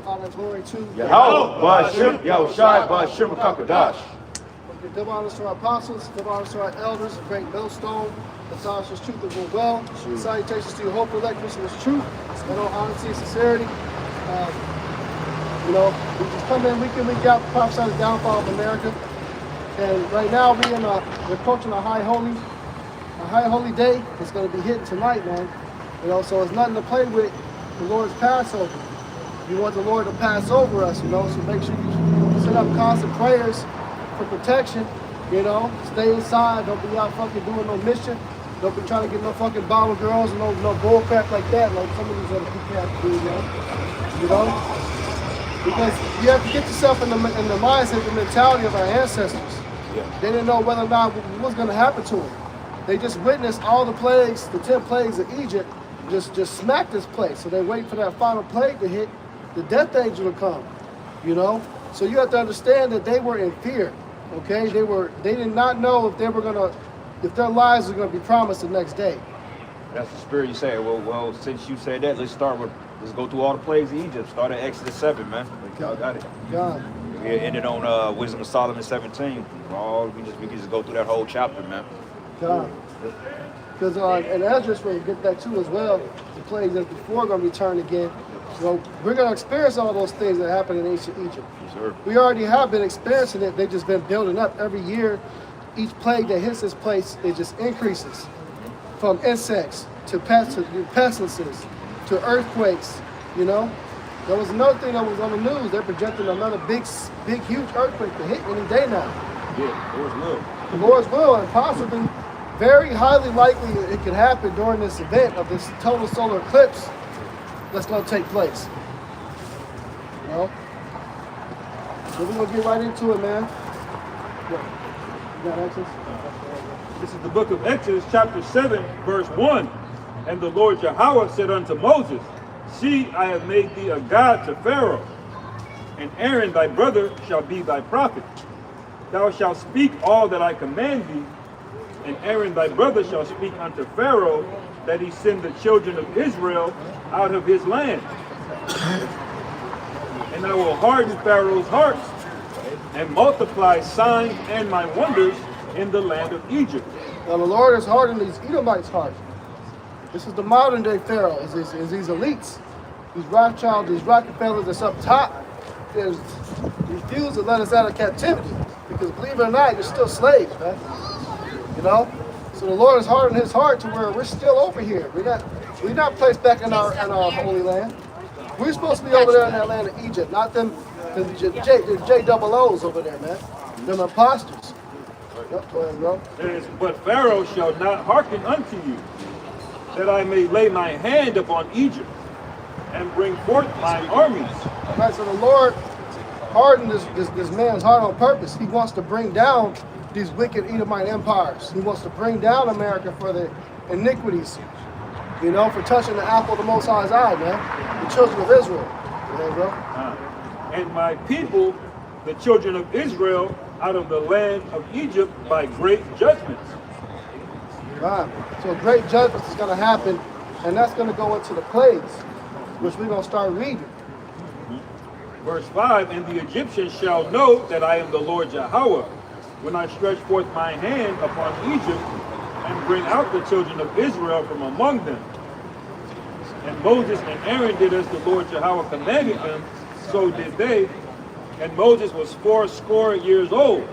honor and glory to Yahweh, Ba'ashem, Yahushai, Ba'ashem, Kakadash. Give honors to our apostles, give honors to our elders, the great millstone, the Tasha's truth of will well. Salutations to your hope, electricity is truth, and all honesty and sincerity. We just come in week in, week out, prophesy the downfall of America. And right now we're approaching a high holy day. It's going to be hitting tonight, man. So it's nothing to play with. The Lord's Passover. You want the Lord to pass over us, so make sure you set up constant prayers for protection, stay inside, don't be out fucking doing no mission, don't be trying to get no fucking bottle girls and no bull crap like that, like some of these other people have to do, because you have to get yourself in the mindset, the mentality of our ancestors. Yeah. They didn't know whether or not what was going to happen to them. They just witnessed all the plagues, the 10 plagues of Egypt, just smack this place. So they wait for that final plague to hit, the death angel to come, So you have to understand that they were in fear, okay? They did not know if their lives were gonna be promised the next day. That's the spirit you say. Well, since you said that, let's go through all the plagues of Egypt. Start at Exodus 7, man. Y'all got it. God. We ended on Wisdom of Solomon 17. We can just go through that whole chapter, man. God. Because and Ezra's will get that too as well. The plagues that's before gonna return again. So we're gonna experience all those things that happened in ancient Egypt. Yes, sir. We already have been experiencing it. They've just been building up every year. Each plague that hits this place, it just increases. From insects to pestilences to earthquakes. There was another thing that was on the news. They're projecting another big, huge earthquake to hit any day now. Yeah, the Lord's will. The Lord's will, and possibly, very highly likely, it could happen during this event of this total solar eclipse that's going to take place. So we're going to get right into it, man. You got Exodus? This is the book of Exodus, chapter 7, verse 1. And the Lord Yahweh said unto Moses, See, I have made thee a god to Pharaoh, and Aaron thy brother shall be thy prophet. Thou shalt speak all that I command thee, and Aaron thy brother shall speak unto Pharaoh, that he send the children of Israel out of his land. And I will harden Pharaoh's heart, and multiply signs and my wonders in the land of Egypt. Now the Lord has hardened these Edomites' hearts. This is the modern day Pharaoh, is these elites, these Rothschilds, these Rockefellers that's up top, they refuse to let us out of captivity. Because believe it or not, you're still slaves, man. So the Lord has hardened his heart to where we're still over here. We're not placed back in our holy land. We're supposed to be over there in that land of Egypt, not them. There's J-double-O's over there, man. Them imposters. Yep, go ahead, bro. But Pharaoh shall not hearken unto you, that I may lay my hand upon Egypt and bring forth mine armies. All right, so the Lord hardened this man's heart on purpose. He wants to bring down these wicked Edomite empires. He wants to bring down America for the iniquities, for touching the apple of the Most High's eye, man. The children of Israel. Yeah, bro. And my people, the children of Israel, out of the land of Egypt by great judgments. Right. So great judgments is going to happen, and that's going to go into the plagues, which we're going to start reading. Verse 5, And the Egyptians shall know that I am the Lord Yahweh, when I stretch forth my hand upon Egypt, and bring out the children of Israel from among them. And Moses and Aaron did as the Lord Yahweh commanded them, so did they. And Moses was 80 years old,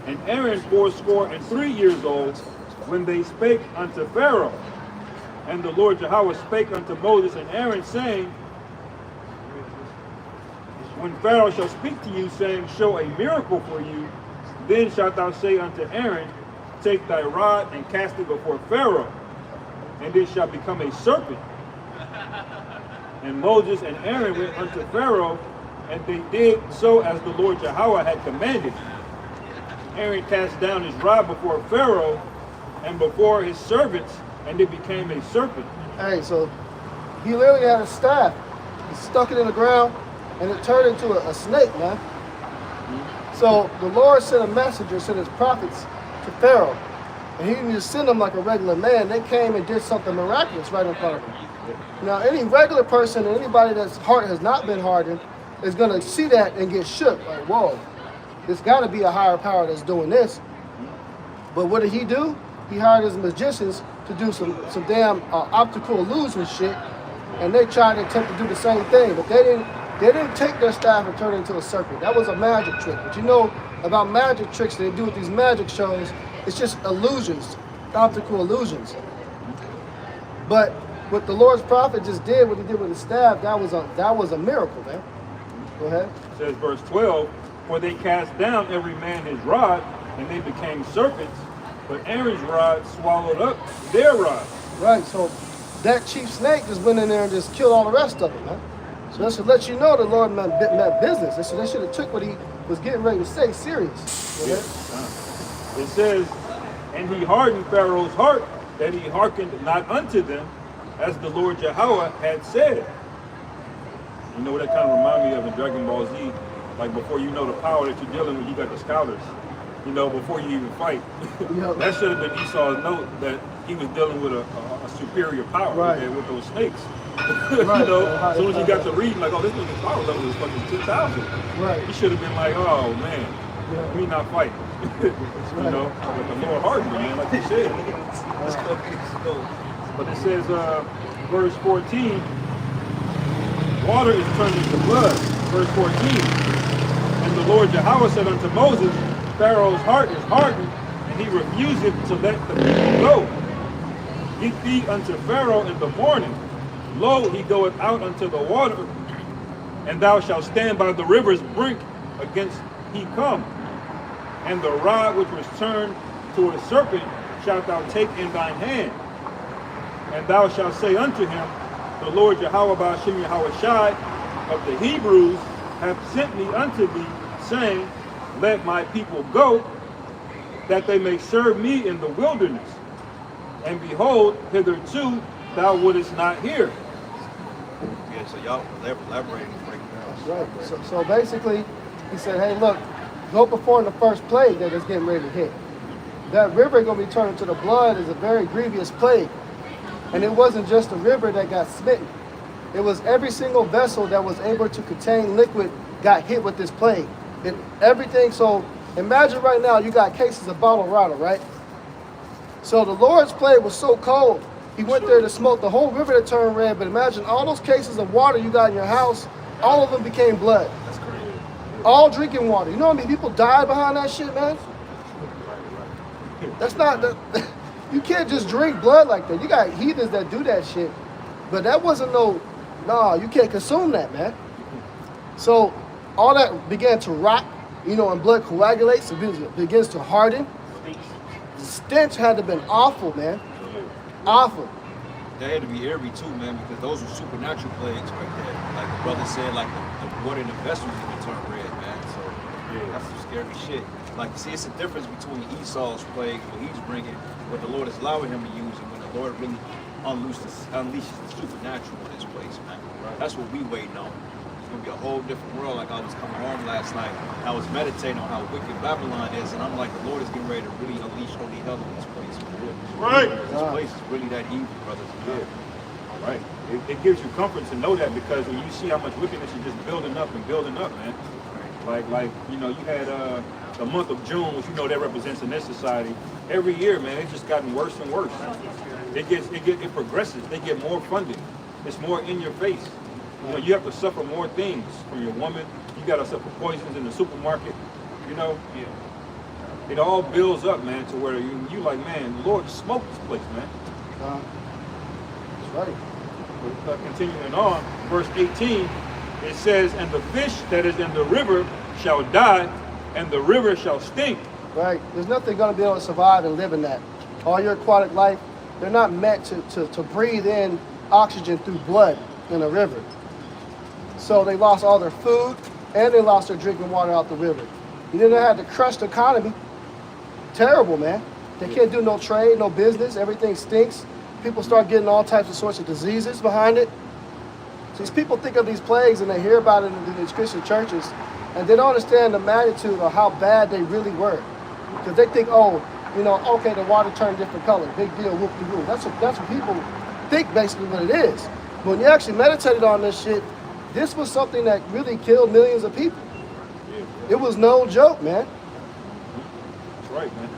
and Aaron 83 years old, when they spake unto Pharaoh. And the Lord Yahweh spake unto Moses and Aaron, saying, When Pharaoh shall speak to you, saying, Show a miracle for you, then shalt thou say unto Aaron, Take thy rod and cast it before Pharaoh, and it shall become a serpent. And Moses and Aaron went unto Pharaoh, and they did so as the Lord Yahweh had commanded. Aaron cast down his rod before Pharaoh and before his servants, and it became a serpent. Hey, so he literally had a staff. He stuck it in the ground, and it turned into a snake, man. So the Lord sent a messenger, sent his prophets to Pharaoh. And he didn't just send them like a regular man. They came and did something miraculous right in front of him. Now, any regular person, anybody that's heart has not been hardened, is going to see that and get shook. Like, whoa, there's got to be a higher power that's doing this. But what did he do? He hired his magicians to do some damn optical illusion shit, and they tried to attempt to do the same thing, but they didn't take their staff and turn it into a serpent. That was a magic trick. But you know about magic tricks they do with these magic shows, it's just illusions, optical illusions. But what the Lord's prophet just did, what he did with his staff, that was a miracle, man. Go ahead. It says verse 12, for they cast down every man his rod, and they became serpents, but Aaron's rod swallowed up their rod. Right, so that chief snake just went in there and just killed all the rest of them, man. So that should let you know the Lord meant business. They should have took what he was getting ready to say serious. Go ahead. It says, and he hardened Pharaoh's heart, that he hearkened not unto them, as the Lord Yahweh had said. You know what that kind of remind me of in Dragon Ball Z? Like before you know the power that you're dealing with, you got the scholars. You know, before you even fight. Yep. That should have been Esau's note that he was dealing with a superior power right. with those snakes. Right. You know, as soon as you got to reading, like, oh, this nigga's power level is fucking 10,000. Right. He should have been like, oh man, Yeah. we not fighting. You know, but the Lord hardened me, man, like you said. But it says, verse 14, water is turned into blood. Verse 14, and the Lord Yahweh said unto Moses, Pharaoh's heart is hardened, and he refuseth to let the people go. Get thee unto Pharaoh in the morning. Lo, he goeth out unto the water, and thou shalt stand by the river's brink against he come. And the rod which was turned to a serpent shalt thou take in thine hand. And thou shalt say unto him, the Lord Yahweh Ba'ashem Yahweh Shai of the Hebrews hath sent me unto thee, saying, let my people go, that they may serve me in the wilderness. And behold, hitherto thou wouldest not hear. Yeah, so y'all elaborating and breaking down. Right. So basically, he said, hey, look, go perform the first plague that is getting ready to hit. That river going to be turned into the blood is a very grievous plague. And it wasn't just the river that got smitten. It was every single vessel that was able to contain liquid got hit with this plague. Everything, so imagine right now you got cases of bottled water, right? So the Lord's plague was so cold, he went there to smoke the whole river that turned red, but imagine all those cases of water you got in your house, all of them became blood. That's crazy. All drinking water. You know how many people died behind that shit, man? That's not, you can't just drink blood like that. You got heathens that do that shit, but that wasn't you can't consume that, man. So all that began to rot, you know, and blood coagulates, it begins to harden. The stench had to have been awful, man. Awful. That had to be eerie too, man, because those were supernatural plagues right there. Like the brother said, like the water in the vessels even turned red, man. So that's some scary shit. Like, see, it's a difference between Esau's plague, what he's bringing, what the Lord is allowing him to use, and when the Lord really unleashes the supernatural in this place, man. That's what we waiting on. It's gonna be a whole different world. Like I was coming home last night, I was meditating on how wicked Babylon is, and I'm like, the Lord is getting ready to really unleash holy hell in this place. Right. This place is really that evil, brothers. Yeah. Right. It gives you comfort to know that, because when you see how much wickedness is just building up and building up, man. Like you know, you had the month of June, which you know that represents in this society. Every year, man, it's just gotten worse and worse. It progresses. They get more funding. It's more in your face. You know, you have to suffer more things from your woman. You got to suffer poisons in the supermarket. You know, it all builds up, man, to where you like, man, the Lord smoked this place, man. That's right. Continuing on, verse 18, it says, and the fish that is in the river shall die, and the river shall stink. Right. There's nothing going to be able to survive and live in that. All your aquatic life, they're not meant to breathe in oxygen through blood in a river. So they lost all their food, and they lost their drinking water out the river. You know, they had to crush the economy. Terrible, man. They can't do no trade, no business. Everything stinks. People start getting all types of sorts of diseases behind it. So these people think of these plagues and they hear about it in these Christian churches, and they don't understand the magnitude of how bad they really were. Because they think, oh, you know, okay, the water turned different color. Big deal, whoop-de-whoop. That's what people think basically what it is. But when you actually meditated on this shit, This was something that really killed millions of people. Yeah. It was no joke, man. That's right, man.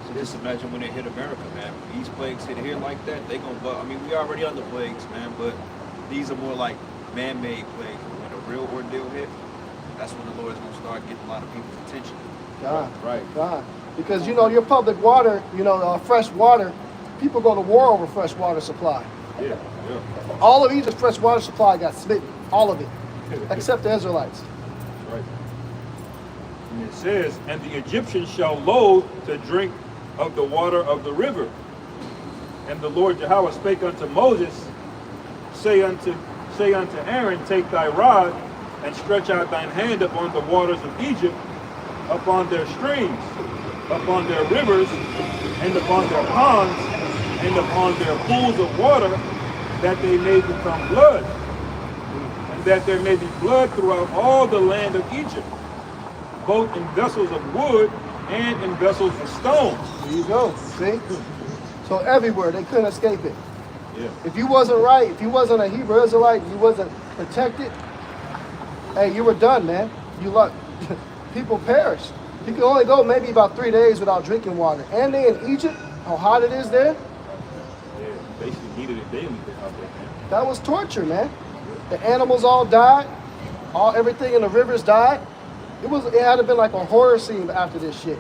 So just imagine when they hit America, man. When these plagues hit here like that, they gonna I mean, we already under plagues, man, but these are more like man-made plagues. When a real ordeal hit, that's when the Lord is gonna start getting a lot of people's attention. God, Right. God. Because, you know, your public water, you know, fresh water, people go to war over fresh water supply. Yeah, yeah. All of Egypt's fresh water supply got smitten. All of it. Except the Israelites. Right. And it says, and the Egyptians shall loathe to drink of the water of the river. And the Lord Yahweh spake unto Moses, say unto Aaron, take thy rod, and stretch out thine hand upon the waters of Egypt, upon their streams, upon their rivers, and upon their ponds, and upon their pools of water, that they may become blood, and that there may be blood throughout all the land of Egypt, both in vessels of wood and in vessels of stone. There you go. See? So everywhere, they couldn't escape it. Yeah. If you wasn't right, if you wasn't a Hebrew Israelite, you wasn't protected, hey, you were done, man. You look, people perished. You could only go maybe about 3 days without drinking water. And they in Egypt, how hot it is there, Yeah, basically needed it daily out there, man. that was torture, man. The animals all died. Everything in the rivers died. It had to been like a horror scene after this shit.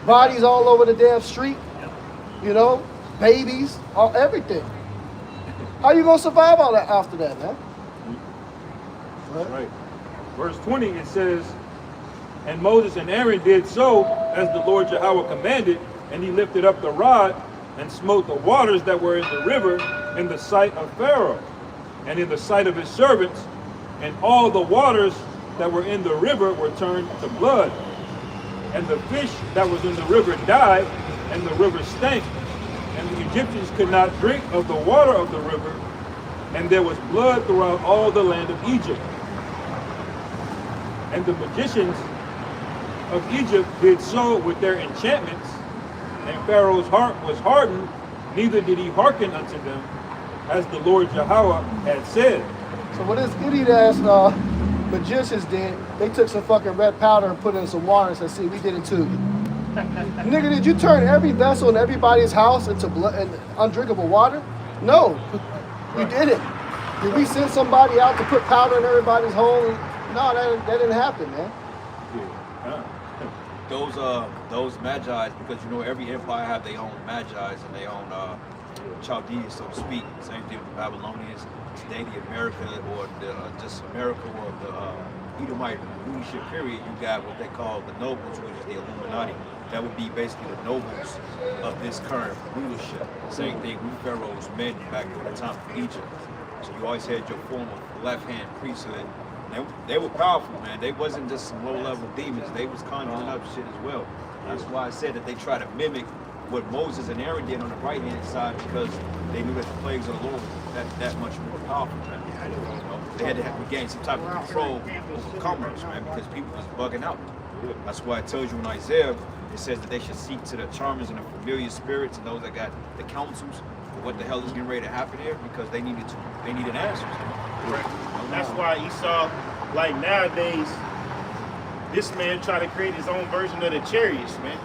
Bodies all over the damn street. You know, babies, everything. How you gonna survive all that after that, man? That's right. Verse 20, it says, and Moses and Aaron did so as the Lord Yahweh commanded, and he lifted up the rod and smote the waters that were in the river in the sight of Pharaoh and in the sight of his servants, and all the waters that were in the river were turned to blood. And the fish that was in the river died, and the river stank, and the Egyptians could not drink of the water of the river, and there was blood throughout all the land of Egypt. And the magicians of Egypt did so with their enchantments, and Pharaoh's heart was hardened, neither did he hearken unto them, as the Lord Yahweh had said. So what this idiot ass magicians did, they took some fucking red powder and put it in some water and said, see, we did it too. Nigga, did you turn every vessel in everybody's house into blood and undrinkable water? No, we didn't. Did we send somebody out to put powder in everybody's home? No, that didn't happen, man. Those magi's, because you know every empire have their own magi's and their own Chaldeans, so to speak. Same thing with the Babylonians. Today, the America or just America or the Edomite rulership period, you got what they call the nobles, which is the Illuminati. That would be basically the nobles of this current rulership. Same thing with Pharaoh's men back during the time of Egypt. So you always had your form of left-hand priesthood. They were powerful, man. They wasn't just some low-level demons. They was conjuring up shit as well. That's why I said that they try to mimic what Moses and Aaron did on the right-hand side, because they knew that the plagues of the Lord were that much more powerful, man. They had to regain some type of control over commerce, man, because people was bugging out. That's why it tells you in Isaiah, it says that they should seek to the charmers and the familiar spirits and those that got the counsels for what the hell is getting ready to happen here, because they needed answers. Right. That's why Esau, like nowadays, this man try to create his own version of the chariots, man.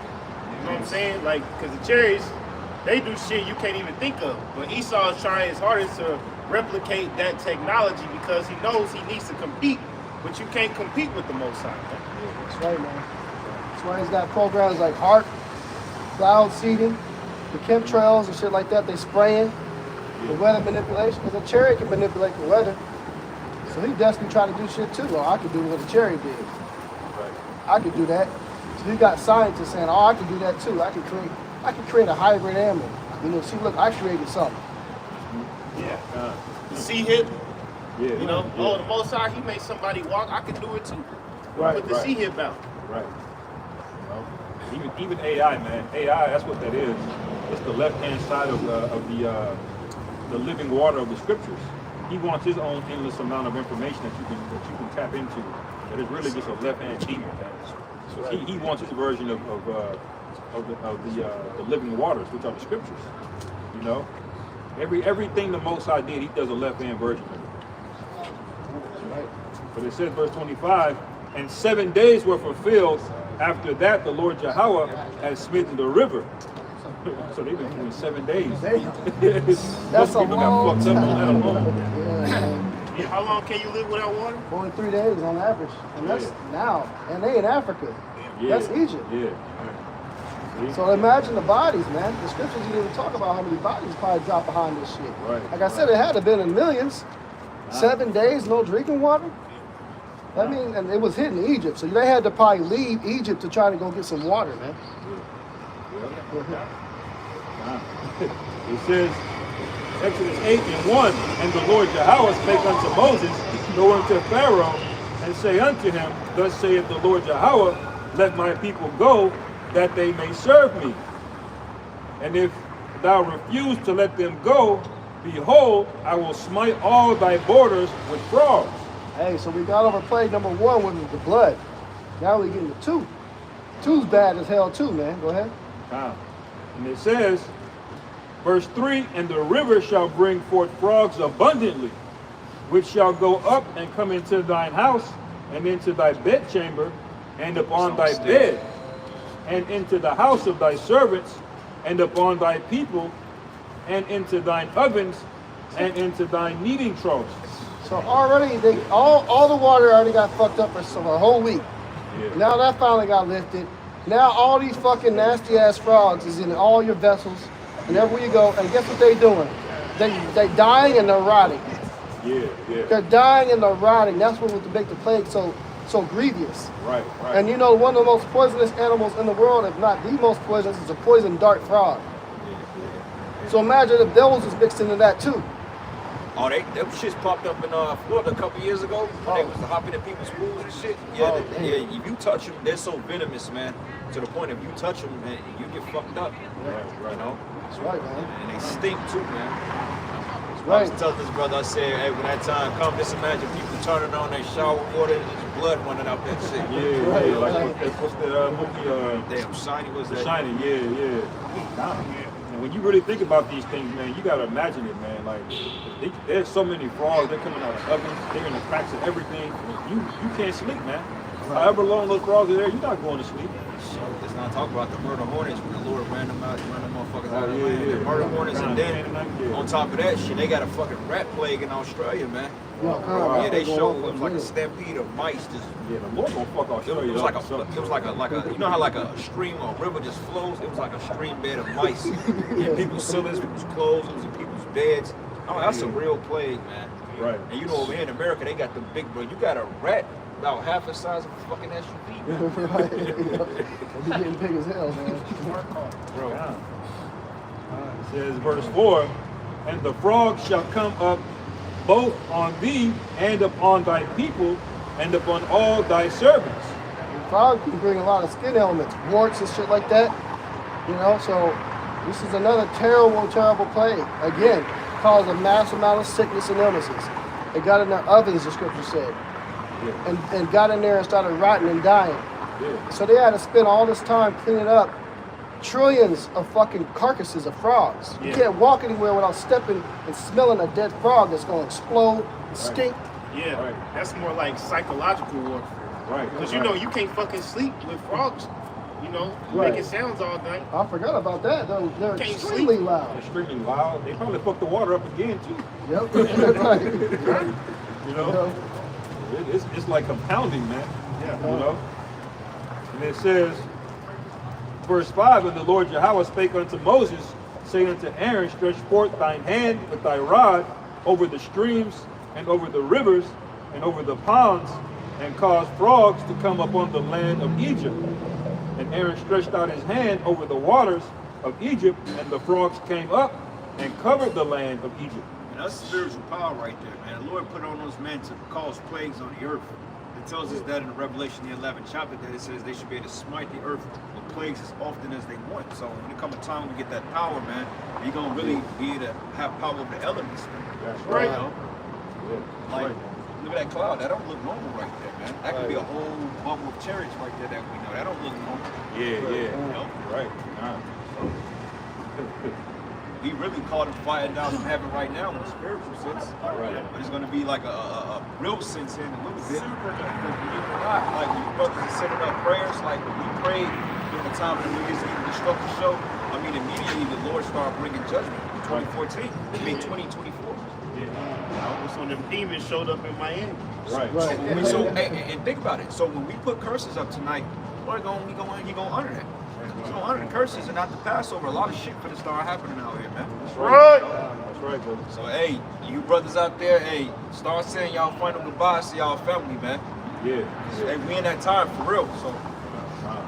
You know what I'm saying? Like, because the chariots, they do shit you can't even think of. But Esau is trying his hardest to replicate that technology because he knows he needs to compete, but you can't compete with the Most High, man. That's right, man. That's why he's got programs like HARP, cloud seeding, the chemtrails and shit like that. They spraying, the weather manipulation, because a chariot can manipulate the weather. So he definitely trying to do shit too. Well, I could do what a chariot did. I could do that. So he got scientists saying, oh, I can do that too. I can create a hybrid animal. You know, see, look, I created something. Yeah. The sea hip, Yeah. you know, oh, the Most High, he made somebody walk. I can do it too. Right, Put the right. sea hip out. Right. You know, even AI, man. AI, that's what that is. It's the left-hand side of the living water of the scriptures. He wants his own endless amount of information that you can tap into. That is really just a left-hand demon, man. So he wants his version of the living waters, which are the scriptures. You know, everything the Most High did, he does a left-hand version of it. But it says, verse 25, and 7 days were fulfilled. After that, the Lord Yahweh had smitten the river. So they've been doing 7 days. That's a people got long fucked up on that time. alone. Yeah, man. Yeah, how long can you live without water? 43 days on average. And that's now. And they in Africa. Yeah. That's Egypt. Yeah. See? So imagine the bodies, man. The scriptures didn't even talk about how many bodies probably dropped behind this shit. Right, Like I said, it had to have been in millions. 7 days, no drinking water. I mean, and it was hidden in Egypt, so they had to probably leave Egypt to try to go get some water, man. It says, Exodus 8 and 1, and the Lord Yahweh spake unto Moses, go unto Pharaoh, and say unto him, thus saith the Lord Yahweh, let my people go, that they may serve me. And if thou refuse to let them go, behold, I will smite all thy borders with frogs. Hey, so we got over plague number 1 with the blood. Now we getting to 2. 2's bad as hell too, man. Go ahead. And it says, verse 3, and the river shall bring forth frogs abundantly, which shall go up and come into thine house, and into thy bedchamber, and upon thy bed, and into the house of thy servants, and upon thy people, and into thine ovens, and into thine kneading troughs. So already, all the water already got fucked up for a whole week. Yeah. Now that finally got lifted. Now all these fucking nasty ass frogs is in all your vessels and everywhere you go. And guess what they doing? They dying and they're rotting. Yeah, yeah. They're dying and they're rotting. That's what would make the plague so grievous. Right, right. And you know, one of the most poisonous animals in the world, if not the most poisonous, is a poison dart frog. So imagine if devils was mixed into that too. Oh, them shits popped up in Florida a couple years ago when they was hopping in people's pools and shit. Yeah, Oh, yeah. If you touch them, they're so venomous, man. To the point, if you touch them, man, you get fucked up. Right. You know, That's right, man. and they stink too, man. That's I was right. telling this brother, I said, hey, when that time comes, just imagine people turning on their shower water and there's blood running out that shit. Yeah, yeah. Like, what's the movie? Damn, shiny was The that? Shining, yeah. And when you really think about these things, man, you gotta imagine it, man. Like, there's so many frogs. They're coming out of ovens. They're in the cracks of everything. You can't sleep, man. However long those frogs are there, you're not going to sleep. So let's not talk about the murder hornets when the Lord ran them motherfuckers out of the yeah, land. yeah. The murder hornets, and then Yeah. on top of that shit, they got a fucking rat plague in Australia, man. Yeah, They showed it was like a stampede of mice. Just Yeah, the Lord gonna fuck it Australia was like up. a you know how like a stream or a river just flows? It was like a stream bed of mice. In people's ceilings, people's clothes, it was in people's beds. Oh, that's a real plague, man. Right. And you know over here in America they got the big bro. You got a rat about half the size of a fucking SUV, man. Right. They getting big as hell, man. Bro. Yeah. It says, verse 4, and the frogs shall come up both on thee and upon thy people and upon all thy servants. Frog can bring a lot of skin ailments, warts and shit like that. You know, so this is another terrible, terrible plague. Again, caused a mass amount of sickness and illnesses. They got in their ovens, the scripture said, Yeah. and got in there and started rotting and dying. Yeah. So they had to spend all this time cleaning up trillions of fucking carcasses of frogs. You Yeah. can't walk anywhere without stepping and smelling a dead frog that's going to explode, stink. Yeah, Right. that's more like psychological warfare. Right. Because you know you can't fucking sleep with frogs, you know, Right. making sounds all night. I forgot about that. They're Can't extremely sleep. loud. Extremely loud. They probably fucked the water up again too. Yep. Right. You know? It's like compounding, man. Yeah. You know? And it says, verse 5, and the Lord Yahweh spake unto Moses, saying unto Aaron, stretch forth thine hand with thy rod over the streams and over the rivers and over the ponds, and cause frogs to come upon the land of Egypt. And Aaron stretched out his hand over the waters of Egypt, and the frogs came up and covered the land of Egypt. And that's spiritual power right there, man. The Lord put on those men to cause plagues on the earth. It tells us that in Revelation the 11th chapter that it says they should be able to smite the earth with plagues as often as they want. So when it comes a time when we get that power, man, you're gonna really be able to have power over the elements, man. That's You right. know? Yeah. Like, Right. look at that cloud. That don't look normal right there, man. That could be a whole bubble of chariots right there that we know. That don't look normal. Yeah, yeah. You know? Right. we really call it fire down from heaven right now in a spiritual sense. Right. But it's going to be like a real sense in a little bit. Because believe it or not, like when your brothers are sending up prayers, like when we prayed during the time of the New Year's Eve destruction show, I mean, immediately the Lord started bringing judgment in 2014. I mean, 2024. That's when them demons showed up in Miami. Right. Right. So, and think about it. So when we put curses up tonight, Lord he gonna honor that. He's gonna honor the curses and not the Passover. A lot of shit for to start happening out here, man. That's Right. That's right, brother. So hey, you brothers out there, hey, start saying y'all final goodbyes to y'all family, man. Yeah. 'Cause, hey, we in that time for real. So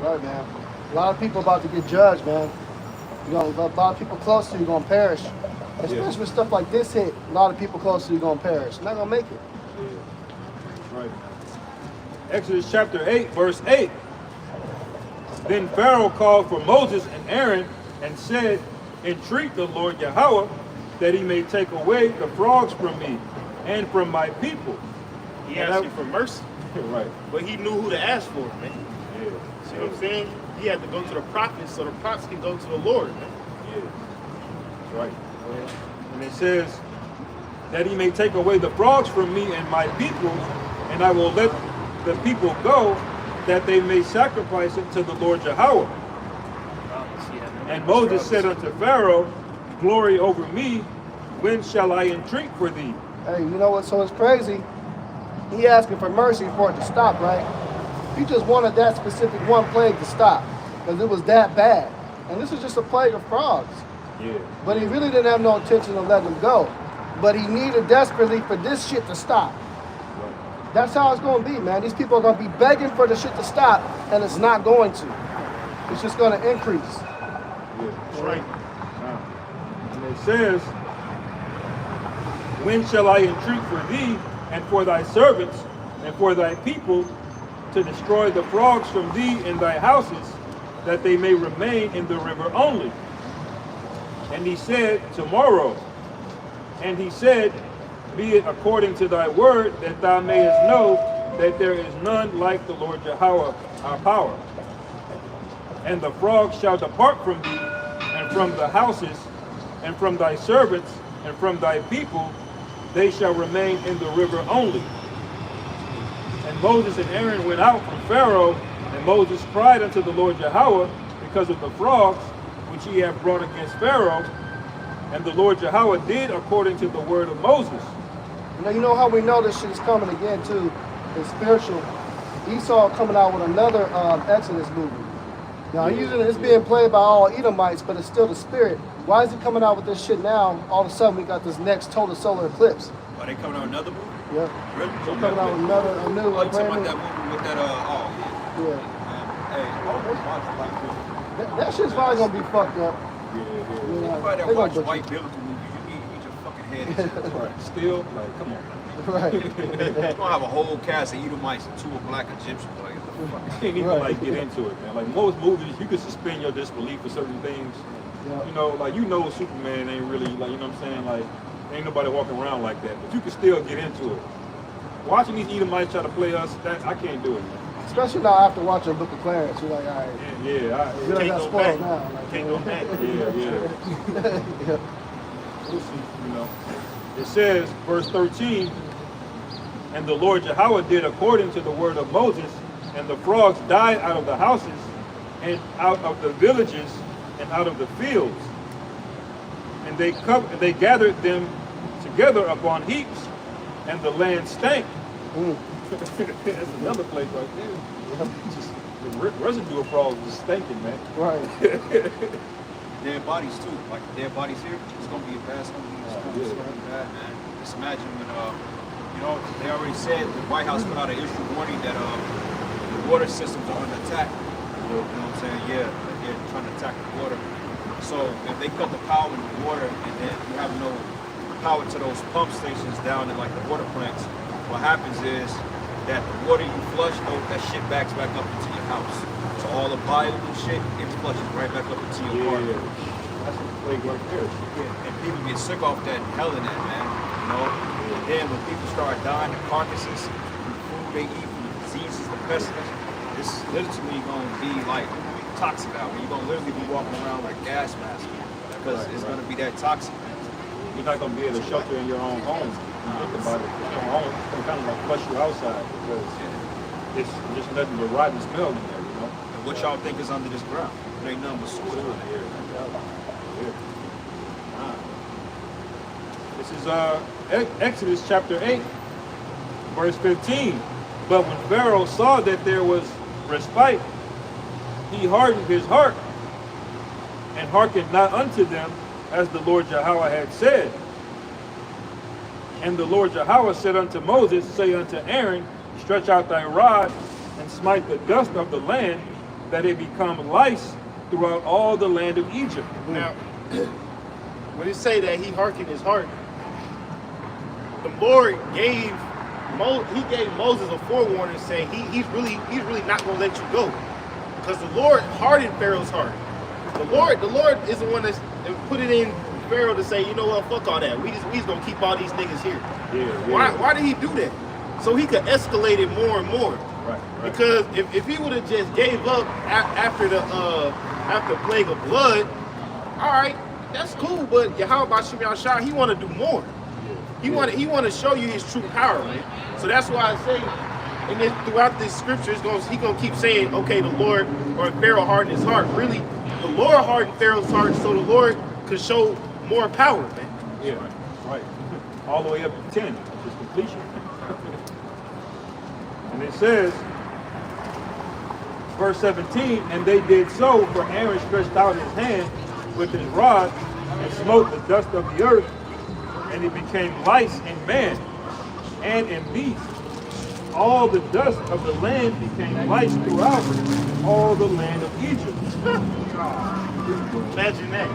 Right, man. A lot of people about to get judged, man. You know, a lot of people close to you gonna perish. Especially when stuff like this hit, a lot of people close to you gonna perish. Not gonna make it. Right. Exodus chapter 8, verse 8. Then Pharaoh called for Moses and Aaron and said, entreat the Lord Yahweh that he may take away the frogs from me and from my people. He asked you for mercy, Right. but he knew who to ask for, man. Yeah. See what I'm saying? He had to go to the prophets so the prophets can go to the Lord, man. Yeah. That's right. And it says that he may take away the frogs from me and my people, and I will let the people go, that they may sacrifice it to the Lord Yahweh. And Moses said unto Pharaoh, glory over me, when shall I entreat for thee? Hey, you know what? So it's crazy. He asking for mercy for it to stop, right? He just wanted that specific one plague to stop because it was that bad. And this is just a plague of frogs. Yeah. But he really didn't have no intention of letting them go. But he needed desperately for this shit to stop. That's how it's going to be, man. These people are going to be begging for the shit to stop, and it's not going to. It's just going to increase. Yeah. That's right. And it says, when shall I entreat for thee and for thy servants and for thy people to destroy the frogs from thee and thy houses, that they may remain in the river only? And he said, tomorrow. And he said, be it according to thy word, that thou mayest know that there is none like the Lord Yahweh, our power. And the frogs shall depart from thee, and from the houses, and from thy servants, and from thy people, they shall remain in the river only. And Moses and Aaron went out from Pharaoh, and Moses cried unto the Lord Yahweh because of the frogs which he had brought against Pharaoh. And the Lord Yahweh did according to the word of Moses. You know how we know this shit is coming again too? It's spiritual. Esau coming out with another Exodus movie. Now usually it's being played by all Edomites, but it's still the spirit. Why is he coming out with this shit now? All of a sudden we got this next total solar eclipse. are they coming out with another movie? Yeah. Really? They're coming out with a new Oh, you talking brand about new. that movie with that Yeah. hey, That shit's probably gonna be fucked up. Yeah. You know, Everybody they that gonna watch butcher white biblical movies, you need your fucking head. Right. Still, like, come on. it. Right. You're gonna have a whole cast of Edomites and 2 black Egyptians. Like, what the fuck? You can't even Right. like get into it, man. Like most movies, you can suspend your disbelief for certain things. Yeah. You know, like Superman ain't really like, you know what I'm saying? Like, ain't nobody walking around like that. But you can still get into it. Watching these Edomites try to play us, that I can't do it, man. Especially now after watching Book of Clarence, you're like, all right, Yeah, you yeah, don't Can't got go spoiled back. now. Like, Can't go back. yeah. yeah. We'll see, you know. It says, verse 13, and the Lord Yahweh did according to the word of Moses, and the frogs died out of the houses, and out of the villages, and out of the fields. And they gathered them together upon heaps, and the land stank. That's another place right there. Just the residue of frogs is stinking, man. Right. Dead bodies too. Like the dead bodies here, it's gonna be a bad. It's gonna be bad, man. Just imagine when they already said the White House put out an issue warning that the water systems are under attack. You know what I'm saying? Yeah, like they're trying to attack the water. So if they cut the power in the water and then you have no power to those pump stations down in like the water plants, what happens is that the water you flush, that shit backs back up into your house. So all the bioable shit, it flushes right back up into your apartment. That's a plague right there. And people get sick off that hell in that, man. You know? And then when people start dying, the carcasses, from the food they eat, from the diseases, the pestilence, this is literally going to be like toxic out. You're going to literally be walking around like gas masks. because it's gonna be that toxic. You're not gonna be able to shelter in your own home. Think about it. Your home it's kind of like flush you outside because it's just nothing but rotten smell in there, you know. And what y'all think is under this ground? It ain't nothing but soil under here. This is Exodus chapter 8, verse 15. But when Pharaoh saw that there was respite, he hardened his heart and hearkened not unto them, as the Lord Yahweh had said. And the Lord Yahweh said unto Moses, say unto Aaron, stretch out thy rod and smite the dust of the land, that it become lice throughout all the land of Egypt. Now, when it say that he hearkened his heart, the Lord gave Moses a forewarning, saying he's really not gonna let you go, because the Lord hardened Pharaoh's heart. The Lord is the one that put it in Pharaoh to say, you know what, fuck all that. We just gonna keep all these niggas here. Why did he do that? So he could escalate it more and more. Right. Because if he would have just gave up after the plague of blood, all right, that's cool. But Yahweh Shem Yahshua, he want to do more. He want to show you his true power, man. So that's why I say, and then throughout this scripture, he gonna keep saying, okay, the Lord or Pharaoh hardened his heart. Really, the Lord hardened Pharaoh's heart so the Lord could show more power, man. Yeah, right. All the way up to 10, which is completion. And it says, verse 17, and they did so, for Aaron stretched out his hand with his rod and smote the dust of the earth, and it became lice in man and in beast. All the dust of the land became lice throughout all the land of Egypt. Imagine that.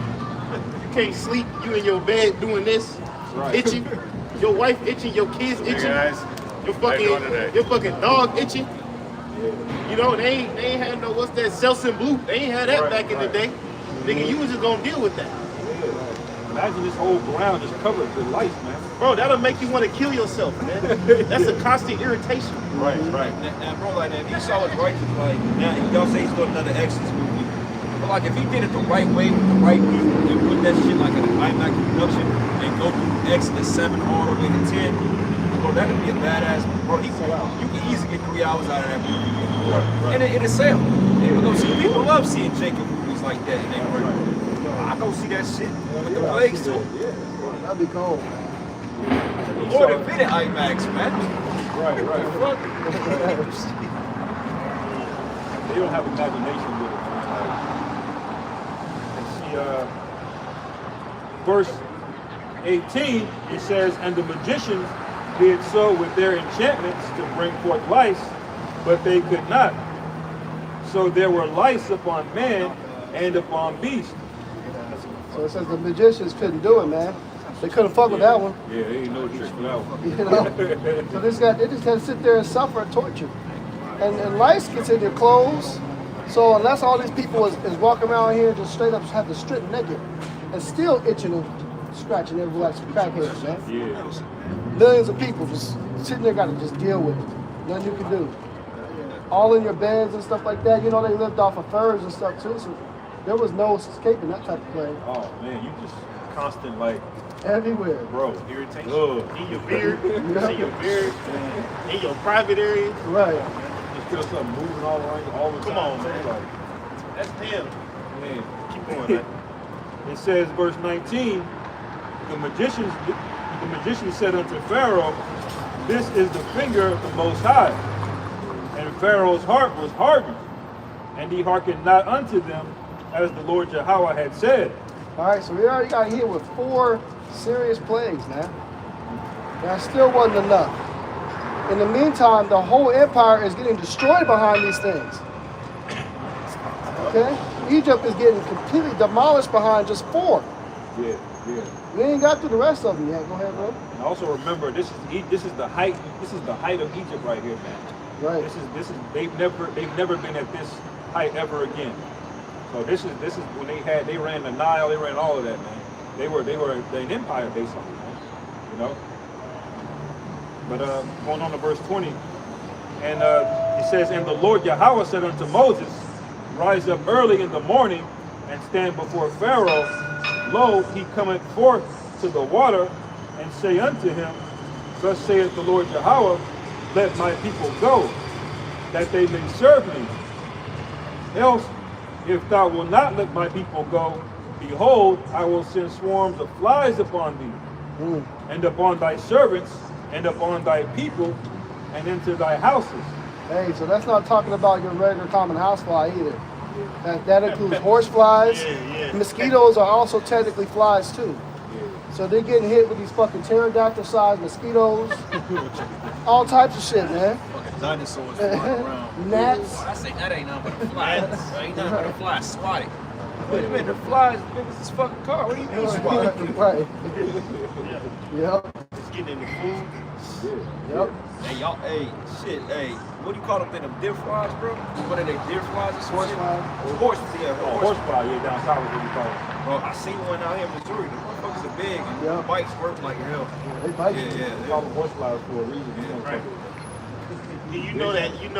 You can't sleep, you in your bed doing this, Right. itching, your wife itching, your kids itching, guys. your How you doing today? fucking dog itching. You know, they ain't had no, what's that, Selsun Blue. They ain't had that Right, back in the day. Nigga, you was just gonna deal with that. Imagine this whole ground just covered with lice, man. Bro, that'll make you want to kill yourself, man. That's a constant irritation. Right. And bro, like, if Esau was righteous, like, now y'all say he's doing another Exodus movie, but like, if he did it the right way with the right people and put that shit like in a IMAX production and go through Exodus 7 all the way to 10, bro, that could be a badass. Bro, you can easily get 3 hours out of that movie. And it'll sell. People love seeing Jacob movies like that. And they I go see that shit with the plagues too. That'd be cold. The Lord invented IMAX, man. Right. Fuck. They don't have imagination with it. Let's see, verse 18, it says, and the magicians did so with their enchantments to bring forth lice, but they could not. So there were lice upon man and upon beast. So it says the magicians couldn't do it, man. They couldn't fuck with that one. Yeah, they ain't no trick for that one. You know? So they just had to sit there and suffer and torture. And lice gets in your clothes. So unless all these people is walking around here just straight up have to strip naked and still itching and scratching everywhere like some crackheads, man. Yeah. Millions of people just sitting there gotta just deal with it. Nothing you can do. All in your beds and stuff like that. You know, they lived off of furs and stuff too. So there was no escaping that type of plague. Oh man, you just constant like, Everywhere. bro, Irritation. ugh. In your beard, in your beard, in your private area. Right. Just feel something moving all around you all the time. Come on, man. Like, That's him. man. Keep going, man. It says, verse 19, the magician said unto Pharaoh, this is the finger of the Most High. And Pharaoh's heart was hardened, and he hearkened not unto them, as the Lord Yahweh had said. All right, so we already got hit with 4 serious plagues, man. That still wasn't enough. In the meantime, the whole empire is getting destroyed behind these things. Okay? Egypt is getting completely demolished behind just 4. Yeah. We ain't got through the rest of them yet. Go ahead, bro. And also remember, this is the height of Egypt right here, man. Right. This is they've never been at this height ever again. So this is when they ran the Nile, they ran all of that, man. They were an empire basically, man. You know. But going on to verse 20, and it says, and the Lord Yahweh said unto Moses, rise up early in the morning and stand before Pharaoh, Lo, he cometh forth to the water, and say unto him, Thus saith the Lord Yahweh, let my people go, that they may serve me. Else, if thou wilt not let my people go, behold, I will send swarms of flies upon thee, and upon thy servants, and upon thy people, and into thy houses. Hey, so that's not talking about your regular common housefly either. That includes horse flies. Yeah. Mosquitoes are also technically flies too. So they're getting hit with these fucking pterodactyl-sized mosquitoes. All types of shit, man. Fucking dinosaurs flying around. Gnats. I say that ain't nothing but a fly. That ain't nothing but a fly. Swat it. Wait a minute, the fly is as big as this fucking car. What do you mean swat? Right. Yeah. Yep. It's getting in the food. Yep. Hey, y'all, hey, shit, hey, what do you call them thing, them deer flies, bro? What are they, deer flies or some Horse shit? flies. Horse, yeah, Oh, horsefly, yeah, down south is what we call it. Bro, I seen one out here in Missouri. The motherfuckers are big and Yeah. the bites work like hell. They bite Yeah, you. We call them horseflies for a reason. Right. You know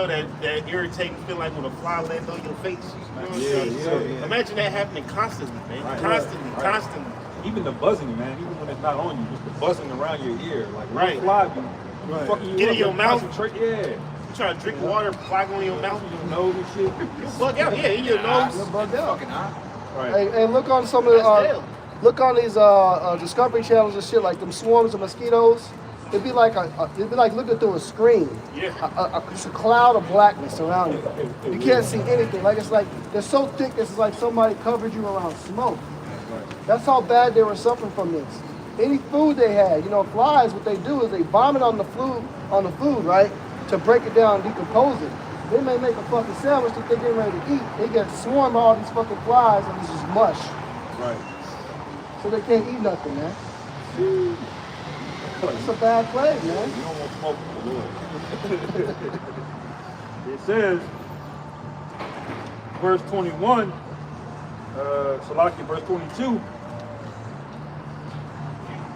that irritating feeling like when a fly lands on your face. You know what I'm saying? yeah. Imagine that happening constantly, man. Right. Constantly. Even the buzzing, man, even when it's not on you, just the buzzing around your ear. Like, Right. one fly be Right. fucking you Get up, in your you mouth. concentrate- Yeah. You try to drink water, fly going in your mouth, Your nose and shit. you bug out. Yeah, in your You're nose. bugged out. Fucking eye. Right. Hey, look on some of the, That's hell. look on these Discovery channels and shit, like them swarms of mosquitoes. It'd be like looking through a screen. Yeah. It's a cloud of blackness around you. You can't see anything. It's like they're so thick. It's like somebody covered you around smoke. That's how bad they were suffering from this. Any food they had, flies. What they do is they vomit on the food, right, to break it down and decompose it. They may make a fucking sandwich that they're getting ready to eat. They get swarmed by all these fucking flies and it's just mush. Right. So they can't eat nothing, man. It's a bad plague, man. You don't want smoke from the Lord. It says, verse 21, Salaki, verse 22,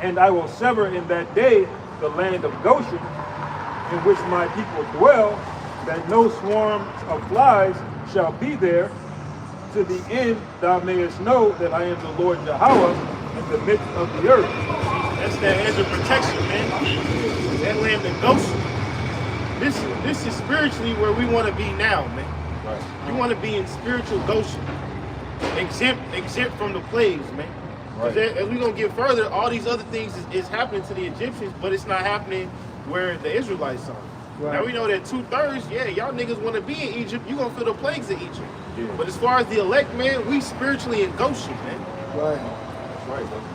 and I will sever in that day the land of Goshen, in which my people dwell, that no swarm of flies shall be there, to the end thou mayest know that I am the Lord Yahweh in the midst of the earth. That's that edge of protection, man. That land of Goshen. This is spiritually where we want to be now, man. Right. You want to be in spiritual Goshen, exempt from the plagues, man. 'Cause Right. as we're gonna get further, all these other things is happening to the Egyptians, but it's not happening where the Israelites are. Right. Now we know that 2/3, yeah, y'all niggas want to be in Egypt. You gonna feel the plagues of Egypt. Yeah. But as far as the elect, man, we spiritually in Goshen, man. Right. That's right, brother.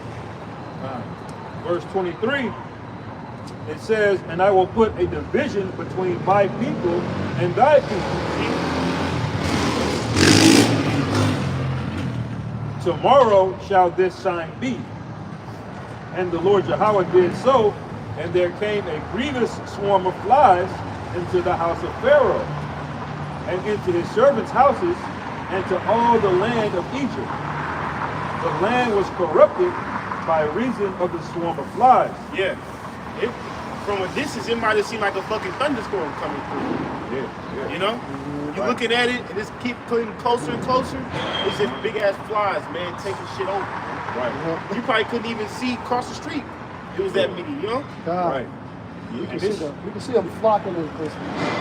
Verse 23, it says, and I will put a division between my people and thy people. Tomorrow shall this sign be. And the Lord Yahweh did so, and there came a grievous swarm of flies into the house of Pharaoh, and into his servants' houses, and to all the land of Egypt. The land was corrupted by reason of the swarm of flies. Yeah. From a distance, it might have seemed like a fucking thunderstorm coming through. Yeah, You know? You're looking at it, and it's keep getting closer and closer. It's just big ass flies, man, taking shit over. Right, You probably couldn't even see across the street. It was that many, you know? God. right. You can, And this- you can see them flocking in this.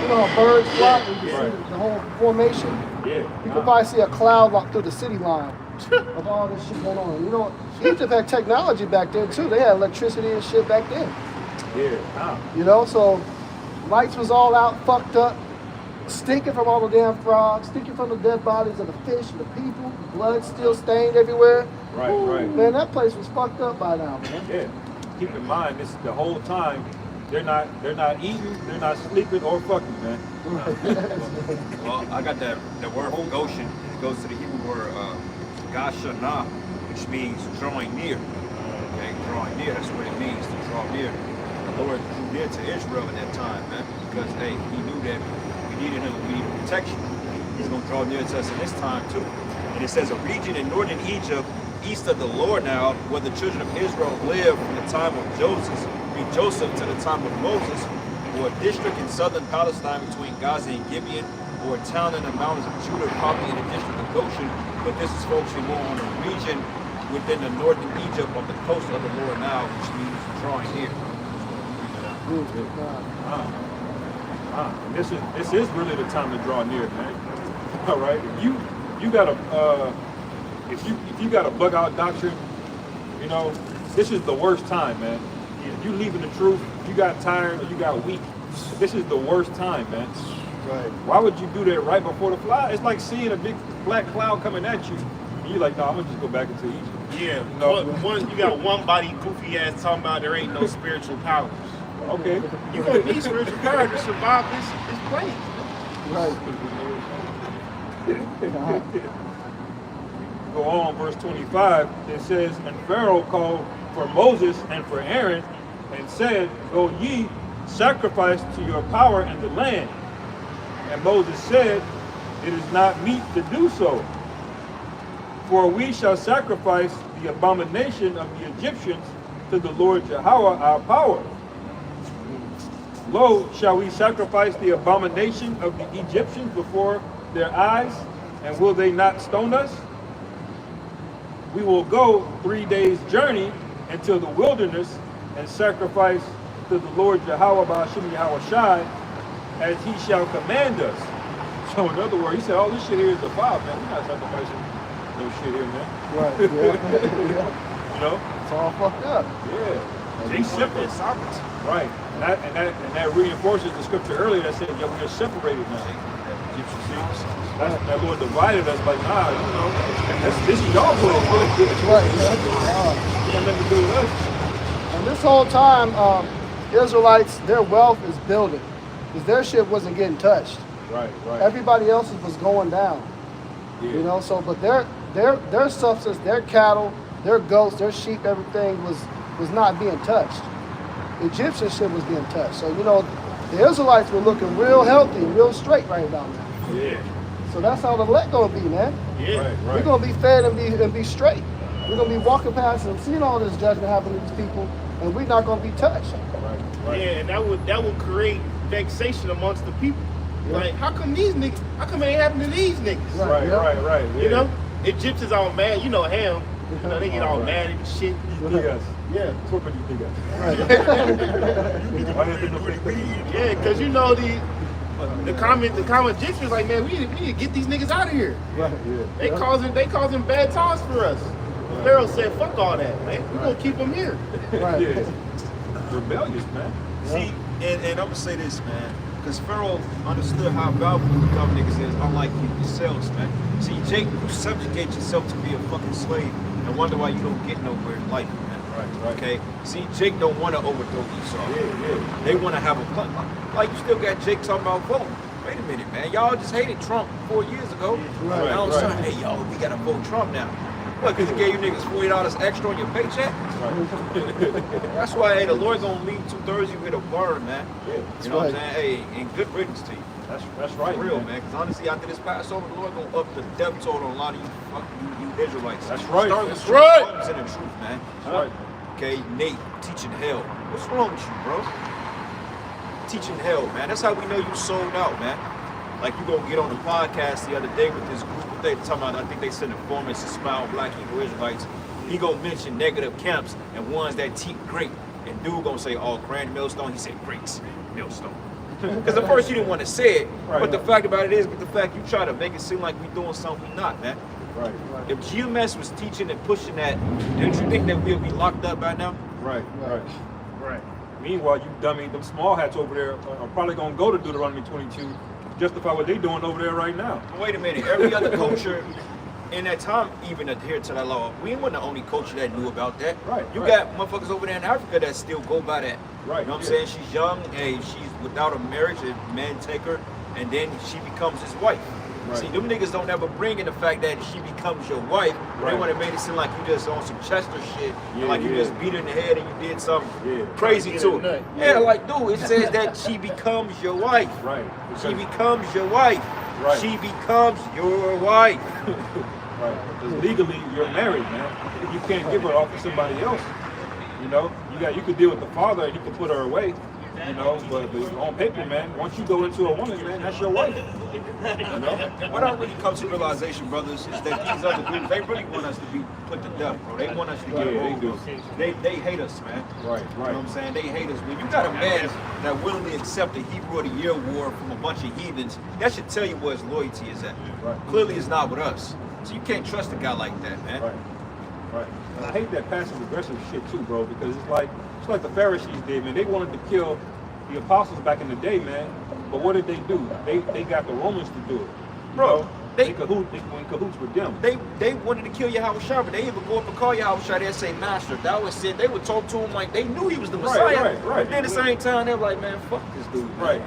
You know how birds flock? You can Right. see the whole formation. Yeah. You can probably see a cloud walk through the city line of all this shit going on. Egypt had technology back then too. They had electricity and shit back then. Yeah. So lights was all out, fucked up, stinking from all the damn frogs, stinking from the dead bodies of the fish and the people, blood still stained everywhere. Right, right. Man, that place was fucked up by now, man. Yeah. Keep in mind, this is the whole time. They're not eating, they're not sleeping or fucking, man. Well, I got that word from Goshen. It goes to the Hebrew word Gashanah, which means drawing near. Okay, drawing near, that's what it means, to draw near. The Lord drew near to Israel in that time, man, because hey, he knew that we needed him, we needed protection. He's gonna draw near to us in this time too. And it says a region in northern Egypt, east of the Lord now, where the children of Israel lived from the time of Joseph to the time of Moses, or a district in southern Palestine between Gaza and Gibeon, or a town in the mountains of Judah, probably in the district of Goshen, but this is focusing more on a region within the northern Egypt on the coast of the lower Nile, which means drawing near. And this is really the time to draw near, man. All right, you got a if you got a bug out doctrine, you know, this is the worst time, man. If you leaving the truth, you got tired or you got weak, this is the worst time, man. Right. Why would you do that right before the fly? It's like seeing a big black cloud coming at you, and you're like, no, I'm gonna just go back into Egypt. Yeah, No. you got one body goofy ass talking about there ain't no spiritual powers. Okay. You gonna need spiritual power to survive this plague. Right. Go on, verse 25, it says, and Pharaoh called for Moses and for Aaron, and said, go ye, sacrifice to your power in the land. And Moses said, it is not meet to do so, for we shall sacrifice the abomination of the Egyptians to the Lord Yahweh our power. Lo, shall we sacrifice the abomination of the Egyptians before their eyes, and will they not stone us? We will go 3 days' journey into the wilderness and sacrifice to the Lord Yahweh Ba'ashim Yahweh Shai as he shall command us. So in other words, he said, all this shit here is the fire, man. We're not sacrificing no shit here, man. Right. Yeah. You know? It's all fucked up. Yeah. They separate sovereignty. Right. And that reinforces the scripture earlier that said, yeah, we are separated now. That Lord divided us like, nah, you know, this is y'all place. Right. You got nothing to do with us. And this whole time, Israelites, their wealth is building, because their shit wasn't getting touched. Right. Everybody else's was going down. Yeah. You know, so but their substance, their cattle, their goats, their sheep, everything was not being touched. Egyptian shit was getting touched. So, you know, the Israelites were looking real healthy, real straight right about now. Yeah. So that's how the elect gonna be, man. Yeah. Right. We're gonna be fed and be straight. We're gonna be walking past and seeing all this judgment happen to these people, and we're not gonna be touched. Right. Yeah, and that would create vexation amongst the people. Yeah. Like, how come these niggas? How come it ain't happening to these niggas? Right. Right. Yeah. You know, Egyptians all mad. You know Ham. You know they get all mad and shit. You dig us. Yeah. What would you dig us? Why didn't they know pretty Yeah, because you know the common Egyptians like, man, we need to get these niggas out of here. Right. They causing bad times for us. Pharaoh said, fuck all that, man. We're gonna keep them here. Right. Yeah. Rebellious, man. See, and I'm gonna say this, man, because Pharaoh understood how valuable the dumb niggas is, unlike you yourselves, man. See, Jake, you subjugate yourself to be a fucking slave and wonder why you don't get nowhere in life, man. Right. Okay? See, Jake don't want to overthrow Esau. Yeah. They want to have a plan. Like, you still got Jake talking about voting. Wait a minute, man. Y'all just hated Trump 4 years ago. Right, Now all of a sudden, hey, y'all, we got to vote Trump now. What, because he gave you niggas $40 extra on your paycheck? That's why, hey, the Lord gonna leave 2/3 you with a burn, man. Yeah. You know what I'm saying? Hey, and good riddance to you. That's right, For real, man. Because honestly, after this Passover, the Lord gonna up the death toll on a lot of you Israelites. That's right. Start with That's right. Buttons and the truth, man. That's right. Okay, Nate, teaching hell. What's wrong with you, bro? Teaching hell, man. That's how we know you sold out, man. Like, you gonna get on the podcast the other day with this group that they talking about, I think they sent informants to smile Black Hebrew Israelites. He gonna mention negative camps and ones that teach great. And dude gonna say, oh, Grand Millstone. He said, great Millstone. Because at first you didn't want to say it, Right. but the fact about it is, but the fact you try to make it seem like we doing something we not, man. Right. If GMS was teaching and pushing that, don't you think that we'll be locked up by now? Right. Right. Meanwhile, you dummy, them small hats over there are probably gonna go to Deuteronomy 22, justify what they doing over there right now. But wait a minute, every other culture in that time even adhered to that law. We weren't the only culture that knew about that. Right, You right. got motherfuckers over there in Africa that still go by that. Right, You know what I'm yeah. saying? She's young, hey, she's without a marriage, a man take her, and then she becomes his wife. Right. See, them niggas don't ever bring in the fact that she becomes your wife. They Right. want to make it seem like you just on some Chester shit, Yeah, like you yeah. just beat her in the head and you did something Yeah. crazy Get to a her. nut. Yeah, like, dude, it says that she becomes your wife. Right. She becomes your wife. Right. She becomes your wife. Right. Because legally you're married, man. You can't give her off to somebody else. You know, you could deal with the father and he could put her away. You know, but on paper, man, once you go into a woman, man, that's your wife. You know? What I really come to realization, brothers, is that these other groups, they really want us to be put to death, bro. They want us to get they do. They hate us, man. Right. You know what I'm saying? They hate us. When you got a man that willingly accepted the Hebrew of the Year award from a bunch of heathens, that should tell you where his loyalty is at. Right. Clearly, it's not with us. So you can't trust a guy like that, man. Right. And I hate that passive aggressive shit too, bro, because it's like the Pharisees did, man. They wanted to kill the apostles back in the day, man. But what did they do? They got the Romans to do it. Bro, You know? They were in cahoots with them. They wanted to kill Yahushua, but they even go up and call Yahushua. They'd say, Master. That was said. They would talk to him like they knew he was the Messiah. Right. But then at the same time, they were like, man, fuck this dude. Right.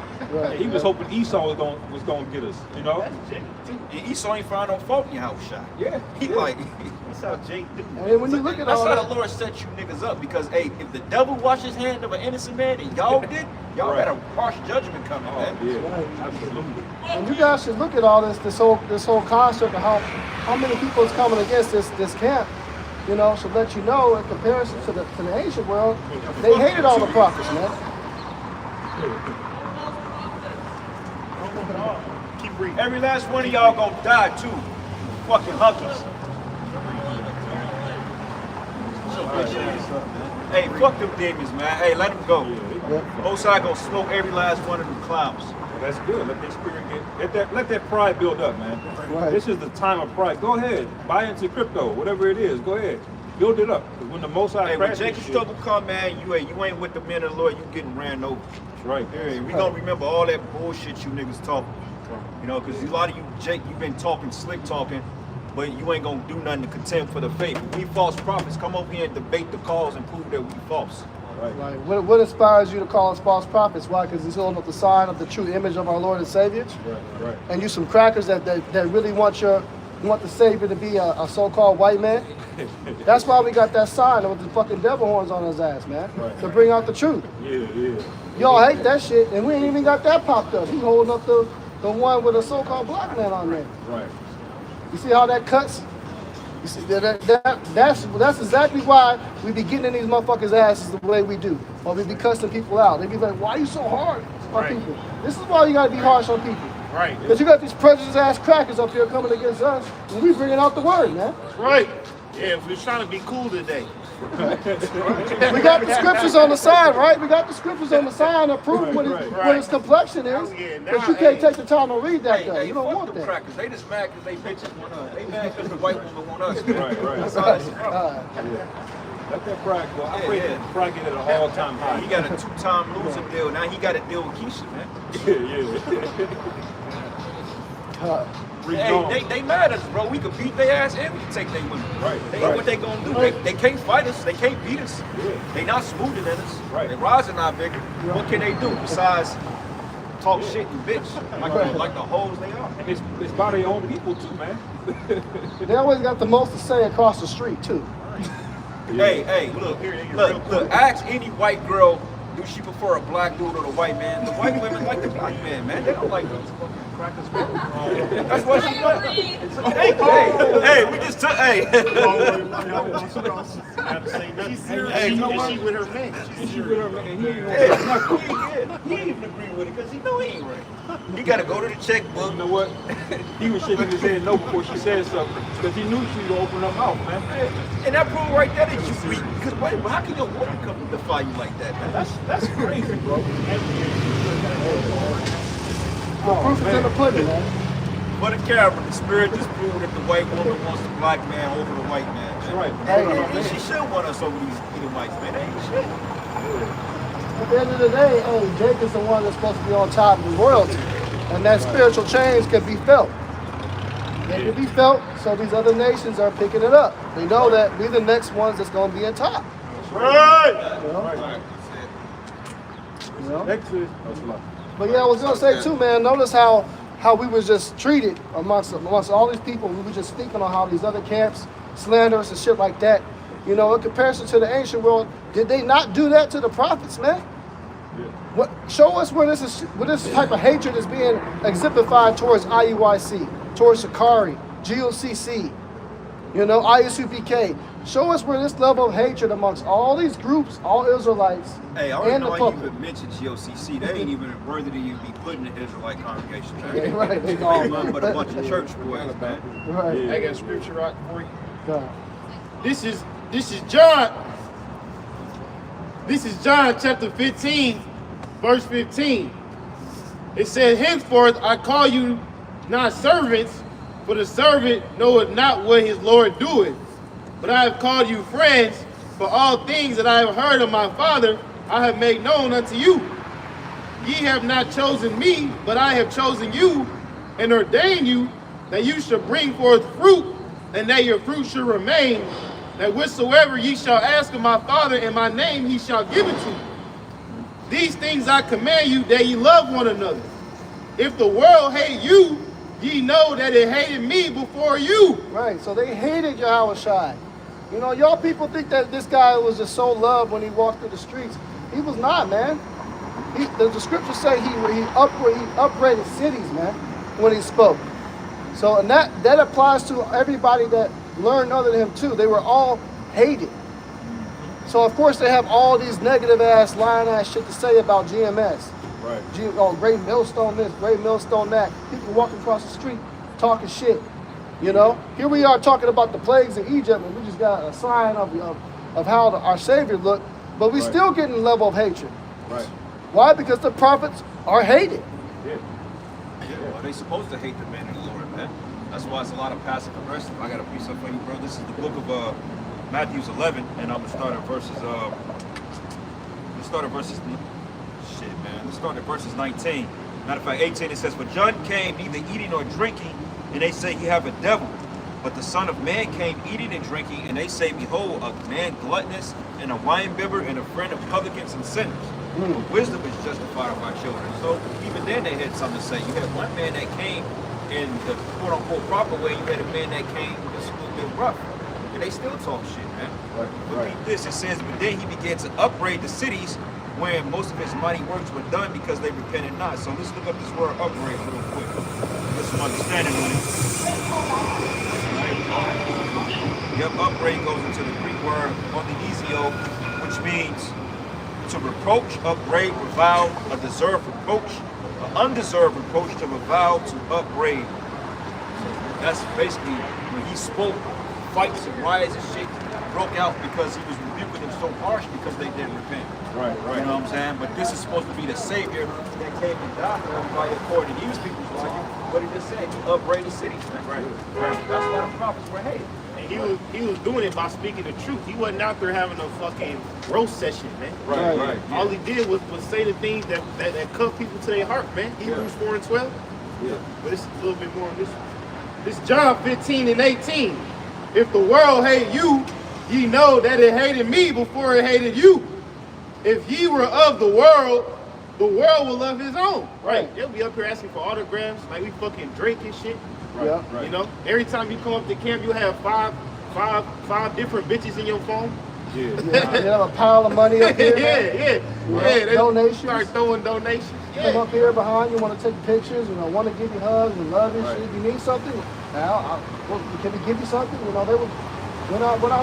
He was hoping Esau was gonna get us, you know? And Esau ain't found no fault in Yahushua. Yeah. He like, That's how Jake do. And then when you look at that's all how that, the Lord set you niggas up. Because hey, if the devil washed his hand of an innocent man and y'all did, y'all Right. got a harsh judgment coming, man. Yeah, absolutely. and you guys should look at all this whole concept of how many people is coming against this camp. You know, should let you know in comparison to the ancient world, they hated all the prophets, man. Keep reading. Every last one of y'all gonna die too. Fucking hunkies. Hey, fuck them demons, man. Hey, let them go. Most High gonna smoke every last one of them clowns. Well, that's good. Let that spirit let that pride build up, man. Right. This is the time of pride. Go ahead, buy into crypto, whatever it is. Go ahead, build it up. 'Cause when the Most High Hey, when crashes Jacob shit- struggle come, man, you ain't with the men of the Lord. You getting ran over. That's right. Yeah, we gonna remember all that bullshit you niggas talking. You know, because a lot of you, Jake, you been talking, slick talking, but you ain't gonna do nothing to contend for the faith. We false prophets come over here and debate the cause and prove that we false. Right. Like, what inspires you to call us false prophets? Why? Because he's holding up the sign of the true image of our Lord and Savior. Right. And you some crackers that really want the Savior to be a so-called white man. That's why we got that sign with the fucking devil horns on his ass, man. Right. To bring out the truth. Yeah. Y'all hate that shit, and we ain't even got that popped up. He holding up the one with a so-called black man on there. Right. You see how that cuts? You see that's exactly why we be getting in these motherfuckers' asses the way we do, or we be cussing people out. They be like, "Why you so hard on Right. people?" This is why you gotta be harsh on people, Right. because you got these prejudiced ass crackers up here coming against us, and we bringing out the word, man. Right. Yeah, we're trying to be cool today. We got the scriptures on the side, right? We got the scriptures on the side that prove what his complexion is, Oh, yeah, but now, you can't hey. take the time to read that though. Hey, You don't fuck want them that. crackers. They just mad because they bitches want us. They mad because the white woman want us. Man. Right. That's all it's from. Let that pride go. I Yeah, pray yeah. that pride get at an all-time high. He got a 2-time losing deal. Now he got to deal with Keisha, man. Hey, they mad at us, bro. We could beat their ass and we can take their women. Right, They, right. What they gonna do? They can't fight us. They can't beat us. Yeah. They not smoother than us. Right. They rising our bigger. What can they do besides talk shit and bitch like the hoes they are? And it's by their own people too, man. They always got the most to say across the street too. Hey, look. Ask any white girl, do she prefer a black dude or the white man? The white women like the black man, man. They don't like those fucking crackers, man. That's what she like. Hey, we just took, hey. Have to say nothing. Hey, you know what? She with her man. She's serious. He even agree with it because he know he ain't right. He got to go to the checkbook. You know what? He was shaking his head no before she said something because he knew she would open her mouth, man. And that prove right there that you weak. Because how can your woman come and defy you like that, man? That's crazy, bro. The proof is in the pudding, man. For the camera, the spirit just proved that the white woman wants the black man over the white man. That's right. And she should want us over these Edomites, man. They ain't shit. At the end of the day, hey, Jake is the one that's supposed to be on top of royalty. And that spiritual change can be felt. It can be felt, so these other nations are picking it up. They know that we're the next ones that's going to be in top. Right. You know? You know? Next is But yeah, I was going to say too, man, notice how we was just treated amongst all these people. We were just speaking on how these other camps slander us and shit like that. You know, in comparison to the ancient world, did they not do that to the prophets, man? What, show us where this type of hatred is being exemplified towards IUIC, towards Shikari, GOCC, You know, ISUPK. Show us where this level of hatred amongst all these groups, all Israelites, Hey, I don't and know the why you public. even mentioned GOCC. They ain't even worthy to even be put in the Israelite congregation, man. Yeah, right, they They all- ain't nothing but a bunch of church boys, man. Right. Yeah. I got a scripture right for you. God. This is John. This is John chapter 15, verse 15. It said, henceforth I call you not servants, for the servant knoweth not what his Lord doeth. But I have called you friends, for all things that I have heard of my Father I have made known unto you. Ye have not chosen me, but I have chosen you, and ordained you, that you should bring forth fruit, and that your fruit should remain, that whatsoever ye shall ask of my Father in my name, he shall give it to you. These things I command you, that ye love one another. If the world hate you, ye know that it hated me before you. Right, so they hated Yahweh Shai. You know, y'all people think that this guy was just so loved when he walked through the streets. He was not, man. The scriptures say he upbraided cities, man, when he spoke. So, and that applies to everybody that learned other than him too. They were all hated. So of course they have all these negative ass, lying ass shit to say about GMS. Right. Great millstone this, great millstone that. People walking across the street talking shit. You know, here we are talking about the plagues in Egypt, and we just got a sign of how our Savior looked, but we Right. still getting a level of hatred. Right. Why? Because the prophets are hated. Yeah. Well, they supposed to hate the man of the Lord, man. That's why it's a lot of passive aggressive. I got a piece up for you, bro. This is the book of Matthew's 11, and I'm gonna start at verses. Let's start at verses. Shit, man. Let's start at verses 19. Matter of fact, 18. It says, "For John came neither eating nor drinking, and they say he have a devil. But the Son of Man came eating and drinking, and they say, behold, a man gluttonous and a winebibber and a friend of publicans and sinners. But wisdom is justified by children." So even then they had something to say. You had one man that came in the quote unquote proper way, you had a man that came just a little bit rough. And they still talk shit, man. Right, But right. read this, it says, "But then he began to upbraid the cities wherein most of his mighty works were done because they repented not." So let's look up this word upbraid real quick. Get some understanding on it. Yep, upbraid goes into the Greek word ontheizio, which means to reproach, upbraid, revile, a deserved reproach, an undeserved reproach, to revile, to upbraid. So that's basically when he spoke, fights and riots and shit broke out because he was rebuking them so harsh because they didn't repent. Right. You know what I'm saying? But this is supposed to be the Savior that came and died for everybody according to these people's logic. But he just said, he upbraid the cities, man. Right. That's why the prophets were hated. And he was doing it by speaking the truth. He wasn't out there having a fucking roast session, man. Right. All he did was say the things that cut people to their heart, man. Hebrews 4 and 12. Yeah. But it's a little bit more on this one. This John 15 and 18. If the world hate you, ye know that it hated me before it hated you. If ye were of the world will love his own. Right. They'll be up here asking for autographs like we fucking Drake and shit. Yeah. Right. You know, every time you come up to camp, you have five different bitches in your phone. Yeah. They have a pile of money up here. man. Yeah. They Donations. start throwing donations. Come Yeah. up here behind you, want to take pictures, want to give you hugs and love and Right. shit. If you need something, can we give you something? We're not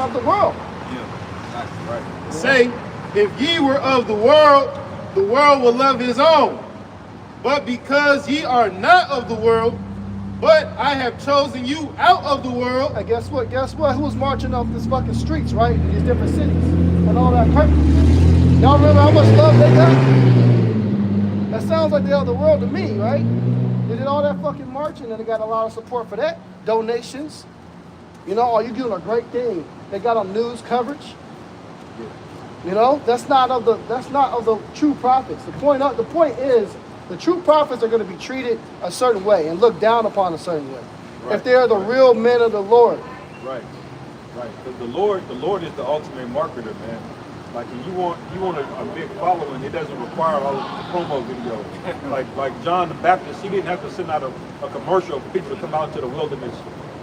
of the world. Yeah. Right. Say, if ye were of the world will love his own. But because ye are not of the world, but I have chosen you out of the world. And guess what? Who was marching up these fucking streets, right? In these different cities and all that crap. Y'all remember how much love they got? That sounds like they're of the world to me, right? They did all that fucking marching and they got a lot of support for that. Donations. You know, you doing a great thing. They got on news coverage. You know, that's not of the true prophets. The point is the true prophets are going to be treated a certain way and looked down upon a certain way. Right. If they're the real men of the Lord. Right. Because the Lord is the ultimate marketer, man. Like if you want a big following, it doesn't require all of the promo videos. like John the Baptist, he didn't have to send out a commercial for people to come out to the wilderness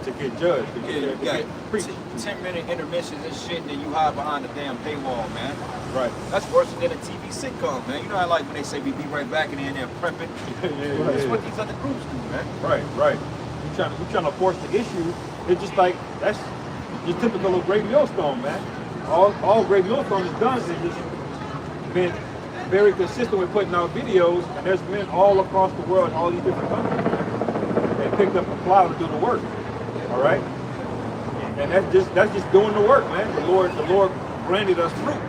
to get judged, to Yeah, you get got preached. 10-minute intermissions and shit, and then you hide behind the damn paywall, man. Right. That's worse than a TV sitcom, man. You know how like when they say we be right back and then they're prepping. That's what these other groups do, man. Right. You trying to force the issue. It's just like that's just typical of Great Millstone, man. All Great Millstone has done is just been very consistent with putting out videos, and there's men all across the world, all these different countries, man, that picked up a plow to do the work. All right, and that's just doing the work, man. The Lord granted us fruit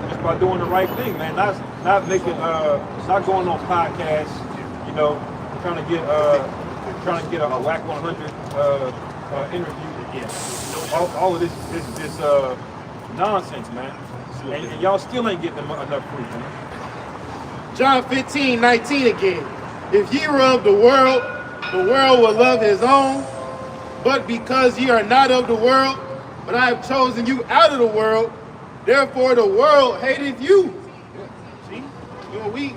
just by doing the right thing, man. Not making not going on podcasts, you know, trying to get a whack 100 interview. Yeah, all of this nonsense, man. And y'all still ain't getting enough fruit, man. John 15:19 again. If ye were of the world will love his own. But because ye are not of the world, but I have chosen you out of the world, therefore the world hateth you. See? You know, we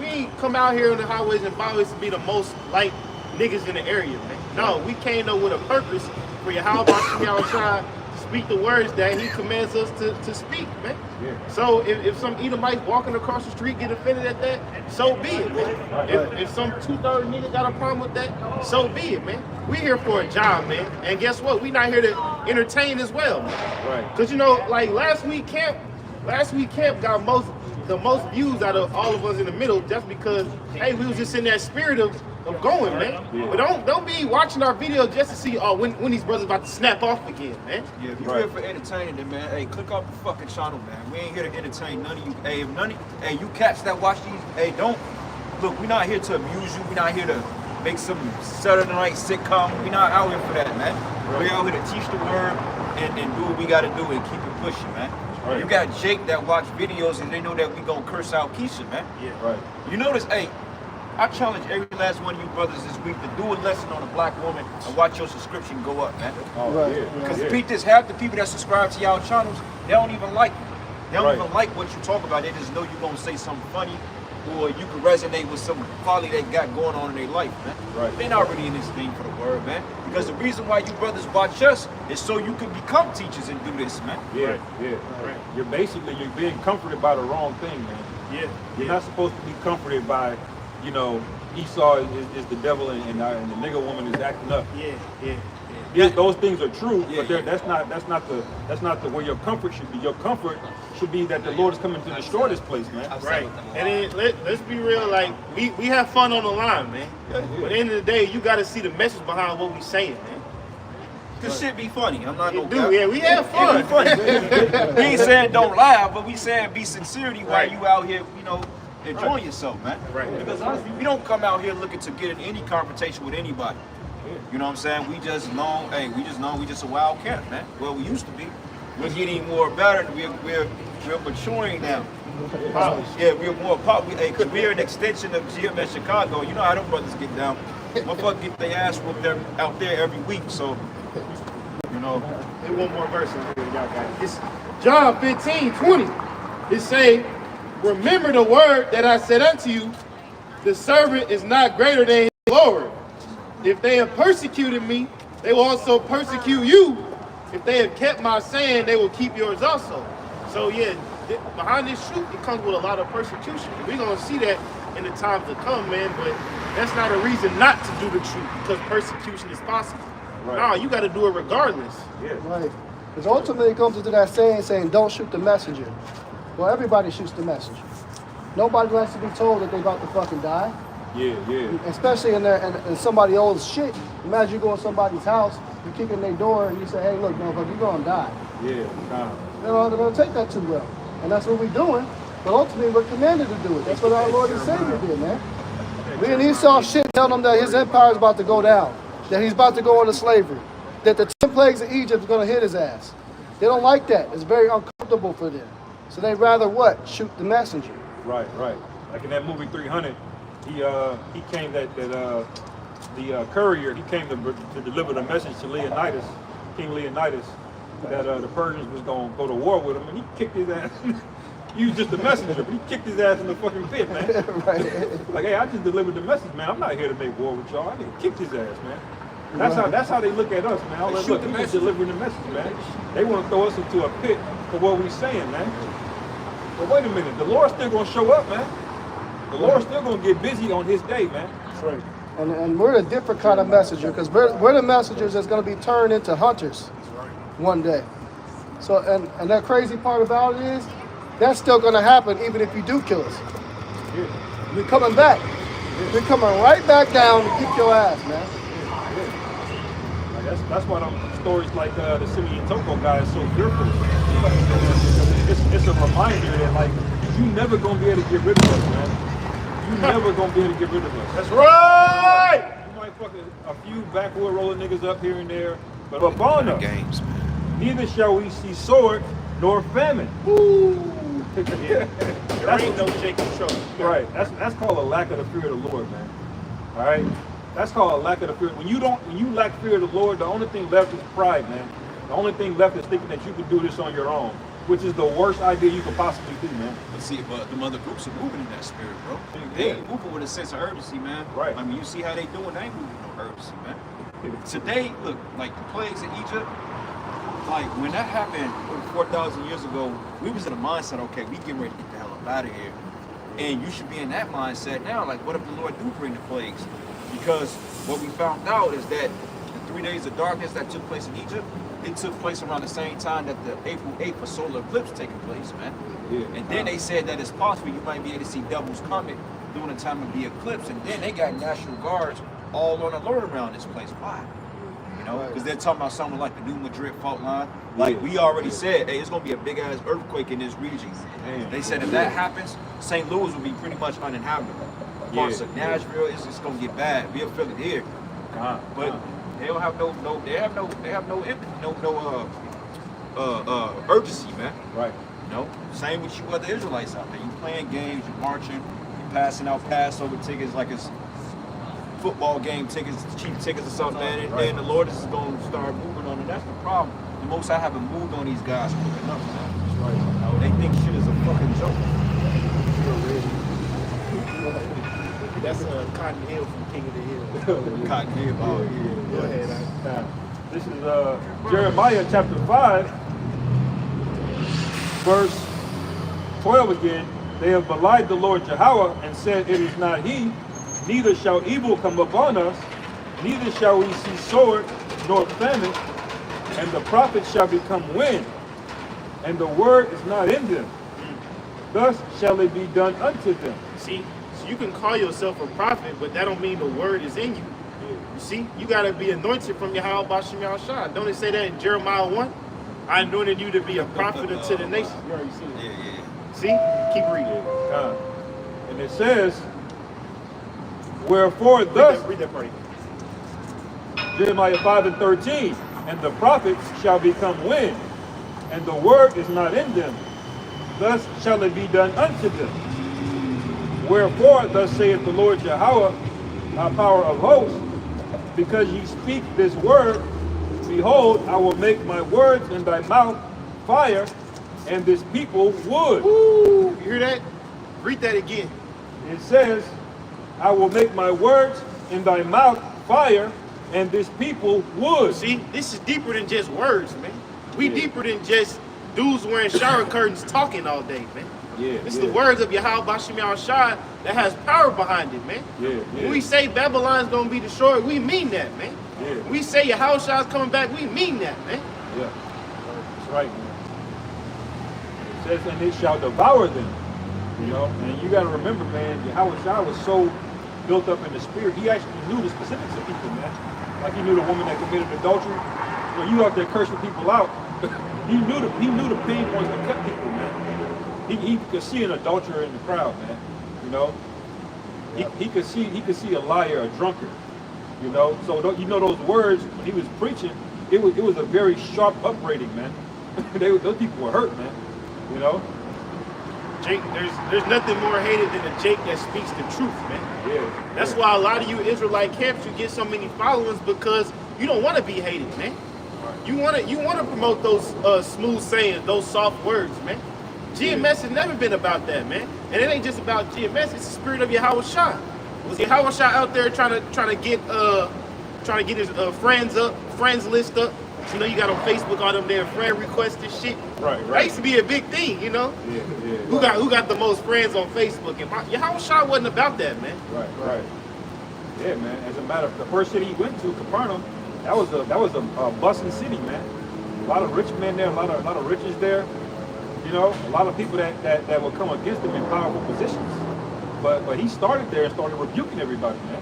ain't come out here on the highways and byways to be the most like niggas in the area, man. No, we came up with a purpose for Yahweh Shai to speak the words that he commands us to speak, man. Yeah. So if some Edomites walking across the street get offended at that, so be it, man. If some 2/3 nigga got a problem with that, so be it, man. We here for a job, man. And guess what? We not here to entertain as well, man. Right. Cause you know, like last week camp got the most views out of all of us in the middle just because, hey, we was just in that spirit of going, man. Yeah. But don't be watching our videos just to see when these brothers about to snap off again, man. Yeah, if you're here for entertaining, then man, hey, click off the fucking channel, man. We ain't here to entertain none of you. Hey, you cats that watch these, hey, don't look. We're not here to amuse you. We're not here to make some Saturday night sitcom. We're not out here for that, man. Right. We're out here to teach the word and do what we got to do and keep it pushing, man. Right. You got Jake that watch videos and they know that we gonna curse out Keisha, man. Yeah. Right. You notice, hey, I challenge every last one of you brothers this week to do a lesson on a black woman and watch your subscription go up, man. Oh, right. Because this, half the people that subscribe to y'all channels, they don't even like you. They don't even like what you talk about. They just know you're gonna say something funny or you can resonate with some folly they got going on in their life, man. Right. They're not really in this thing for the word, man. Because the reason why you brothers watch us is so you can become teachers and do this, man. Yeah, yeah. Right. You're being comforted by the wrong thing, man. Yeah. You're not supposed to be comforted by, you know, Esau is the devil and the nigga woman is acting up. Yeah, yeah. Yeah, those things are true, but that's not the where your comfort should be. Your comfort should be that the Lord is coming to destroy this place, man. Right. And then let's be real, like we have fun on the line, man. But at the end of the day, you got to see the message behind what we saying, man. This shit be funny. I'm not gonna do. Yeah, we have fun. Be funny. We ain't saying don't laugh, but we saying be sincerity while you out here, you know, enjoying yourself, man. Right. Because honestly, we don't come out here looking to get in any confrontation with anybody. You know what I'm saying? We just know we just a wild cat, man. Well, we used to be. We're getting more better. We're maturing now. Yeah, we're more pop. Cause we're an extension of GMS Chicago. You know how them brothers get down. Motherfuckers get their ass whooped out there every week. So, you know. Hey, one more verse over here, y'all got it. It's John 15:20. It say, remember the word that I said unto you, the servant is not greater than his Lord. If they have persecuted me, they will also persecute you. If they have kept my saying, they will keep yours also. So yeah, behind this truth, it comes with a lot of persecution. We're going to see that in the times to come, man, but that's not a reason not to do the truth because persecution is possible. Right. No, you got to do it regardless. Yeah. Right. Because ultimately it comes into that saying, don't shoot the messenger. Well, everybody shoots the messenger. Nobody likes to be told that they're about to fucking die. Yeah, yeah. Especially in somebody else's shit. Imagine you go in somebody's house, you kick in their door, and you say, hey, look, motherfucker, you're going to die. Yeah, They're not going to take that too well. And that's what we're doing. But ultimately, we're commanded to do it. That's what our Lord and Savior did, man. We in Esau shit tell them that his empire is about to go down, that he's about to go into slavery, that the 10 plagues of Egypt is going to hit his ass. They don't like that. It's very uncomfortable for them. So they'd rather what? Shoot the messenger. Right, right. Like in that movie 300, he came the courier, he came to deliver the message to Leonidas, King Leonidas, that the Persians was going to go to war with him, and he kicked his ass. He was just a messenger, but he kicked his ass in the fucking pit, man. Right. Like, hey, I just delivered the message, man. I'm not here to make war with y'all. I need to kick his ass, man. That's how they look at us, man. Look, we just delivering the message, man. They want to throw us into a pit for what we're saying, man. But wait a minute, the Lord's still going to show up, man. The Lord's still going to get busy on his day, man. That's right. And we're a different kind of messenger because we're the messengers that's going to be turned into hunters. one day. So, and that crazy part about it is, that's still gonna happen even if you do kill us. Yeah. We're coming back. We're coming right back down to kick your ass, man. Like that's why them stories like the Simeon Toko guy is so fearful. It's a reminder that like you never gonna be able to get rid of us, man. You never gonna be able to get rid of us. That's right. You might fuck a few backwood rolling niggas up here and there, but upon us, Games, man. neither shall we see sword nor famine. There ain't no Jacob trouble. Right. That's called a lack of the fear of the Lord, man. All right. That's called a lack of the fear. When you lack fear of the Lord, the only thing left is pride, man. The only thing left is thinking that you can do this on your own, which is the worst idea you could possibly do, man. But see, but the other groups are moving in that spirit, bro. They ain't moving with a sense of urgency, man. Right. I mean, you see how they doing? They ain't moving with no urgency, man. Today, look, like the plagues in Egypt, like when that happened 4,000 years ago, we was in a mindset, okay, we getting ready to get the hell up out of here. And you should be in that mindset now, like what if the Lord do bring the plagues? Because what we found out is that the 3 days of darkness that took place in Egypt, it took place around the same time that the April 8th solar eclipse taking place, man. Yeah. And then they said that it's possible you might be able to see doubles coming during the time of the eclipse. And then they got National Guards all on alert around this place. Why? You know, because they're talking about something like the New Madrid fault line. Like we already said, hey, it's gonna be a big ass earthquake in this region. Damn. They said if that happens, St. Louis will be pretty much uninhabitable. Parts of Nashville, it's just gonna get bad. We'll feel it here. But they don't have no urgency, man. Right. You know, same with you other Israelites out there. You playing games, you marching, you passing out Passover tickets like it's football game tickets, cheap tickets or something, man. And then the Lord is going to start moving on, and that's the problem. The Most High haven't moved on these guys quick enough, man. Right. You know, they think shit is a fucking joke. That's Cotton Hill from King of the Hill. Cotton Hill, oh yeah. Go ahead. Now, this is Jeremiah chapter 5, verse 12 again. They have belied the Lord Jehovah and said, it is not he, neither shall evil come upon us, neither shall we see sword nor famine, and the prophets shall become wind, and the word is not in them. Thus shall it be done unto them. See, so you can call yourself a prophet, but that don't mean the word is in you. You see, you got to be anointed from Yahweh Bashem Yahushua. Don't it say that in Jeremiah 1? I anointed you to be a prophet unto the nations. You already seen it. Yeah. See? Keep reading. And it says, wherefore thus, Read that part again. Jeremiah 5:13, and the prophets shall become wind, and the word is not in them. Thus shall it be done unto them. Wherefore, thus saith the Lord Jehovah, our power of hosts, because ye speak this word, behold, I will make my words in thy mouth fire, and this people wood. Woo! You hear that? Read that again. It says, I will make my words in thy mouth fire, and this people wood. See, this is deeper than just words, man. We deeper than just dudes wearing shower curtains talking all day, man. It's the words of Yahweh Bashem Yahushua that has power behind it, man. When we say Babylon's gonna be destroyed, we mean that, man. When we say Yahushua's coming back, we mean that, man. Yeah, that's right, man. It says, and it shall devour them. You know, and you got to remember, man, Yahushua was so built up in the spirit, he actually knew the specifics of people, man. Like he knew the woman that committed adultery. When you out there cursing people out, he knew the pain points that cut people, man. He could see an adulterer in the crowd, man. You know, he could see a liar, a drunkard. You know, so you know those words when he was preaching, it was a very sharp upbraiding, man. Those people were hurt, man. You know. Jake, there's nothing more hated than a Jake that speaks the truth, man. Yeah. That's why a lot of you Israelite camps, you get so many followers because you don't want to be hated, man. You want to promote those smooth sayings, those soft words, man. GMS has never been about that, man. And it ain't just about GMS, it's the spirit of Yahushua. Was Yahushua out there trying to get his friends list up? You know, you got on Facebook all them damn friend requests and shit. Right. That used to be a big thing, you know. Yeah. Who got the most friends on Facebook? And Yahushua wasn't about that, man. Right. Yeah, man. As a matter of the first city he went to, Capernaum, that was a bustling city, man. lot of rich men there, a lot of riches there. You know, a lot of people that will come against him in powerful positions. But he started there and started rebuking everybody, man.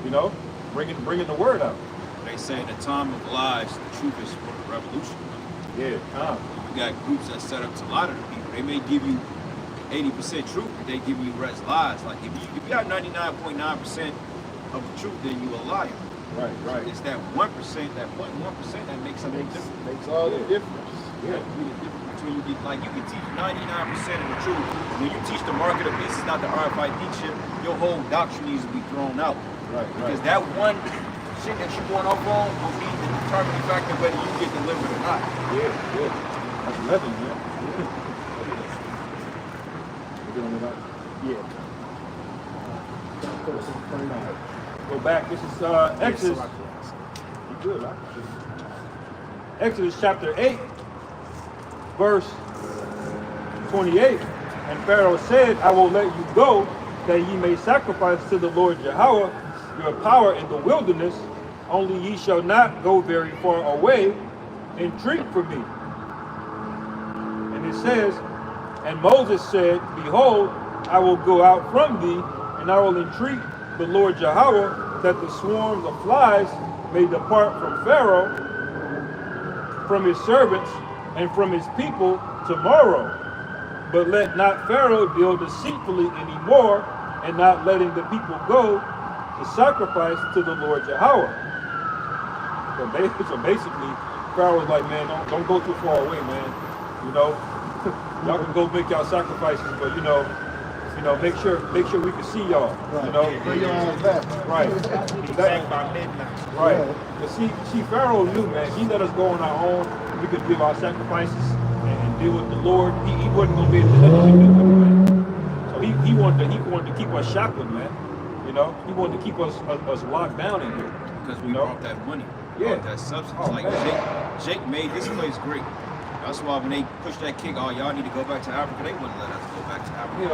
You know, bringing the word out. They say in the time of lies, the truth is for the revolution. Yeah, You got groups that set up to lie to the people. They may give you 80% truth, but they give you the rest lies. Like if you got 99.9% of the truth, then you a liar. right. It's that 1%, that 0.1% that makes something different. Makes all the difference. Yeah, be the difference between you can teach 99% of the truth. When you teach the market of beast is not the RFID chip, your whole doctrine needs to be thrown out. Right. Because that one shit that you're going off on will be the determining factor whether you get delivered or not. Yeah. That's 11, man. Yeah. Go back. This is Exodus. You good, right? Exodus chapter 8, verse 28. And Pharaoh said, I will let you go, that ye may sacrifice to the Lord Yahweh your power in the wilderness, only ye shall not go very far away. Entreat for me. And it says, and Moses said, behold, I will go out from thee, and I will entreat the Lord Yahweh that the swarms of flies may depart from Pharaoh, from his servants, and from his people tomorrow. But let not Pharaoh deal deceitfully anymore, and not letting the people go to sacrifice to the Lord Yahweh. So basically, Pharaoh was like, man, don't go too far away, man. You know, y'all can go make y'all sacrifices, but you know, make sure we can see y'all. Right. You know, Bring your ass back. right. Back by midnight. Right. But see, Pharaoh knew, man, he let us go on our own. We could give our sacrifices and deal with the Lord. He wasn't gonna be able to do anything with it, man. So he wanted to keep us shackled, man. You know, he wanted to keep us locked down in here. Because we brought that money, Yeah. that substance. Oh, like man. Jake made this place great. That's why when they pushed that kick, oh, y'all need to go back to Africa, they wouldn't let us go back to Africa.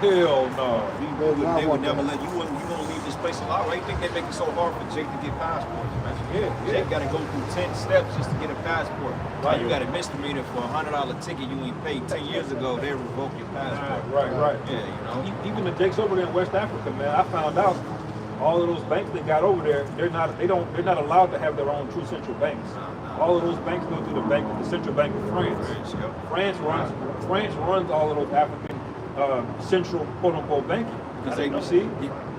Hell no. They would never let you wouldn't leave this place alive. Why you think they make it so hard for Jake to get passports, man? Yeah. Jake got to go through 10 steps just to get a passport. Right. You got a misdemeanor for a $100 ticket you ain't paid 10 years ago, they revoke your passport. Right. Yeah, you know. Even the Jakes over there in West Africa, man, I found out all of those banks they got over there, they're not allowed to have their own true central banks. All of those banks go through the Central Bank of France. France runs all of those African central quote unquote banking. Because You see?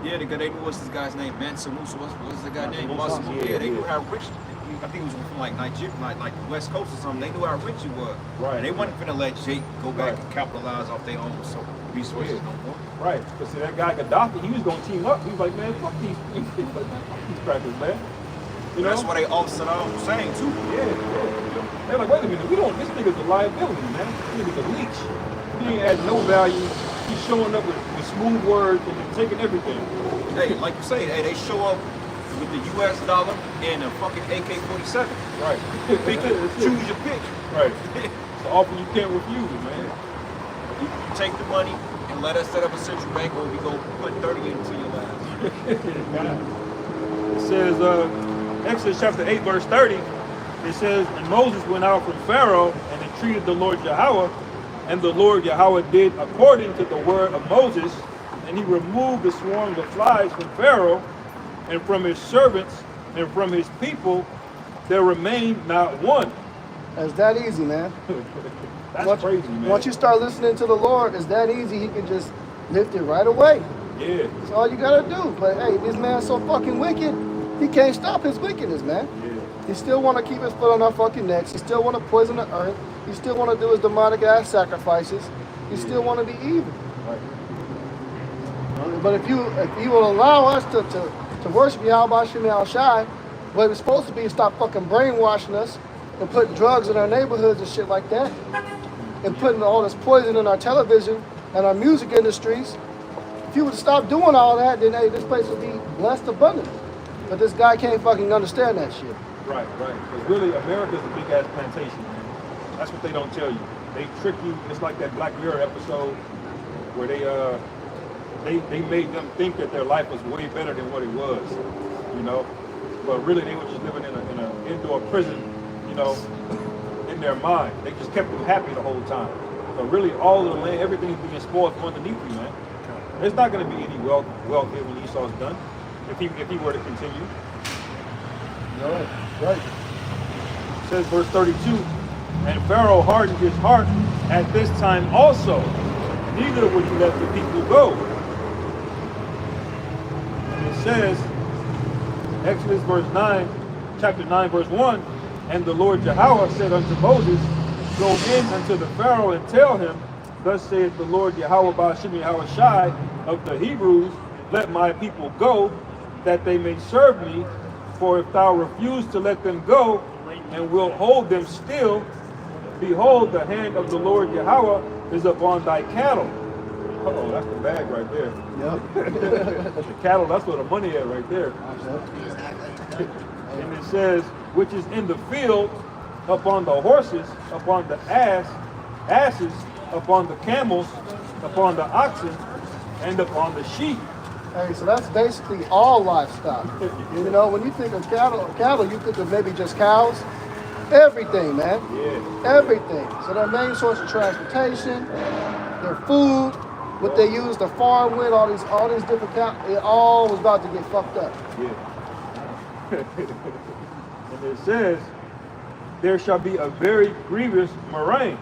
Yeah, because they knew what's this guy's name, Mansa Musa. What's the guy name? Musa, Yeah, they yeah. knew how rich. I think it was from like Nigeria, like the West Coast or something. They knew how rich he was. Right. And they wasn't finna let Jake go back Right. and capitalize off their own resources no more. Right. Because see, that guy Gaddafi, he was gonna team up. He was like, man, fuck these crackers, man. You know? That's why they all Saddam Hussein too. Yeah. They're like, wait a minute, this nigga's a liability, man. This nigga's a leech. He ain't had no value. He's showing up with smooth words and then taking everything. Hey, like you say, hey, they show up with the US dollar and a fucking AK-47. Right. Choose your pick. Right. It's an offer you can't refuse, man. You take the money and let us set up a central bank where we go put 30 into your ass. It says, Exodus chapter 8, verse 30, it says, and Moses went out from Pharaoh and entreated the Lord Yahweh, and the Lord Yahweh did according to the word of Moses, and he removed the swarms of flies from Pharaoh, and from his servants, and from his people, there remained not one. It's that easy, man. That's crazy, man. Once you start listening to the Lord, it's that easy. He can just lift it right away. Yeah. That's all you gotta do. But hey, this man's so fucking wicked, he can't stop his wickedness, man. Yeah. He still want to keep his foot on our fucking necks. He still want to poison the earth. He still want to do his demonic ass sacrifices. He still want to be evil. Right. But if you will allow us to worship Yahweh Shem Al Shai, what it's supposed to be is stop fucking brainwashing us and putting drugs in our neighborhoods and shit like that, and putting all this poison in our television and our music industries. If you would stop doing all that, then hey, this place would be blessed abundantly. But this guy can't fucking understand that shit. Right. Because really, America's a big ass plantation, man. That's what they don't tell you. They trick you. It's like that Black Mirror episode where they made them think that their life was way better than what it was, you know. But really, they were just living in an indoor prison, you in their mind. They just kept them happy the whole time. So really, all of the land, everything is being spoiled from underneath you, man. There's not going to be any wealth here when Esau's done, if he were to continue. Right. It says verse 32, and Pharaoh hardened his heart at this time also, neither would he let the people go. And it says, Exodus chapter 9, verse 1, and the Lord Yahweh said unto Moses, go in unto the Pharaoh and tell him, thus saith the Lord Yahweh Ba'ashem Yahweh Shai of the Hebrews, let my people go, that they may serve me. For if thou refuse to let them go, and wilt hold them still, behold, the hand of the Lord Yahweh is upon thy cattle. Uh-oh, that's the bag right there. Yep. The cattle, that's where the money at right there. And it says, which is in the field, upon the horses, upon the asses, upon the camels, upon the oxen, and upon the sheep. Hey, so that's basically all livestock. You know, when you think of cattle, you think of maybe just cows. Everything, man. Yeah. Everything. So their main source of transportation, their food, what they use to farm with, all these different cows, it all was about to get fucked up. Yeah. And it says, there shall be a very grievous murrain,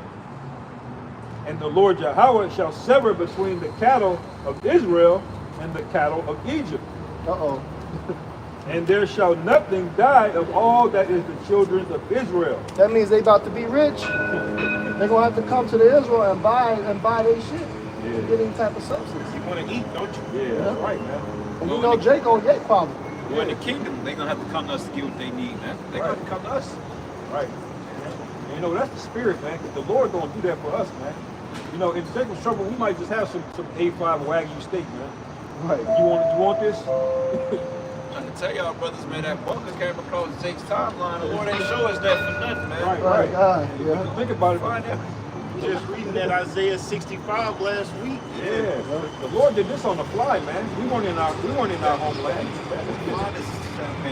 and the Lord Yahweh shall sever between the cattle of Israel and the cattle of Egypt. Uh-oh. And there shall nothing die of all that is the children of Israel. That means they about to be rich. They're gonna have to come to the Israel and buy their shit. Yeah. Get any type of substance. You want to eat, don't you? Yeah, that's right, man. And you know Jake gonna get probably. Well, in the kingdom, they're going to have to come to us to get what they need, man. They're going to have to come to us. Right. And, that's the spirit, man, because the Lord don't do that for us, man. In Jacob's trouble, we might just have some A5 Wagyu steak, man. Right. You want this? I'm trying to tell y'all, brothers, man, that bunker came across Jake's timeline. The Lord ain't show us that for nothing, man. Right. Yeah. Think about it. Find out. Just reading that Isaiah 65 last week. Yeah, the Lord did this on the fly, man. We weren't in our homeland.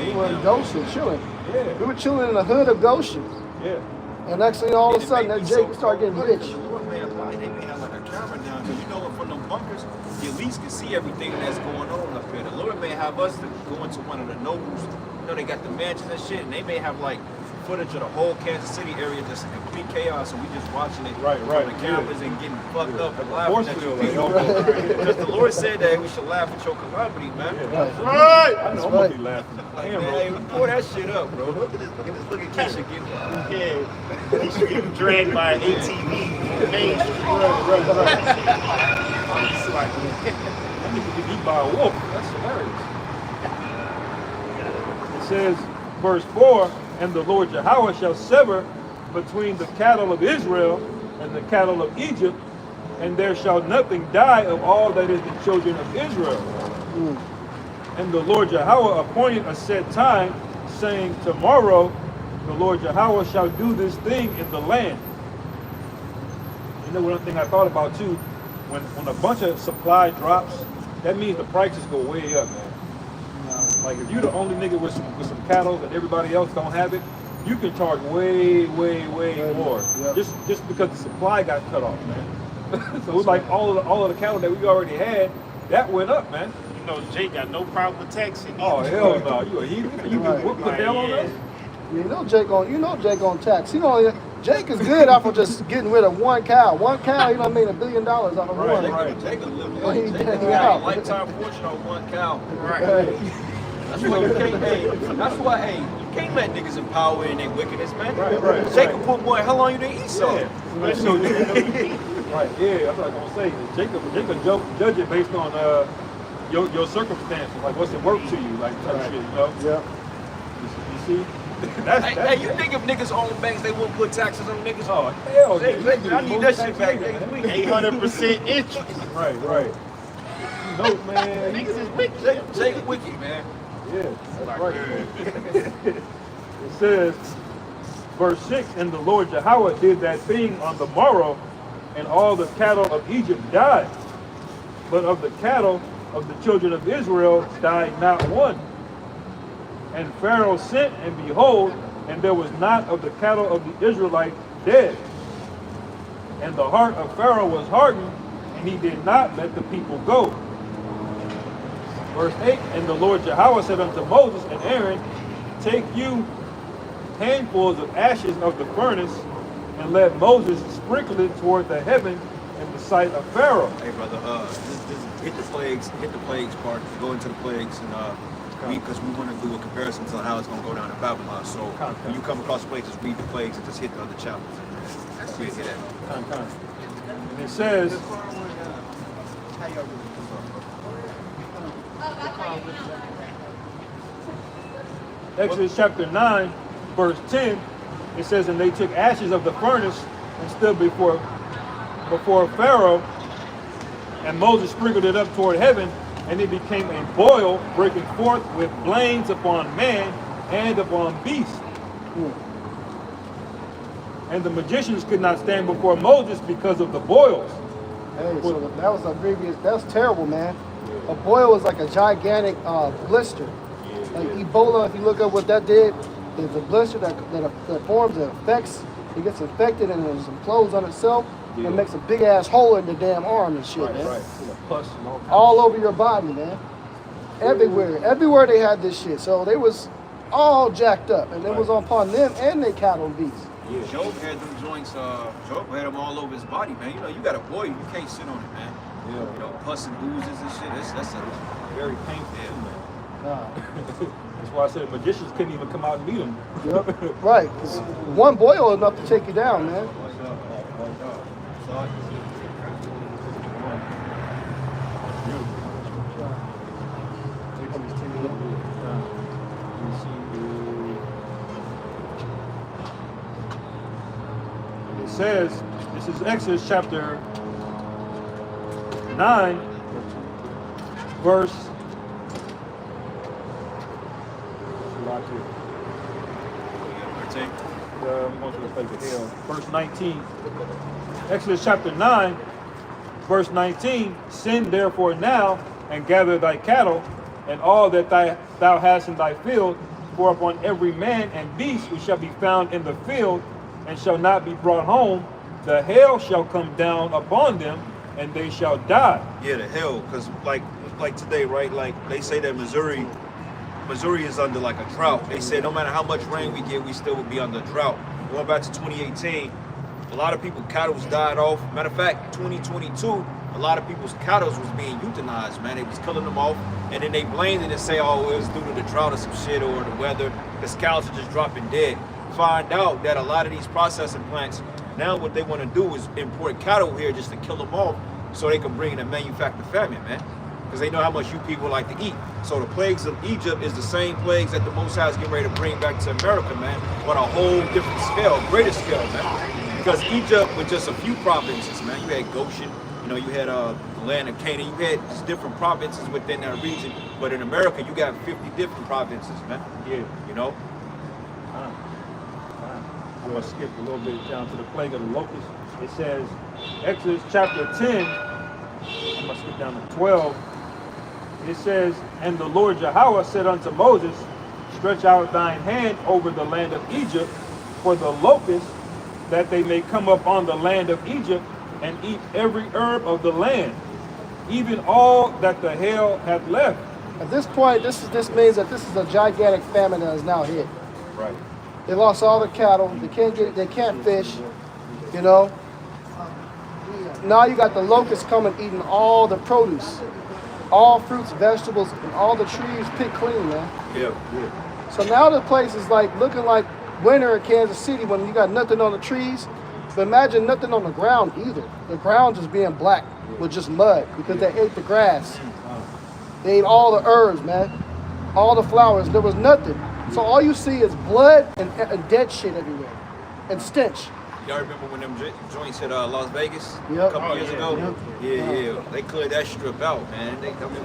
We were in Goshen chilling. Yeah, We were chilling in the hood of Goshen. yeah. And next thing all of a sudden that Jake started getting rich. Lord may have light. They may have like a camera down, because from them bunkers, you at least can see everything that's going on up here. The Lord may have us to go into one of the nobles. They got the mansions and shit, and they may have like footage of the whole Kansas City area just in complete chaos, and we just watching it Right, on the cameras and getting fucked up and laughing at you. Right. Because the Lord said that we should laugh at your calamity, man. Right. I know I'm gonna be laughing. Like, Damn, man, hey, bro. pour that shit up, bro. Look at this. Look at Keisha getting Yeah. He should get dragged by an ATV. Main Street. That nigga get eaten by a wolf. That's hilarious. It says, verse 4, and the Lord Yahweh shall sever between the cattle of Israel and the cattle of Egypt, and there shall nothing die of all that is the children of Israel. And the Lord Yahweh appointed a set time, saying, tomorrow the Lord Yahweh shall do this thing in the land. One thing I thought about too, when a bunch of supply drops, that means the prices go way up, man. Like if you're the only nigga with some cattle and everybody else don't have it, you can charge way more. Yep. Just because the supply got cut off, man. So it's like all of the cattle that we already had, that went up, man. Jake got no problem with taxing. Oh hell no, you a heathen? You can whoop the hell on us? You know Jake on tax. Jake is good off of just getting rid of one cow. One cow, he done made $1 billion off of one. Right. Take a little He light. Take did, a yeah. lifetime fortune on one cow. Right. That's why you can't. That's why. You can't let niggas in power in their wickedness, man. Right. Jacob put boy, how long you didn't eat so? Right, yeah, that's what I was gonna say. Jacob judge it based on your circumstances, like what's it worth to you, like type shit, Yeah. You see? That's Hey, you think if niggas own banks, they wouldn't put taxes on niggas? Oh hell Hey, yeah. I need that shit back next week. 800% interest. Right. No man. Niggas is wicked. Jake wicked, man. Yeah, that's right. It says, verse 6, and the Lord Yahweh did that thing on the morrow, and all the cattle of Egypt died. But of the cattle of the children of Israel died not one. And Pharaoh sent, and behold, and there was not of the cattle of the Israelites dead. And the heart of Pharaoh was hardened, and he did not let the people go. Verse 8, and the Lord Yahweh said unto Moses and Aaron, take you handfuls of ashes of the furnace, and let Moses sprinkle it toward the heaven in the sight of Pharaoh. Hey brother, just hit the plagues part, go into the plagues, and because we want to do a comparison to how it's going to go down in Babylon. So when you come across plagues, just read the plagues and just hit the other chapters. That's where you get at. And it says, Exodus chapter 9, verse 10, it says, and they took ashes of the furnace and stood before Pharaoh, and Moses sprinkled it up toward heaven, and it became a boil, breaking forth with flames upon man and upon beast. And the magicians could not stand before Moses because of the boils. Hey, so that was that's terrible, man. A boil was like a gigantic blister. Like Ebola, if you look up what that did, there's a blister that forms and affects, it gets infected and it implodes on itself, and it makes a big ass hole in the damn arm and shit, man. Right. All over your body, man. Everywhere they had this shit. So they was all jacked up, and it was upon them and their cattle and beasts. Yeah. Job had them joints, Job had them all over his body, man. You know, you got a boil, you can't sit on it, man. Yeah. You know, pus and oozes and shit, that's a very painful, man. That's why I said magicians couldn't even come out and meet him. Yep. Right. 'Cause one boil is enough to take you down, man. It says, this is Exodus chapter 9, verse 19. Exodus chapter 9, verse 19. Send therefore now and gather thy cattle and all that thou hast in thy field, for upon every man and beast which shall be found in the field and shall not be brought home, the hail shall come down upon them, and they shall die. Yeah, the hell, because like today, right? Like they say that Missouri is under like a drought. They said no matter how much rain we get, we still would be under a drought. Going back to 2018, a lot of people's cattle died off. Matter of fact, 2022, a lot of people's cattle was being euthanized, man. They was killing them off, and then they blamed it and say, oh, it was due to the drought or some shit or the weather, because cows are just dropping dead. Find out that a lot of these processing plants, now what they want to do is import cattle here just to kill them off so they can bring in a manufactured famine, man. Because they know how much you people like to eat. So the plagues of Egypt is the same plagues that the Most High is getting ready to bring back to America, man, on a whole different scale, greater scale, man. Because Egypt with just a few provinces, man. You had Goshen, you know, you had the land of Canaan, you had just different provinces within that region. But in America, you got 50 different provinces, man. Yeah. You know? I'm going to skip a little bit down to the plague of the locusts. It says, Exodus chapter 10, I'm going to skip down to 12. It says, and the Lord Yahweh said unto Moses, stretch out thine hand over the land of Egypt for the locusts, that they may come up on the land of Egypt and eat every herb of the land, even all that the hail hath left. At this point, this means that this is a gigantic famine that is now hit. Right. They lost all the cattle. They can't fish. You know. Now you got the locusts coming, eating all the produce, all fruits, vegetables, and all the trees picked clean, man. Yeah. So now the place is like looking like winter in Kansas City when you got nothing on the trees. But imagine nothing on the ground either. The ground just being black with just mud because they ate the grass. They ate all the herbs, man. All the flowers. There was nothing. So all you see is blood and dead shit everywhere. And stench. Y'all remember when them joints hit Las Vegas Yep. a couple years ago? Yep. Yeah. They cleared that strip out, man.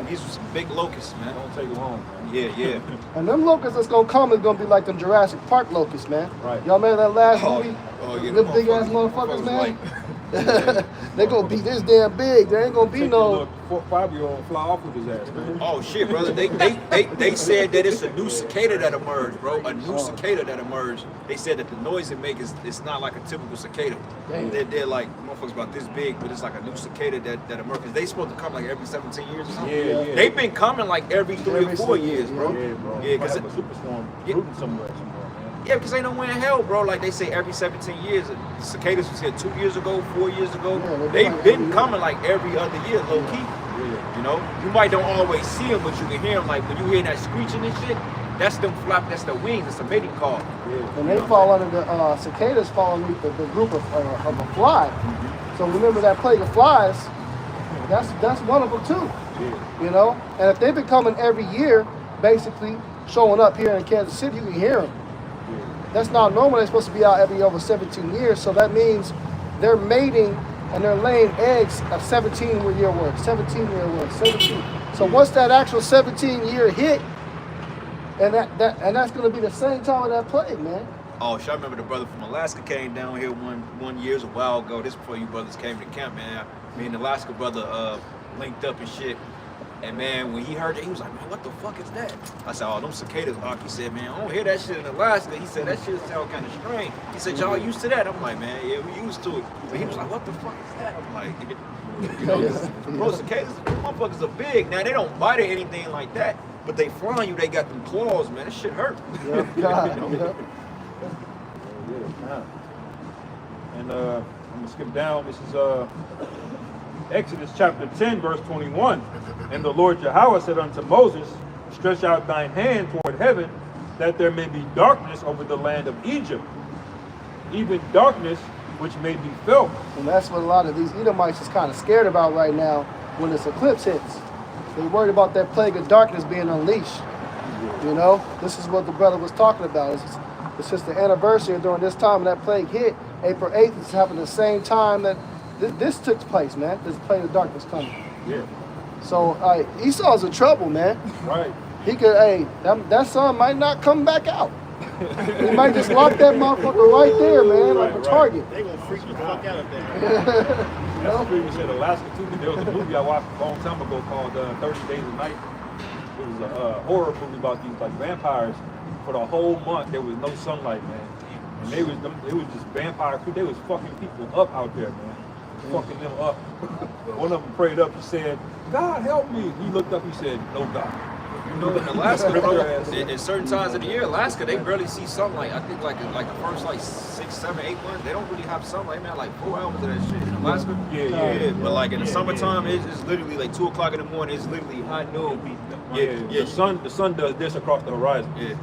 These were some big locusts, man. Don't take it long. Yeah. And them locusts that's gonna come is gonna be like them Jurassic Park locusts, man. Right. Y'all remember that last movie? Oh, yeah. Them big ass motherfuckers, man. They're gonna be this damn big. There ain't gonna be Take no. your 5-year-old fly off with his ass, man. Oh shit, brother! They said that it's a new cicada that emerged, bro. A new cicada that emerged. They said that the noise it makes it's not like a typical cicada. They're like motherfuckers about this big, but it's like a new cicada that emerged. Cause they supposed to come like every 17 years or something. Yeah. They've been coming like every 3 or 4 years, bro. Yeah, bro. Yeah, cause Might have a superstorm rooting somewhere, man. yeah, because ain't nowhere in hell, bro. Like they say every 17 years. The cicadas was here 2 years ago, 4 years ago. Yeah, They've been coming like every other year, low key. You know, you might don't always see them, but you can hear them. Like when you hear that screeching and shit, that's them flap. That's the wings. It's a mating call. And they fall under the cicadas fall underneath the group of a fly. So remember that plague of flies. That's one of them too. You know, and if they've been coming every year, basically showing up here in Kansas City, you can hear them. That's not normal. They're supposed to be out every over 17 years. So that means they're mating and they're laying eggs of 17-year words. 17-year words. 17. So once that actual 17-year hit, and that's going to be the same time of that plague, man. Oh, shit, I remember the brother from Alaska came down here one year, it was a while ago. This before you brothers came to camp, man. Me and the Alaska brother linked up and shit. And man, when he heard it, he was like, man, what the fuck is that? I said, oh, them cicadas, Hawk. He said, man, I don't hear that shit in Alaska. He said, that shit sound kind of strange. He said, y'all used to that? I'm like, man, yeah, we used to it. But he was like, what the fuck is that? I'm like, you know, bro, cicadas, motherfuckers are big. Now, they don't bite or anything like that, but they fly on you, they got them claws, man. That shit hurt. Yeah, God, yeah. And I'm gonna skip down. This is Exodus chapter 10, verse 21. And the Lord Yahweh said unto Moses, stretch out thine hand toward heaven, that there may be darkness over the land of Egypt, even darkness which may be felt. And that's what a lot of these Edomites is kind of scared about right now when this eclipse hits. They're worried about that plague of darkness being unleashed. You know, this is what the brother was talking about. It's just the anniversary during this time when that plague hit. April 8th, it's happened the same time that this took place, man. This plague of darkness coming. Yeah. So Esau's in trouble, man. Right. He could, that son might not come back out. He might just lock that motherfucker right there, man, like a target. They gonna freak the fuck out of that. That's what people said Alaska too. There was a movie I watched a long time ago called 30 Days a Night. It was a horror movie about these like vampires. For the whole month, there was no sunlight, man. And it was just vampire crew. They was fucking people up out there, man. Fucking them up. One of them prayed up. He said, "God help me." He looked up. He said, "No God." You know, in Alaska, bro, in certain times of the year, Alaska, they barely see sunlight. I think like the first like 6, 7, 8 months, they don't really have sunlight, man. Like 4 hours of that shit in Alaska. Yeah. But like in the summertime, it's literally like 2 o'clock in the morning. It's literally high noon. Yeah. The sun does this across the horizon. Yeah.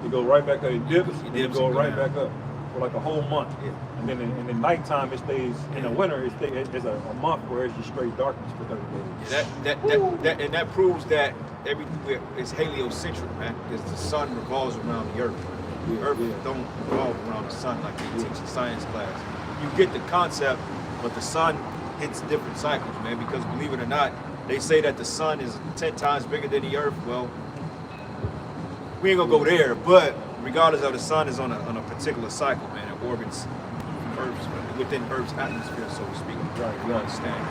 It goes right back up. It dips. And it dips goes and right go back up for like a whole month. Yeah. And then in the nighttime, it stays. In the winter, it's a month where it's just straight darkness for 30 days. That proves that everywhere is heliocentric, man, because the sun revolves around the earth. The earth don't revolve around the sun like they teach in science class. You get the concept, but the sun hits different cycles, man, because believe it or not, they say that the sun is 10 times bigger than the earth. Well, we ain't gonna go there, but regardless of the sun is on a particular cycle, man, it orbits Earth's, within Earth's atmosphere, so to speak. Right. You understand?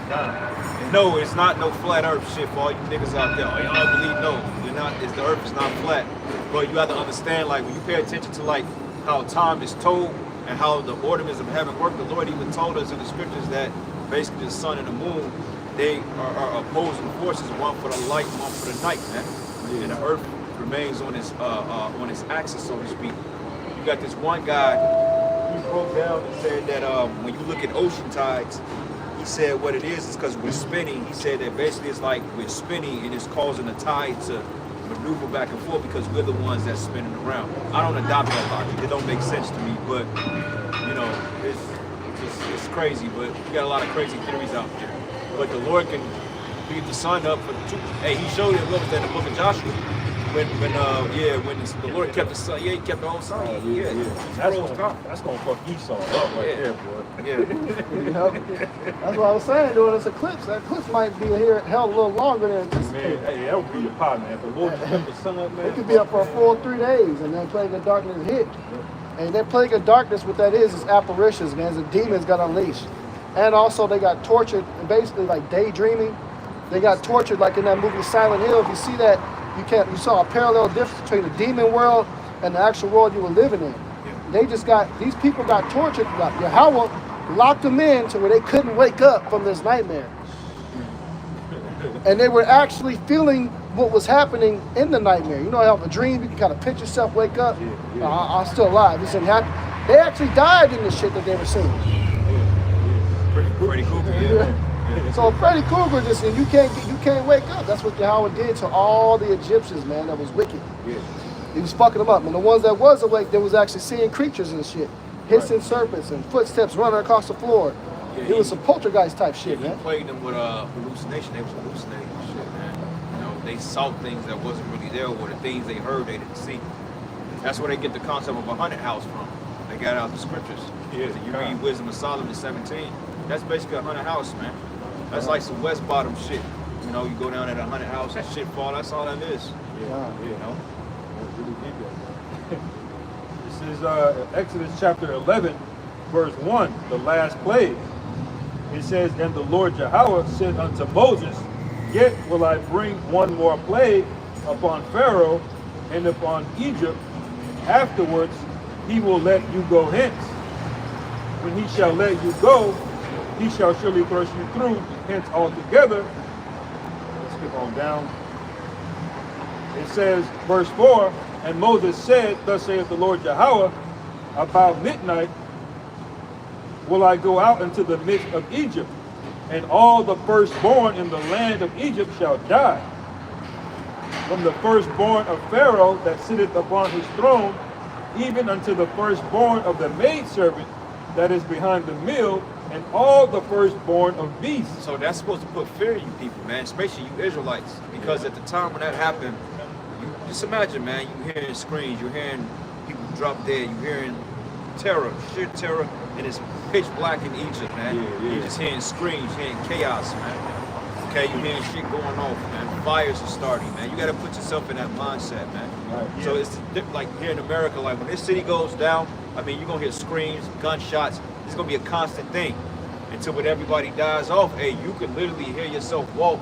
And no, it's not no flat Earth shit for all you niggas out there. Y'all don't believe no. You're not. The Earth is not flat. But you have to understand, like when you pay attention to like how time is told and how the ordinance of heaven work. The Lord even told us in the scriptures that basically the sun and the moon, they are opposing forces, one for the light, one for the night, man. And the Earth remains on its axis, so to speak. You got this one guy, he broke down and said that when you look at ocean tides, he said what it is because we're spinning. He said that basically it's like we're spinning and it's causing the tide to maneuver back and forth because we're the ones that's spinning around. I don't adopt that logic. It don't make sense to me, but you know, it's crazy. But you got a lot of crazy theories out there. But the Lord can beat the sun up for the two. Hey, he showed it. What was that in the book of Joshua? When the Lord kept the sun, he kept the whole sun. That's gonna fuck Esau up right there, boy. Yeah. You know? That's what I was saying during this eclipse. That eclipse might be here held a little longer than anticipated. Man, hey, that would be your partner. If the Lord kept the sun up, man. It could be up for a full 3 days and then plague of darkness hit. And that plague of darkness, what that is apparitions, man. The demons got unleashed. And also they got tortured, and basically like daydreaming. They got tortured like in that movie Silent Hill. If you see that, you saw a parallel difference between the demon world and the actual world you were living in. These people got tortured. Like Yahweh locked them in to where they couldn't wake up from this nightmare. And they were actually feeling what was happening in the nightmare. You know how a dream, you can kind of picture yourself, wake up. I'm still alive. This didn't happen. They actually died in the shit that they were seeing. Freddy Krueger, yeah. So Freddy Krueger just said, you can't wake up. That's what Yahweh did to all the Egyptians, man, that was wicked. Yeah. He was fucking them up. And the ones that was awake, they was actually seeing creatures and shit. Hissing serpents and footsteps running across the floor. Yeah, It was some poltergeist type shit, He man. plagued them with hallucination. They was hallucinating and shit, man. You know, they saw things that wasn't really there, or the things they heard they didn't see. That's where they get the concept of a haunted house from. They got out the scriptures. Yeah, You read Wisdom of Solomon 17. That's basically a haunted house, man. That's like some West Bottom shit. You know, you go down at a haunted house and shit fall. That's all that is. Yeah. You know. That's really deep, This is Exodus chapter 11, verse 1, the last plague. It says, and the Lord Yahweh said unto Moses, yet will I bring one more plague upon Pharaoh and upon Egypt. Afterwards he will let you go hence. When he shall let you go, he shall surely thrust you through hence altogether. Let's skip on down. It says, verse 4, and Moses said, thus saith the Lord Yahweh, about midnight will I go out into the midst of Egypt, and all the firstborn in the land of Egypt shall die. From the firstborn of Pharaoh that sitteth upon his throne, even unto the firstborn of the maidservant that is behind the mill, and all the firstborn of beasts. So that's supposed to put fear in you people, man, especially you Israelites. Because at the time when that happened, just imagine, man, you hearing screams, you're hearing people drop dead, you're hearing terror, sheer terror, and it's pitch black in Egypt, man. You're just hearing screams, hearing chaos, man. Okay, you're hearing shit going off, man. Fires are starting, man. You got to put yourself in that mindset, man. Right. So it's like here in America, like when this city goes down, I mean, you're going to hear screams, gunshots. It's going to be a constant thing until when everybody dies off. Hey, you could literally hear yourself walk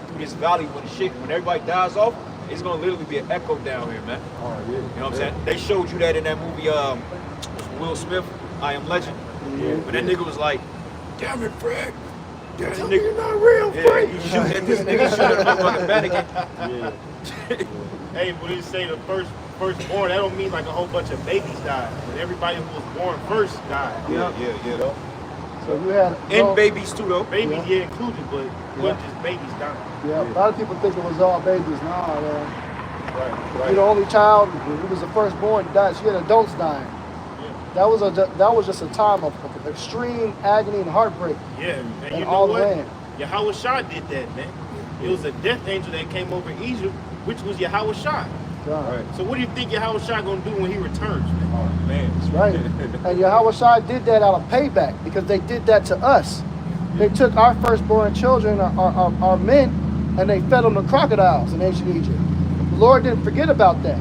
through this valley when everybody dies off. It's gonna literally be an echo down here, man. Oh, yeah. You know what I'm saying? They showed you that in that movie, Will Smith, I Am Legend. Yeah. But that nigga was like, damn it, Fred. Damn Tell nigga. me you're not real, Fred. He shooting this nigga shooting a motherfucking mannequin. Yeah. Hey, when you say the firstborn, that don't mean like a whole bunch of babies died. But everybody who was born first died. Yeah. So you had And babies too, though. Babies get included, but it wasn't just babies dying. Yeah, a lot of people think it was all babies. Nah, man. Right. You're the only child who was the firstborn to die. So you had adults dying. That was just a time of extreme agony and heartbreak. Yeah, and And you know all the what? land. Yahweh Shah did that, man. It was a death angel that came over Egypt, which was Yahweh Shah. God. Right. So what do you think Yahweh Shah gonna do when he returns, man? Oh, man. That's right. And Yahweh Shai did that out of payback because they did that to us. They took our firstborn children, our men, and they fed them to crocodiles in ancient Egypt. The Lord didn't forget about that.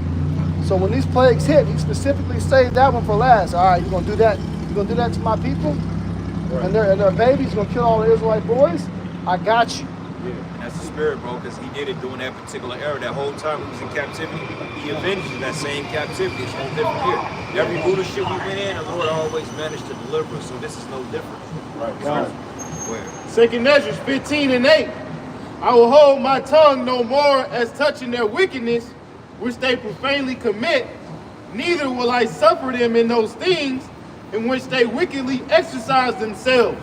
So when these plagues hit, he specifically saved that one for last. All right, you're gonna do that. You're gonna do that to my people, Right. and their babies. You're gonna kill all the Israelite boys. I got you. Yeah. That's the spirit, bro, because he did it during that particular era. That whole time we was in captivity, he avenged that same captivity. It's no different here. Every Buddha shit we went in, the Lord always managed to deliver us, so this is no different. Right. God. Where? 2nd Ezra 15:8. I will hold my tongue no more as touching their wickedness, which they profanely commit, neither will I suffer them in those things in which they wickedly exercise themselves.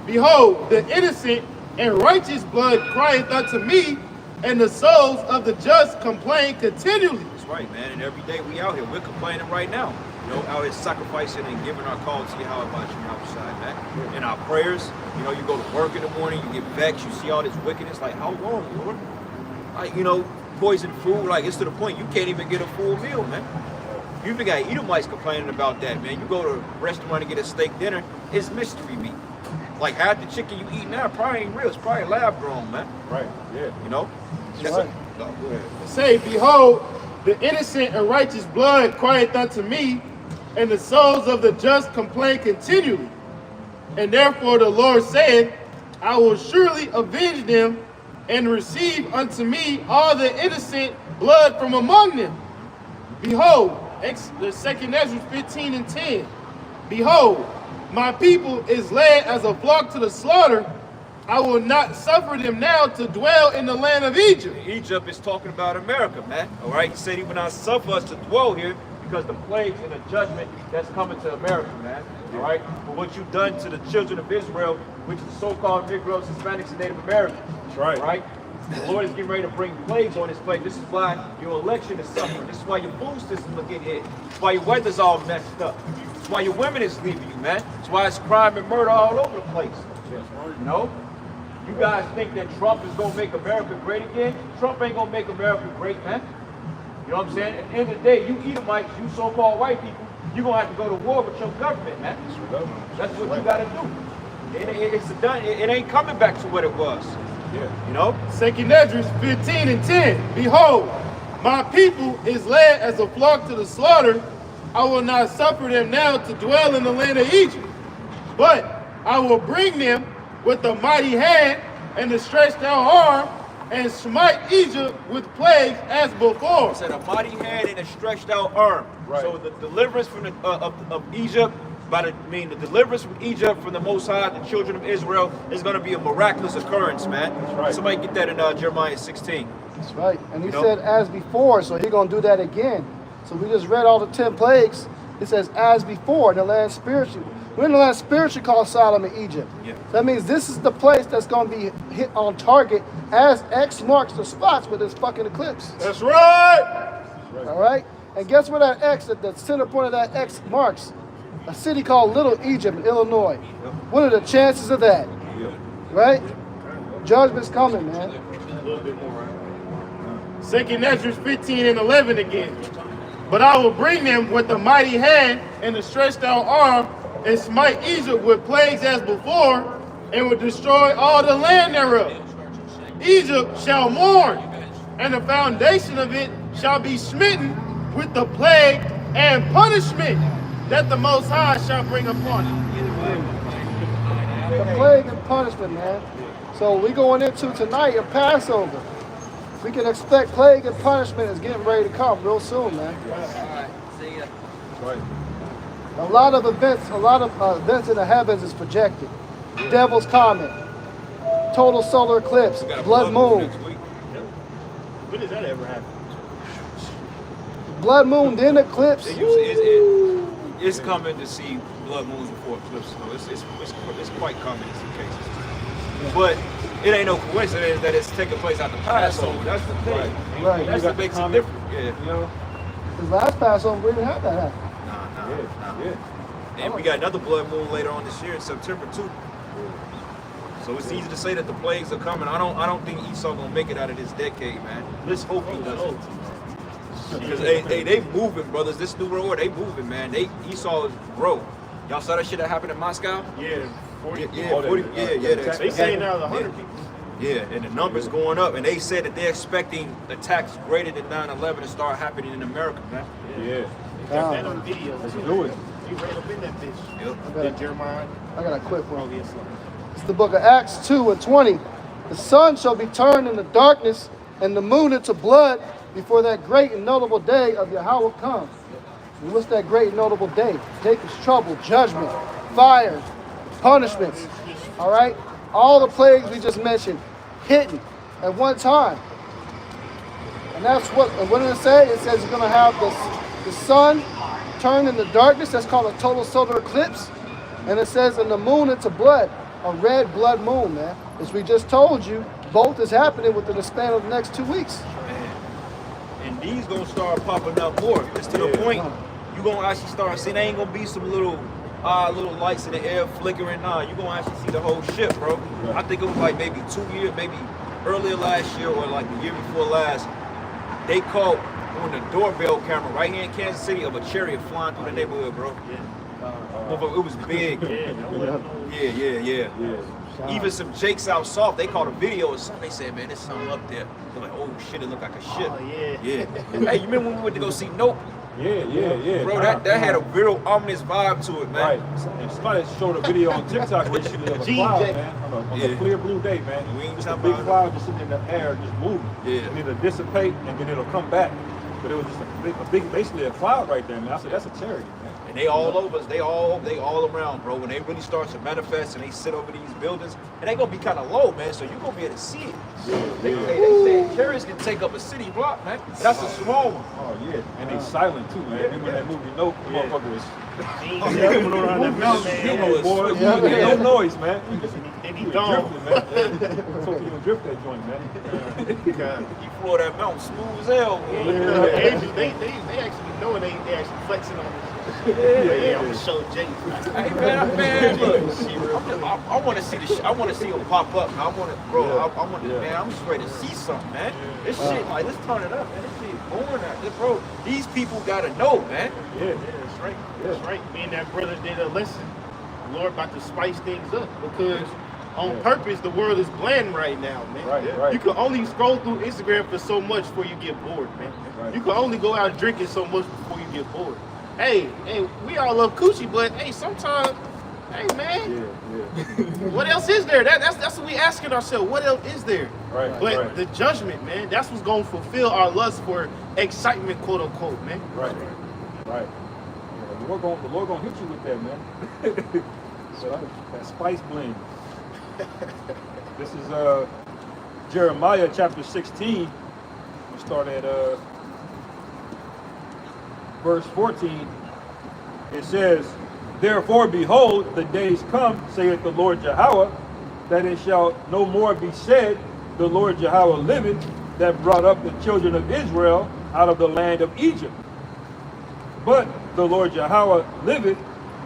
Behold, the innocent and righteous blood crieth unto me, and the souls of the just complain continually. That's right, man. And every day we out here, we're complaining right now. You know, out here sacrificing and giving our call to Yahweh about you outside, man. In our prayers, you know, you go to work in the morning, you get vexed, you see all this wickedness, like, how long, Lord? Like, you know, poison food, like, it's to the point you can't even get a full meal, man. You even got Edomites complaining about that, man. You go to a restaurant and get a steak dinner, it's mystery meat. Like, half the chicken you eat now probably ain't real. It's probably lab grown, man. Right. Yeah. You know? That's right. No, go ahead. Say, behold, the innocent and righteous blood crieth unto me, and the souls of the just complain continually. And therefore the Lord said, I will surely avenge them and receive unto me all the innocent blood from among them. Behold, the 2nd Ezra 15 and 10. Behold, my people is led as a flock to the slaughter. I will not suffer them now to dwell in the land of Egypt. Egypt is talking about America, man. All right, he said he will not suffer us to dwell here because the plagues and the judgment that's coming to America, man. All right, for what you've done to the children of Israel, which is the so-called Negroes, Hispanics, and Native Americans. That's right. All right. The Lord is getting ready to bring plagues on this place. This is why your election is suffering. This is why your food system is getting hit. It's why your weather's all messed up. It's why your women is leaving you, man. It's why it's crime and murder all over the place. You know? You guys think that Trump is going to make America great again? Trump ain't going to make America great, man. You know what I'm saying? At the end of the day, you Edomites, you so-called white people, you're going to have to go to war with your government, man. That's what you got to do. It ain't coming back to what it was. Yeah. You know? 2nd Ezra 15 and 10. Behold, my people is led as a flock to the slaughter. I will not suffer them now to dwell in the land of Egypt, but I will bring them with a mighty hand and a stretched out arm and smite Egypt with plagues as before. It said a mighty hand and a stretched out arm. Right. So the deliverance from the, of Egypt, the deliverance from Egypt from the Most High, the children of Israel, is going to be a miraculous occurrence, man. That's right. Somebody get that in Jeremiah 16. That's right. And he said as before, so he's going to do that again. So we just read all the 10 plagues. It says as before in the land spiritually. We're in the land spiritually called Sodom and Egypt. Yeah. That means this is the place that's going to be hit on target as X marks the spots with this fucking eclipse. That's right. All right? And guess where that X, at the center point of that X marks? A city called Little Egypt in Illinois. What are the chances of that? Right? Judgment's coming, man. A little bit more, right? 2nd Ezra 15 and 11 again. But I will bring them with a mighty hand and a stretched out arm and smite Egypt with plagues as before, and will destroy all the land thereof. Egypt shall mourn, and the foundation of it shall be smitten with the plague and punishment that the Most High shall bring upon it. The plague and punishment, man. So we going into tonight a Passover. We can expect plague and punishment is getting ready to come real soon, man. Alright, see ya. Right. A lot of events in the heavens is projected. Devil's Comet, total solar eclipse, blood moon. When does that ever happen? Blood moon, then eclipse. It's coming to see blood moons before eclipses. So it's quite common in some cases. But it ain't no coincidence that it's taking place at the Passover. That's the thing. Right. That's what makes it different. Yeah. You know? Because last Passover, we didn't have that happen. Yeah. And we got another blood moon later on this year in September too. So it's easy to say that the plagues are coming. I don't think Esau gonna make it out of this decade, man. Let's hope he doesn't. Because they moving, brothers. This new world, they moving, man. Esau is broke. Y'all saw that shit that happened in Moscow? Yeah, 40 They say now 100 people. Yeah, and the numbers going up, and they said that they're expecting attacks greater than 9/11 to start happening in America, man. Yeah. Got that on video. Let's do it. You ran up in that bitch. Yep. Did Jeremiah? I got a quick one. Oh, yes, sir. It's the book of Acts 2 and 20. The sun shall be turned into darkness and the moon into blood before that great and notable day of Yahweh comes. And what's that great and notable day? Jacob's trouble, judgment, fire, punishments. All right? All the plagues we just mentioned hitting at one time. And that's what did it say? It says you're going to have the sun turn into darkness. That's called a total solar eclipse. And it says in the moon into blood, a red blood moon, man. As we just told you, both is happening within the span of the next 2 weeks. And these gonna start popping up more. It's to the point you gonna actually start seeing. There ain't gonna be some little lights in the air flickering. Nah, you gonna actually see the whole ship, bro. I think it was like maybe 2 years, maybe earlier last year or like the year before last. They caught on the doorbell camera right here in Kansas City of a chariot flying through the neighborhood, bro. It was big. Yeah. Even some Jakes out soft, they caught a video or something. They said, man, there's something up there. They're like, oh shit, it looked like a ship. Oh, yeah. Hey, you remember when we went to go see Nope? Yeah. Bro, that had a real ominous vibe to it, man. Right. And somebody showed a video on TikTok where they shooting a cloud, man, on a clear blue day, man. We ain't Just a talking big about- cloud just sitting in the air, just moving. Yeah. And it'll dissipate and then it'll come back. But it was just a big, basically a cloud right there, man. I said, that's a chariot, man. And they all over us. They all around, bro. When they really start to manifest and they sit over these buildings, and they gonna be kind of low, man. So you gonna be able to see it. They say chariots can take up a city block, man. That's a small one. Oh, yeah. And they silent, too, man. Remember that movie, No? Motherfucker was... Coming around that mountain, man. Boy, Yeah. no noise, man. They be You gone. drifting, man. So you drift that joint, man. You floor that mountain smooth as hell. Asians, they actually know it. They actually flexing on this. Yeah, I'm gonna show Jay. Hey man, look, I want to see I want to see him pop up. I want to, bro. I want to, man. I'm just ready to see something, man. This shit, like, let's turn it up, man. This shit born out there, bro. These people gotta know, man. Yeah. That's right. That's right. Me and that brother did a lesson. The Lord about to spice things up because on purpose the world is bland right now, man. Right. You can only scroll through Instagram for so much before you get bored, man. Right. You can only go out drinking so much before you get bored. Hey, we all love coochie, but hey, sometimes, hey man, what else is there? That's what we asking ourselves. What else is there? Right, But right. the judgment, man, that's what's gonna fulfill our lust for excitement, quote unquote, man. Right. Yeah, the Lord gonna hit you with that, man. So that spice blend. This is Jeremiah chapter 16. We start at verse 14. It says, "Therefore, behold, the days come, saith the Lord Yahweh, that it shall no more be said, the Lord Yahweh liveth, that brought up the children of Israel out of the land of Egypt. But the Lord Yahweh liveth,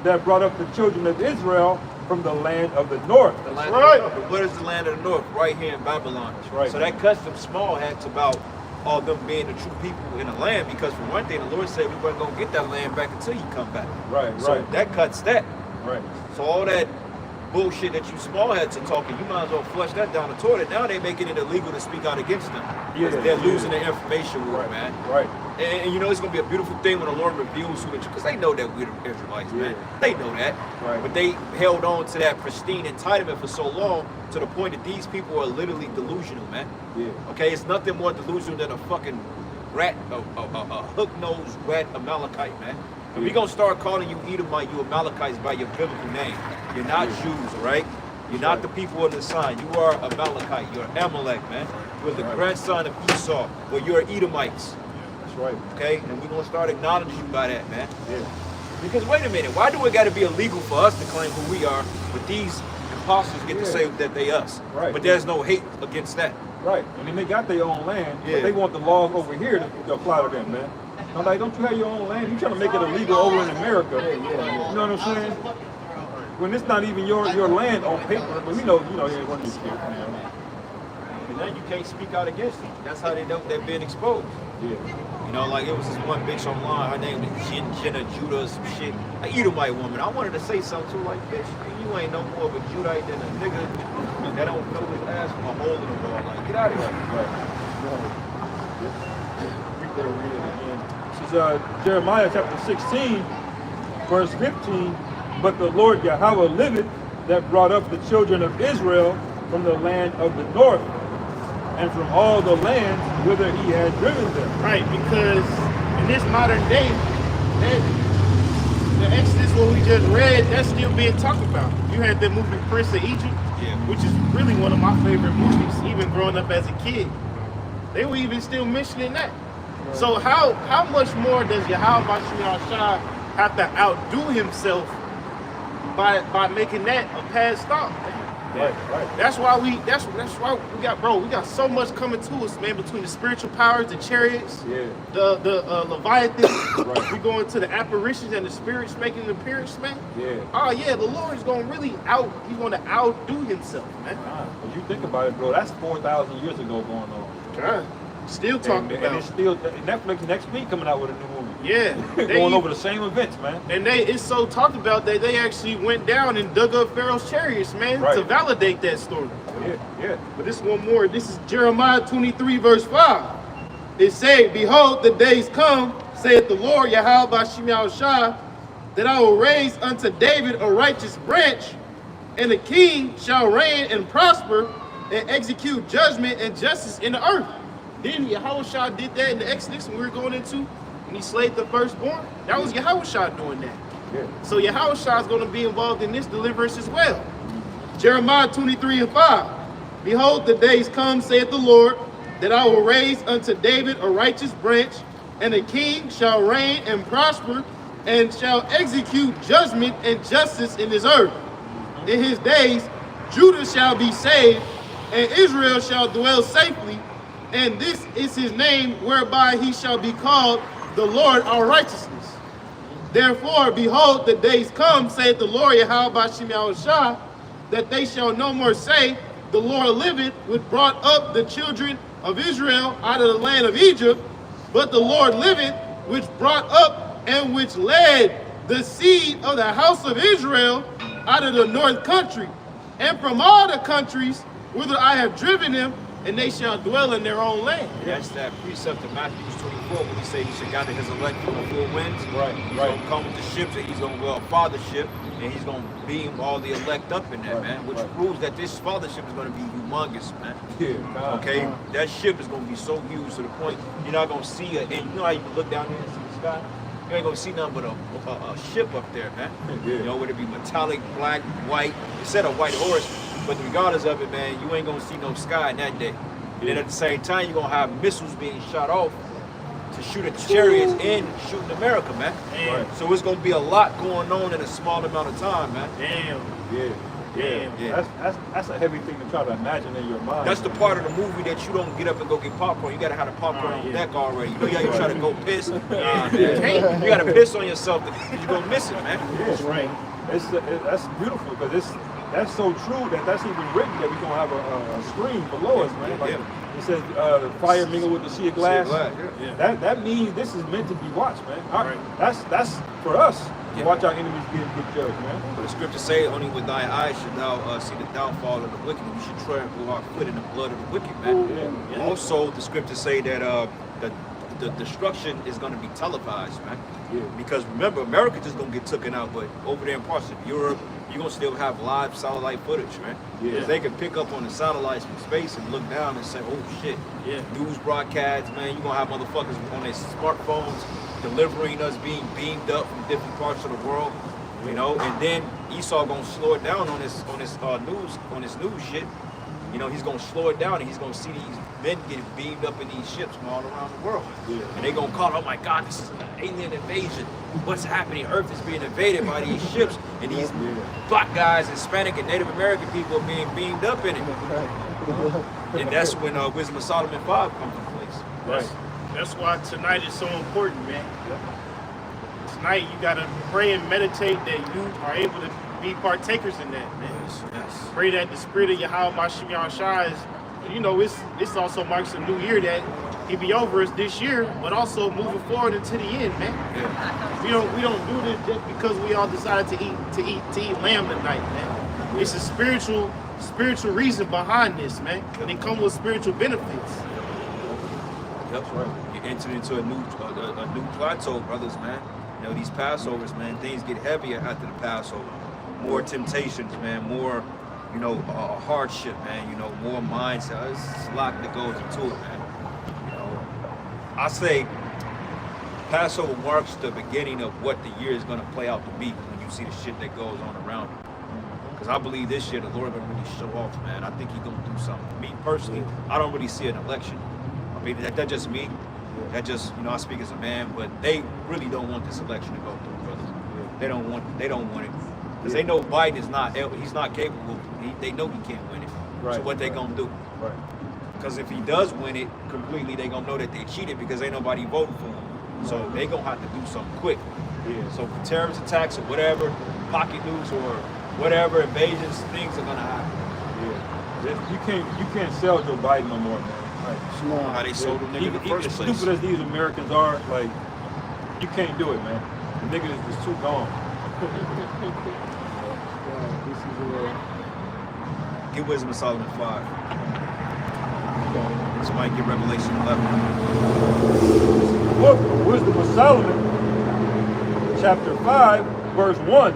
that brought up the children of Israel from the land of the north." The land right. Of, what is the land of the north? Right here in Babylon. That's right. So that cuts them small hats about all them being the true people in the land, because for one thing, the Lord said we weren't gonna get that land back until you come back. Right, So right. that cuts that. Right. So all that bullshit that you small heads are talking, you might as well flush that down the toilet. Now they making it illegal to speak out against them. Yeah, They're yeah. losing their information war, Right. man. Right. And you know it's gonna be a beautiful thing when the Lord reveals who the because they know that we're the Israelites, man. Yeah. They know that. Right. But they held on to that pristine entitlement for so long to the point that these people are literally delusional, man. Yeah. Okay, it's nothing more delusional than a fucking rat, a hook-nosed rat Amalekite, man. And we gonna start calling you Edomite, you Amalekites by your biblical name. You're not Jews, all right? You're not the people of the sign. You are Amalekite. You're Amalek, man. You're the grandson of Esau, or you're Edomites, That's right. okay? And we're gonna start acknowledging you by that, man. Yeah. Because wait a minute, why do it gotta be illegal for us to claim who we are, but these imposters get to say that they us? Right. But there's no hate against that. Right. I mean, they got their own land, Yeah. but they want the laws over here to apply to them, man. I'm like, don't you have your own land? You trying to make it illegal over in America? You know what I'm saying? When it's not even your land on paper, but we know, yeah, what these people, man. And then you can't speak out against them. That's how they know they're being exposed. Yeah. You know, like it was this one bitch online, her name was Jenna Judah or some shit. An Edomite woman. I wanted to say something to her like, bitch, you ain't no more of a Judite than a nigga that don't know his ass from a hole in the wall. Like, get out of here. This is Jeremiah chapter 16, verse 15. "But the Lord Yahweh liveth, that brought up the children of Israel from the land of the north, and from all the lands whither he had driven them." Right, because in this modern day, the Exodus, what we just read, that's still being talked about. You had that movie Prince of Egypt, Yeah. which is really one of my favorite movies, even growing up as a kid. They were even still mentioning that. So how much more does Yahweh Bashir Shah have to outdo himself by making that a past thought, man? Right. That's why we got so much coming to us, man, between the spiritual powers, the chariots, Yeah. the Leviathan. Right. We go into the apparitions and the spirits making an appearance, man. Yeah. Oh yeah, the Lord is gonna really he's gonna outdo himself, man. When you think about it, bro, that's 4,000 years ago going on. Still talking And about it's still, Netflix next week coming out with a new movie. yeah. Going over the same events, man. And it's so talked about that they actually went down and dug up Pharaoh's chariots, man, Right. to validate that story. Yeah. But this one more. This is Jeremiah 23, verse 5. It say, "Behold, the days come, saith the Lord Yahweh Bashim Yahushua, that I will raise unto David a righteous branch, and the king shall reign and prosper and execute judgment and justice in the earth. Then Yahushua did that in the Exodus when we were going into, when he slayed the firstborn. That was Yahushua doing that. Yeah. So Yahushua is going to be involved in this deliverance as well. Jeremiah 23:5. Behold, the days come, saith the Lord, that I will raise unto David a righteous branch, and the king shall reign and prosper, and shall execute judgment and justice in his earth. In his days, Judah shall be saved, and Israel shall dwell safely, and this is his name, whereby he shall be called the Lord our righteousness. Therefore, behold, the days come, saith the Lord Yahweh Bashim Yahushua, that they shall no more say, the Lord liveth, which brought up the children of Israel out of the land of Egypt, but the Lord liveth, which brought up and which led the seed of the house of Israel out of the north country, and from all the countries whither I have driven them, and they shall dwell in their own land. That's that precept of Matthew 24 when he said he should gather his elect from the four winds. Right, He's right. gonna come with the ships, and he's gonna well father ship, and he's gonna beam all the elect up in that, Right, man. Which right. proves that this fathership is gonna be humongous, man. Yeah. Okay, that ship is gonna be so huge to the point you're not gonna see it. And you know how you can look down there and see the sky? You ain't gonna see nothing but a ship up there, man. Yeah. You know, whether it be metallic, black, white. Instead of white horse, but regardless of it, man, you ain't gonna see no sky in that day. And then at the same time, you're gonna have missiles being shot off to shoot at the chariots and shooting America, man. Damn. Right. So it's gonna be a lot going on in a small amount of time, man. Damn. Yeah. Damn. Yeah. That's a heavy thing to try to imagine in your mind. That's the part of the movie that you don't get up and go get popcorn. You gotta have the popcorn on yeah. deck already. You know, you try to go piss. Man. You gotta piss on yourself because you're gonna miss it, man. That's right. That's beautiful because that's so true that's even written that we're gonna have a screen below us, man. Like, Yeah. it says fire mingled with the sea of glass. Yeah. That means this is meant to be watched, man. Right. That's for us to Yeah. watch our enemies get judged, man. But the scriptures say, only with thy eyes should thou see the downfall of the wicked. You should trample our foot in the blood of the wicked, man. Yeah. Also, the scriptures say that the destruction is going to be televised, man. Yeah. Because remember, America just going to get taken out, but over there in parts of Europe, you're going to still have live satellite footage, man. Yeah. Because they can pick up on the satellites from space and look down and say, oh shit. Yeah. News broadcasts, man, you're going to have motherfuckers on their smartphones delivering us being beamed up from different parts of the world, you know, and then Esau going to slow it down on this news shit. You know, he's going to slow it down and he's going to see these men getting beamed up in these ships from all around the world. Yeah. And they're going to call, oh my God, this is an alien invasion. What's happening? Earth is being invaded by these ships. And these black guys, Hispanic and Native American people are being beamed up in it. And that's when Wisdom of Solomon 5 comes into place. Right. That's why tonight is so important, man. Tonight you gotta pray and meditate that you are able to be partakers in that, man. Yes. Pray that the spirit of Yahweh Bashim Yahushua is, you know, it's also marks a new year that he be over us this year, but also moving forward into the end, man. Yeah. We don't do this just because we all decided to eat lamb tonight, man. It's a spiritual reason behind this, man. And it comes with spiritual benefits. Yep. You enter into a new plateau, brothers, man. You know, these Passovers, man, things get heavier after the Passover. More temptations, man, more, you know, hardship, man, you know, more mindset. There's a lot that goes into it, man. You know, I say Passover marks the beginning of what the year is going to play out to be when you see the shit that goes on around you. Because I believe this year the Lord going to really show off, man. I think he's going to do something. Me, personally, I don't really see an election. I mean, that's just me. That just, you know, I speak as a man, but they really don't want this election to go through, brothers. They don't want it. Because they know Biden is he's not capable. They know he can't win it. Right. So what they going to do? Right. Because if he does win it completely, they going to know that they cheated because ain't nobody voted for him. So they going to have to do something quick. Yeah. So for terrorist attacks or whatever, pocket nukes or whatever, invasions, things are going to happen. Yeah. You can't sell Joe Biden no more, man. Like, How they sold them nigga in the even first as place. stupid as these Americans are, like, you can't do it, man. The nigga is just too gone. Get Wisdom of Solomon 5. Somebody get Revelation 11. book of Wisdom of Solomon, chapter 5, verse 1.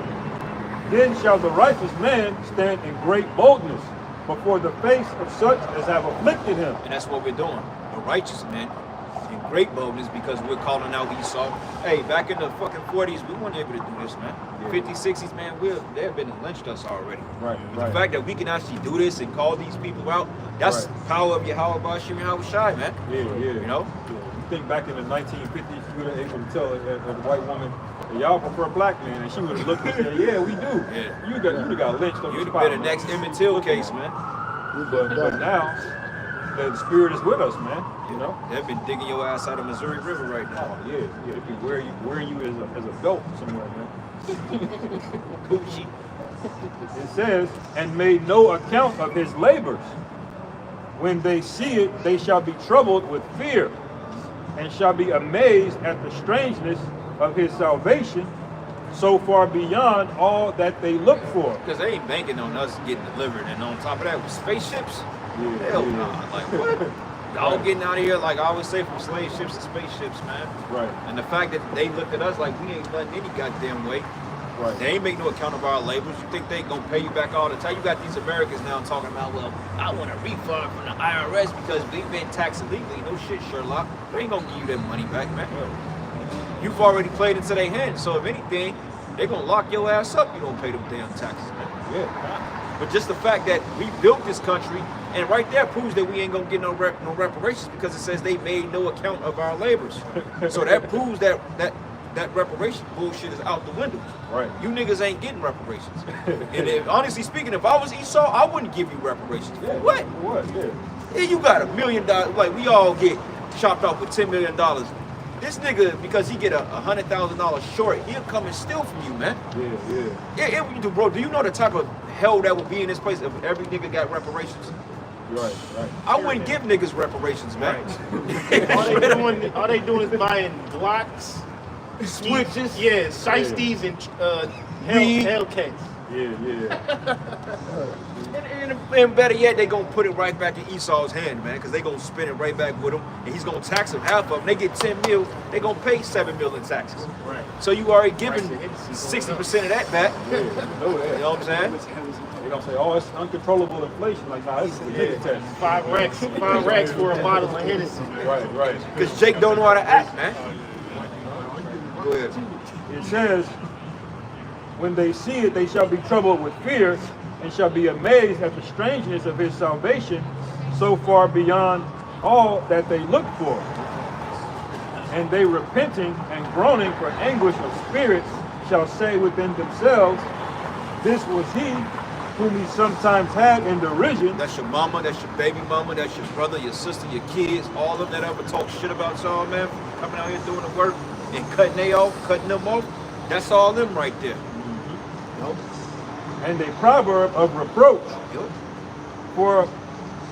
Then shall the righteous man stand in great boldness before the face of such as have afflicted him. And that's what we're doing. The righteous men in great boldness because we're calling out Esau. Hey, back in the fucking 40s, we weren't able to do this, man. Yeah. 50s, 60s, man, they have been lynched us already. Right, But right. the fact that we can actually do this and call these people out, that's Right. the power of Yahweh Bashir Yahweh Shai, man. Yeah, yeah. You know? Yeah. You think back in the 1950s, you would have able to tell a white woman, y'all prefer black men, and she would have looked and said, yeah, we do. Yeah. You'd have got lynched on the You'd spot. have been the next Emmett Till case, man. But now, the spirit is with us, man. You know? They've been digging your ass out of Missouri River right now. Oh, yeah. They be wearing you as a belt somewhere, man. Gucci. It says, and made no account of his labors. When they see it, they shall be troubled with fear, and shall be amazed at the strangeness of his salvation, so far beyond all that they look for. Because they ain't banking on us getting delivered. And on top of that, with spaceships, Yeah, hell yeah. nah. Like, what? Y'all getting out of here, like I always say, from slave ships to spaceships, man. Right, And the fact that they looked at us like we ain't letting any goddamn way. right. They ain't make no account of our labors. You think they gonna pay you back all the time? You got these Americans now talking about, well, I want a refund from the IRS because we've been taxed illegally. No shit, Sherlock. They ain't gonna give you that money back, man. You've already played into their hands. So if anything, they're gonna lock your ass up. You don't pay them damn taxes, man. Yeah. But just the fact that we built this country, and right there proves that we ain't gonna get no reparations because it says they made no account of our labors. So that proves that reparation bullshit is out the window. Right. You niggas ain't getting reparations. And if, honestly speaking, if I was Esau, I wouldn't give you reparations. For what? What? Yeah. Yeah, you got $1 million. Like we all get chopped off with $10 million. This nigga, because he get $100,000 short, he'll come and steal from you, man. Yeah. Bro, do you know the type of hell that would be in this place if every nigga got reparations? Right. I wouldn't give niggas reparations, man. All they doing is buying Glocks, Switches. yeah, shiesties, and Weed. Hellcats. Yeah. And better yet, they gonna put it right back in Esau's hand, man, because they gonna spend it right back with him, and he's gonna tax them half of them. They get 10 mil, they gonna pay 7 mil in taxes. Right. So you already giving Price of Hennessy going 60% of that back. Know You that. know what I'm saying? They gonna say, oh, it's uncontrollable inflation. Like, nah, this is a nigga test. 5 racks for a bottle of Hennessy. Right. Because Jake don't know how to act, man. Go ahead. It says, when they see it, they shall be troubled with fear, and shall be amazed at the strangeness of his salvation, so far beyond all that they look for. And they repenting and groaning for anguish of spirit shall say within themselves, this was he whom he sometimes had in derision. That's your mama, that's your baby mama, that's your brother, your sister, your kids, all of them that ever talk shit about y'all, man, coming out here doing the work and cutting them off. That's all them right there. Yup. And a proverb of reproach, Yup. for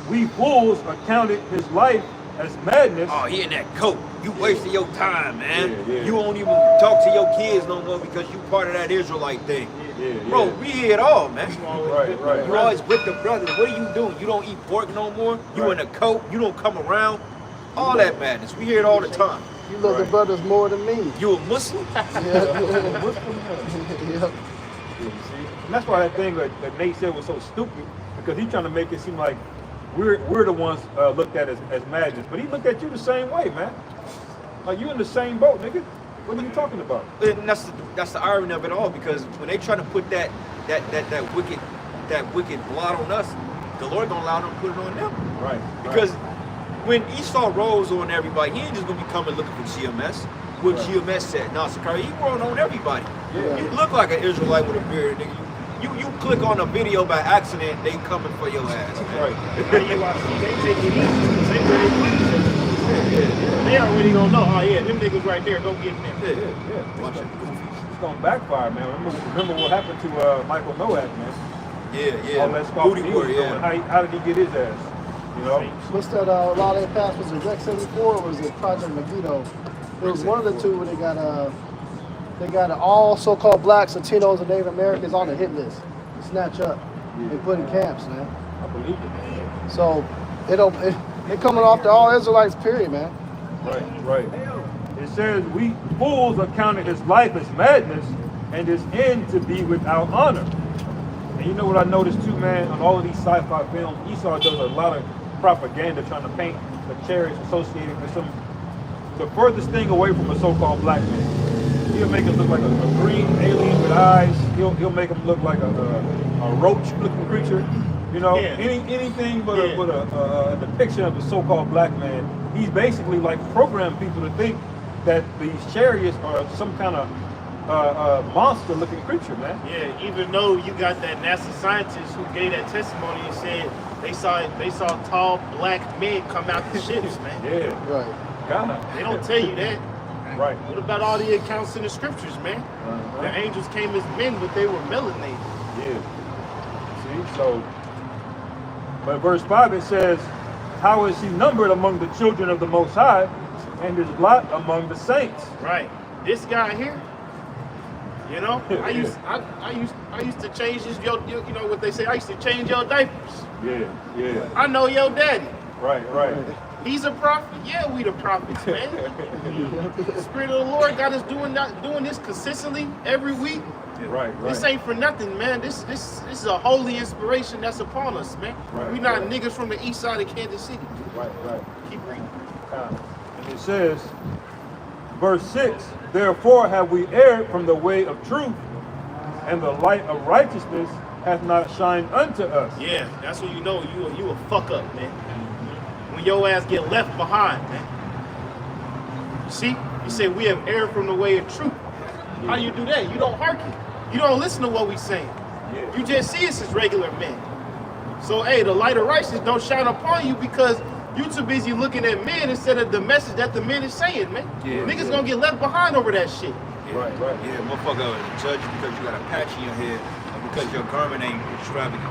we fools accounted his life as madness. Oh, he in that coat. You wasting your time, man. Yeah. You won't even talk to your kids no more because you part of that Israelite thing. Yeah. Bro, we hear it all, man. Right. You always with the brothers. What do you do? You don't eat pork no more. You in a coat. You don't come around. All that madness. We hear it all the time. You love the brothers more than me. You a Muslim? Yeah. And that's why that thing that Nate said was so stupid, because he's trying to make it seem like we're the ones looked at as madness. But he looked at you the same way, man. Like you in the same boat, nigga. What are you talking about? And that's the irony of it all, because when they try to put that wicked blot on us, the Lord don't allow them to put it on them. Right. Because when Esau rolls on everybody, he ain't just gonna be coming looking for GMS. What GMS said, nah, Sakari, he rolling on everybody. Yeah. You look like an Israelite with a beard, nigga. You click on a video by accident, they coming for your ass. Right. They take it easy. They already gonna know. Oh yeah, them niggas right there. Go get them. Yeah. Watch it. It's gonna backfire, man. Remember what happened to Michael Nowak, man? Yeah. All that stuff Booty he was word, doing. yeah. How did he get his ass? You know? What's that? A lot of that pass was it Rec 74 or was it Project Megiddo? It was one of the two where they got all so-called blacks, Latinos, and Native Americans on the hit list. Snatch up and put in camps, man. I believe it, man. So they coming off the all Israelites, period, man. Right. It says, we fools accounted his life as madness and his end to be without honor. And you know what I noticed too, man, on all of these sci-fi films, Esau does a lot of propaganda trying to paint the chariots associated with the furthest thing away from a so-called black man. He'll make him look like a green alien with eyes. He'll make him look like a roach-looking creature. You know, anything but a depiction of a so-called black man. He's basically like programming people to think that these chariots are some kind of monster-looking creature, man. Yeah, even though you got that NASA scientist who gave that testimony and said they saw tall black men come out the ships, man. Yeah, Right. God. They don't tell you that. Right. What about all the accounts in the scriptures, man? The angels came as men, but they were melanated. Yeah. See, so, but verse 5 it says, how is he numbered among the children of the Most High, and his lot among the saints? Right. This guy here, you know, I used to change his you know what they say, I used to change your diapers. Yeah. I know your daddy. Right. He's a prophet. Yeah, we the prophets, man. The Spirit of the Lord got us doing this consistently every week. Right. This ain't for nothing, man. This is a holy inspiration that's upon us, man. Right, We not right. niggas from the east side of Kansas City. Right. Keep reading. And it says, verse 6, therefore have we erred from the way of truth, and the light of righteousness hath not shined unto us. Yeah, that's when you know you a fuck up, man. When your ass get left behind, man. You see? You say we have erred from the way of truth. How do you do that? You don't hearken. You don't listen to what we saying. Yeah. You just see us as regular men. So, hey, the light of righteousness don't shine upon you because you too busy looking at men instead of the message that the men is saying, man. Yeah, Niggas yeah. gonna get left behind over that shit. Right. Yeah, motherfucker, judge you because you got a patch in your head or because your garment ain't extravagant.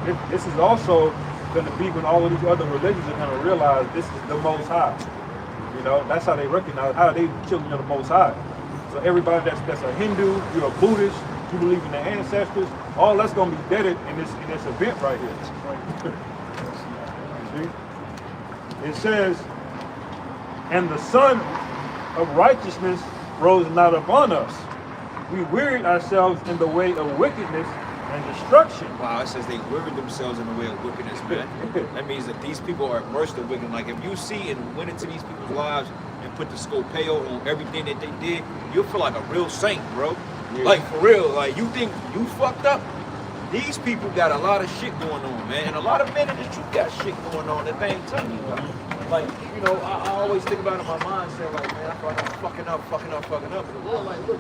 Yeah. This is also going to be when all of these other religions are going to realize this is the Most High. You know, that's how they recognize how they children of the Most High. So everybody that's a Hindu, you're a Buddhist, you believe in their ancestors, all that's going to be deaded in this event right here. You see? It says, and the sun of righteousness rose not upon us. We wearied ourselves in the way of wickedness and destruction. Wow, it says they wearied themselves in the way of wickedness, man. That means that these people are immersed in wickedness. Like if you see and went into these people's lives and put the scopeo on everything that they did, you'll feel like a real saint, bro. Yeah. Like for real, like you think you fucked up. These people got a lot of shit going on, man. And a lot of men in the truth got shit going on that they ain't telling you about. Like, you know, I always think about it in my mind, saying like, man, I feel like I'm fucking up. But the Lord like, look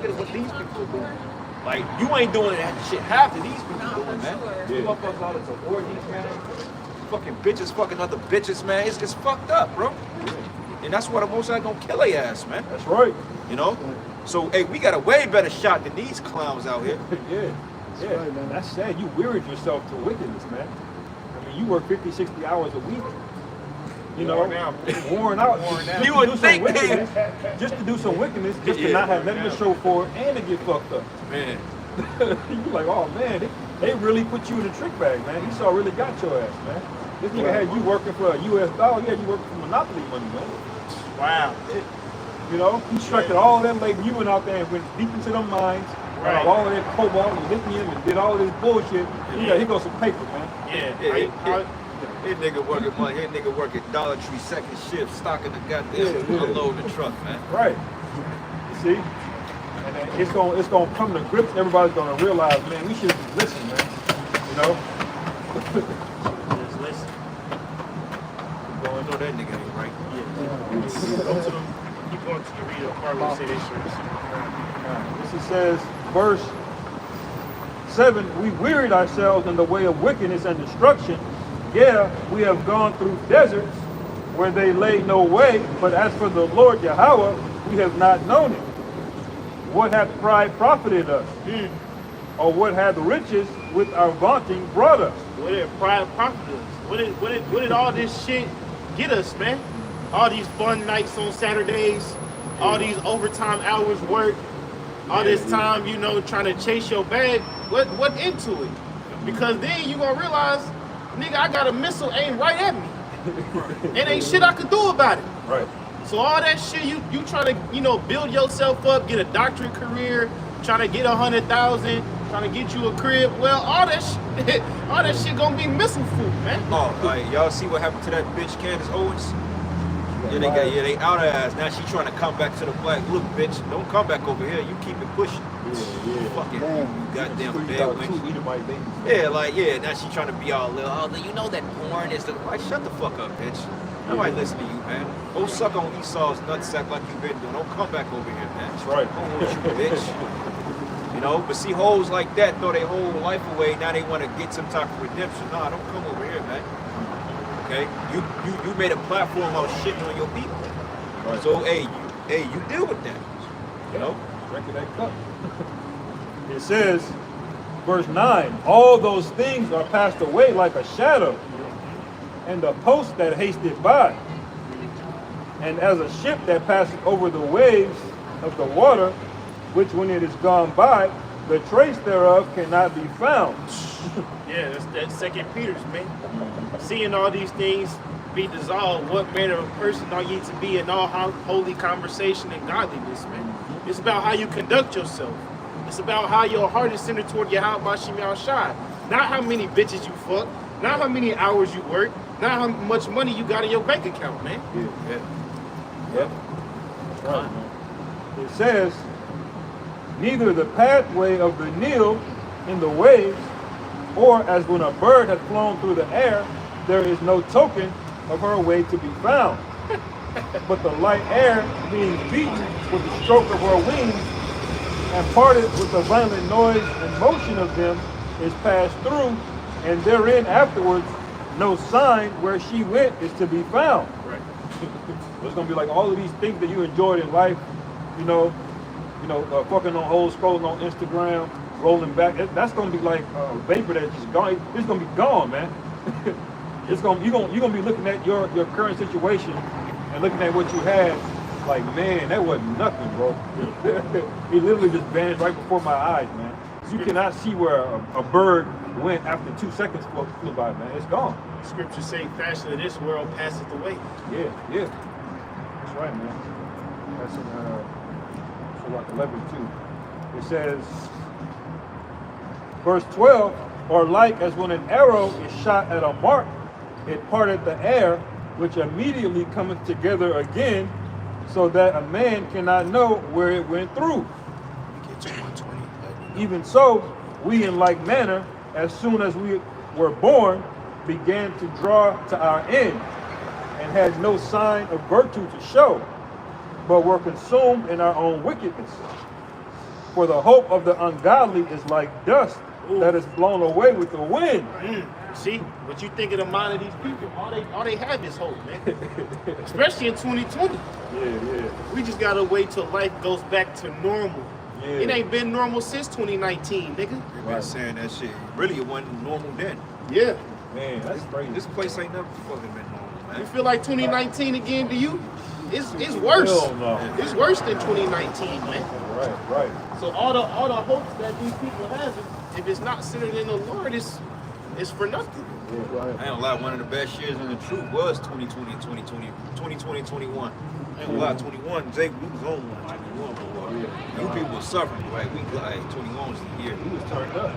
at what these people are doing. Like, you ain't doing that shit half of these people doing, man. These motherfuckers all into orgies, man. Fucking bitches fucking other bitches, man. It's fucked up, bro. And that's why the Most High gonna kill their ass, man. That's right. You know? So, hey, we got a way better shot than these clowns out here. Yeah, right, man. that's sad. You wearied yourself to wickedness, man. I mean, you work 50, 60 hours a week. You know, worn out. You would think, just to do some wickedness, just to not have nothing to show for it, and to get fucked up. Man. You like, oh man, they really put you in a trick bag, man. Esau really got your ass, man. This nigga had you working for a US dollar, he had you working for Monopoly money, man. Wow. You know, he structured all that labor. You went out there and went deep into them mines, Right. all of that cobalt and lithium and did all of this bullshit. Here goes some paper, man. Yeah. His nigga working money. His nigga working Dollar Tree second shift, stocking the goddamn unloading the truck, man. Right. You see? And then it's gonna come to grips. Everybody's gonna realize, man, we should listen, man. You know? Just listen. You know that nigga ain't right. Go to them. Keep going to the read part where say they should. This says, verse 7, we wearied ourselves in the way of wickedness and destruction. Yeah, we have gone through deserts where they lay no way, but as for the Lord Yahweh, we have not known it. What hath pride profited us? Or what hath riches with our vaunting brought us? What did pride profit us? What did all this shit get us, man? All these fun nights on Saturdays, all these overtime hours work, all this time, you know, trying to chase your bag. What into it? Because then you gonna realize, nigga, I got a missile aimed right at me. And ain't shit I could do about it. Right. So all that shit, you trying to, you know, build yourself up, get a doctorate career, trying to get 100,000, trying to get you a crib. Well, all that shit gonna be missile food, man. Oh, like, y'all see what happened to that bitch Candace Owens? Yeah, they out her ass. Now she trying to come back to the black. Look, bitch, don't come back over here. You keep it pushing. Yeah. Fucking you goddamn Two bad wench. Edomite babies. Yeah, now she trying to be all little. Oh, you know that porn is the. Like, shut the fuck up, bitch. Nobody listen to you, man. Go suck on Esau's nutsack like you've been doing. Don't come back over here, man. That's right. I don't want you, bitch. You know, but see, hoes like that throw their whole life away. Now they want to get some type of redemption. Nah, don't come over here, man. Okay, you made a platform of shitting on your people. Right. So you deal with that. You know. Drink of that cup. It says, verse 9, all those things are passed away like a shadow, and the post that hasted by. And as a ship that passeth over the waves of the water, which when it is gone by, the trace thereof cannot be found. Yeah, that's Second Peter's, man. Seeing all these things be dissolved, what manner of person are ye to be in all holy conversation and godliness, man? It's about how you conduct yourself. It's about how your heart is centered toward Yahweh Bashim Yahushai. Not how many bitches you fuck, not how many hours you work, not how much money you got in your bank account, man. Yep. That's right, man. It says, neither the pathway of the Nile in the waves, or as when a bird hath flown through the air, there is no token of her way to be found. But the light air being beat with the stroke of her wings, and parted with the violent noise and motion of them, is passed through, and therein afterwards no sign where she went is to be found. Right. It's gonna be like all of these things that you enjoyed in life, fucking on holes, scrolling on Instagram, rolling back. That's gonna be like vapor that's just gone. It's gonna be gone, man. You're gonna be looking at your current situation and looking at what you had, like, man, that wasn't nothing, bro. It literally just vanished right before my eyes, man. You cannot see where a bird went after 2 seconds flew by, man. It's gone. Scriptures say, fashion of this world passeth away. Yeah. That's right, man. That's in like 11:2. It says, verse 12, or like as when an arrow is shot at a mark, it parted the air, which immediately cometh together again, so that a man cannot know where it went through. Get to 120. Even so, we in like manner, as soon as we were born, began to draw to our end, and had no sign of virtue to show, but were consumed in our own wickedness. For the hope of the ungodly is like dust that is blown away with the wind. See, what you think of the mind of these people? All they have is hope, man. Especially in 2020. Yeah. We just gotta wait till life goes back to normal. Yeah. It ain't been normal since 2019, nigga. They've been saying that shit. Really, it wasn't normal then. Yeah. Man, that's crazy. This place ain't never fucking been normal, You man. feel like 2019 again to you? It's worse. Hell no. It's worse than 2019, man. Right. So all the hopes that these people have, if it's not centered in the Lord, it's for nothing. Yeah. I ain't gonna lie, one of the best years in the truth was 2020 and 2020, 21. I ain't gonna lie, 21, Jake, we was on one, 21, but you people was suffering, right? We like 21 was the year. He was turned up.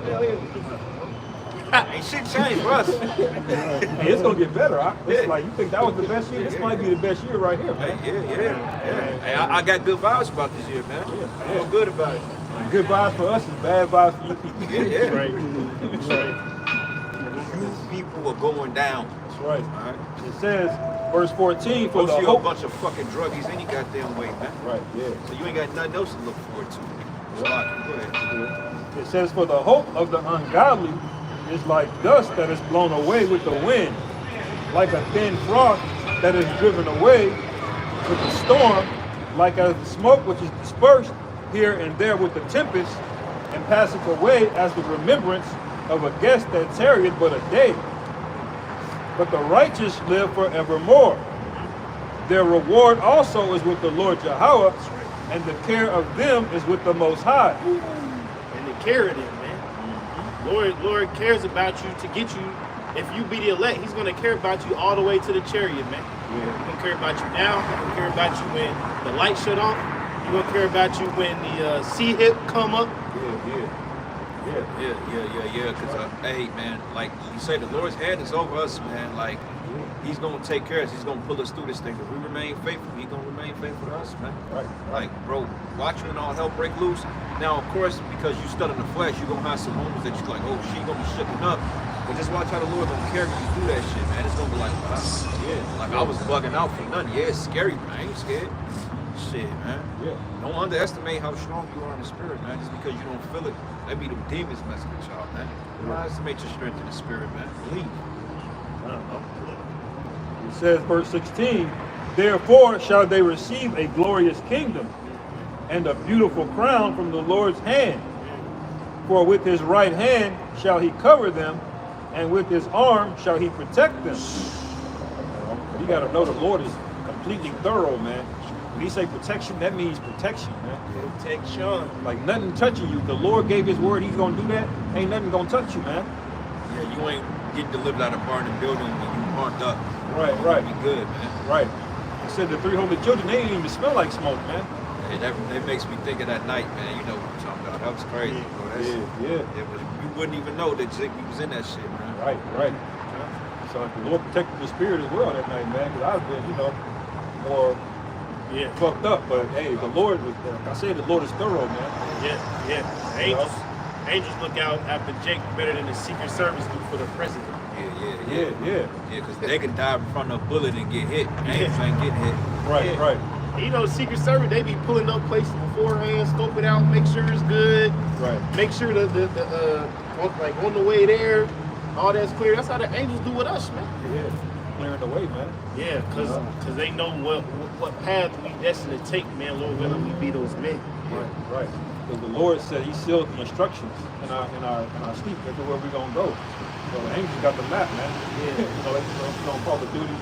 Ain't shit changed for us. Hey, it's gonna get better. It's like, you think that was the best year? This might be the best year right here, man. Yeah. Hey, I got good vibes about this year, man. I feel good about it. Good vibes for us is bad vibes for you people. Yeah. Right. You people are going down. That's right. All right. It says, verse 14, for the Most of you a hope. bunch of fucking druggies any goddamn way, man. Right, yeah. So you ain't got nothing else to look forward to. Go ahead. It says, for the hope of the ungodly is like dust that is blown away with the wind, like a thin froth that is driven away with the storm, like as the smoke which is dispersed here and there with the tempest, and passeth away as the remembrance of a guest that tarrieth but a day. But the righteous live forevermore. Their reward also is with the Lord Yahweh, and the care of them is with the Most High. And the care of them, man. Lord cares about you to get you. If you be the elect, he's gonna care about you all the way to the chariot, man. He's gonna care about you now. He's gonna care about you when the light shut off. He's gonna care about you when the C hip come up. Yeah. Cause hey, man, like you say, the Lord's hand is over us, man. Like He's gonna take care of us. He's gonna pull us through this thing. If we remain faithful, He's gonna remain faithful to us, man. Right. Like, bro, watch when all hell break loose. Now, of course, because you stood in the flesh, you're gonna have some moments that you're like, oh, she gonna be shooken up. But just watch how the Lord gonna carry you through that shit, man. It's gonna be like, wow. Yeah. Like I was bugging out for nothing. Yeah, it's scary, man. I ain't scared. Shit, man. Yeah. Don't underestimate how strong you are in the spirit, man. Just because you don't feel it, that be them demons messing with y'all, man. Don't underestimate your strength in the spirit, man. Believe. I don't know. It says, verse 16, therefore shall they receive a glorious kingdom and a beautiful crown from the Lord's hand. For with his right hand shall he cover them, and with his arm shall he protect them. You got to know the Lord is completely thorough, man. When he say protection, that means protection, man. Protection. Like nothing touching you. The Lord gave his word, he's going to do that. Ain't nothing going to touch you, man. Yeah, you ain't getting delivered out of burning building when you burnt up. Right. Be good, man. Right. He said the 3 holy children, they didn't even smell like smoke, man. Hey, that makes me think of that night, man. You know what I'm talking about. That was crazy, bro. That's, Yeah. It was, you wouldn't even know that we was in that shit, man. Right. So the Lord protected the spirit as well that night, man. Because I've been, more fucked up. But hey, the Lord was, like I said, the Lord is thorough, man. Yeah. Angels look out after Jake better than the Secret Service do for the president. Yeah. Because they can dive in front of a bullet and get hit. Angels ain't getting hit. Right. You know, Secret Service, they be pulling up places beforehand, scope it out, make sure it's good. Right. Make sure on the way there, all that's clear. That's how the angels do with us, man. Yeah. Clearing the way, man. Yeah, because they know what path we destined to take, man. Lord willing, we be those men. Right. Because the Lord said he sealed the instructions in our sleep as to where we're going to go. So the angels got the map, man. Yeah. Like Call of Duty.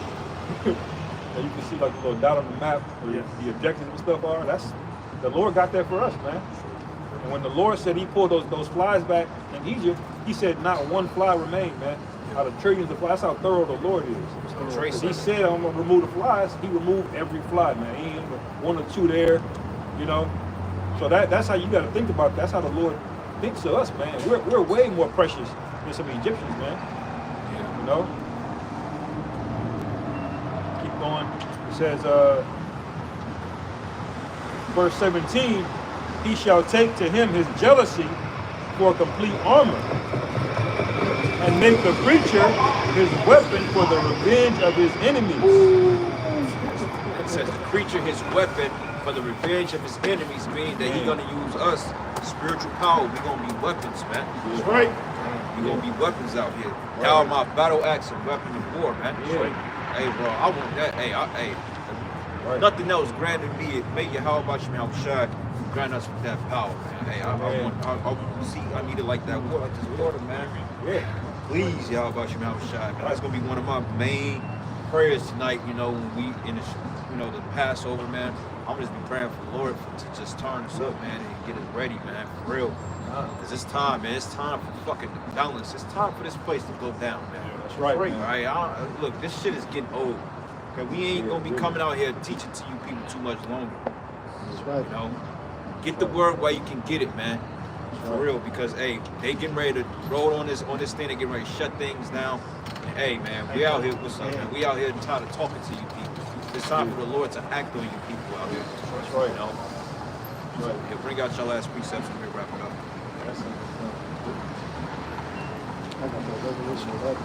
And you can see like the little dot on the map where the objectives and stuff are. That's the Lord got that for us, man. And when the Lord said he pulled those flies back in Egypt, he said not one fly remained, man. Out of trillions of flies, that's how thorough the Lord is. He said I'm gonna remove the flies, he removed every fly, man. He ain't one or two there, So that's how you gotta think about it. That's how the Lord thinks of us, man. We're way more precious than some Egyptians, man. Yeah. Going. It says, verse 17, he shall take to him his jealousy for complete armor, and make the preacher his weapon for the revenge of his enemies. It says the creature his weapon for the revenge of his enemies, meaning that he's gonna use us, spiritual power. We're gonna be weapons, man. That's right. We're gonna be weapons out here. Y'all my battle axe and weapon of war, man. Hey, bro, I want that. Nothing else granted me. May Yahweh Bashim Shad grant us with that power, man. Hey, I need it like that water, like this water, man. Yeah. Please, Yahweh Bashim Shad, man. That's gonna be one of my main prayers tonight. When we in the Passover, man. I'm just be praying for the Lord to just turn us up, man, and get us ready, man, for real. Cause it's time, man. It's time for fucking balance. It's time for this place to go down, man. That's right. All right, look, this shit is getting old. Okay, we ain't gonna be coming out here teaching to you people too much longer. That's right. Get the word while you can get it, man. For real, because hey, they getting ready to roll on this thing. They getting ready to shut things down. And, hey, man, we out here. What's up, man? We out here tired of talking to you people. It's time for the Lord to act on you people out here. That's right. Yeah, bring out your last precepts and we wrap it up. I got that revelation of that.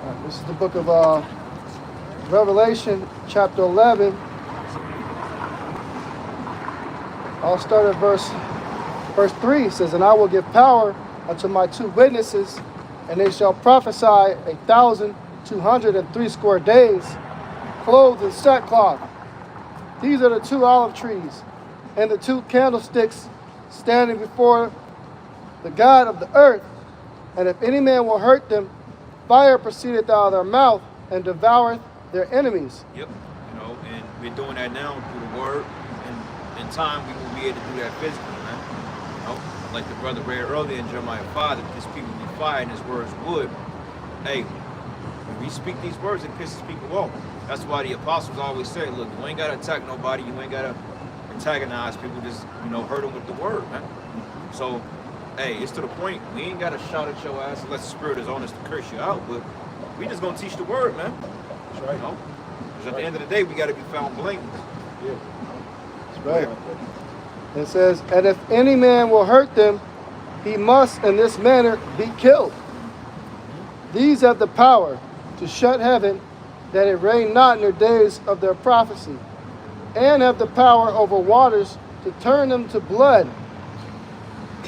All right, this is the book of Revelation, chapter 11. I'll start at verse 3. It says, and I will give power unto my 2 witnesses, and they shall prophesy 1,260 days, clothed in sackcloth. These are the 2 olive trees and the 2 candlesticks standing before the God of the earth. And if any man will hurt them, fire proceedeth out of their mouth and devoureth their enemies. Yep. And we're doing that now through the word. And in time, we will be able to do that physically, man. Like the brother read earlier in Jeremiah 5, that this people be fire and his words wood. Hey, when we speak these words, it pisses people off. That's why the apostles always say, look, you ain't gotta attack nobody, you ain't gotta antagonize people, just, hurt them with the word, man. So, hey, it's to the point, we ain't gotta shout at your ass unless the spirit is on us to curse you out, but we just gonna teach the word, man. That's right. Because at the end of the day, we gotta be found blameless. Yeah. That's right. It says, and if any man will hurt them, he must in this manner be killed. These have the power to shut heaven, that it rain not in their days of their prophecy, and have the power over waters to turn them to blood,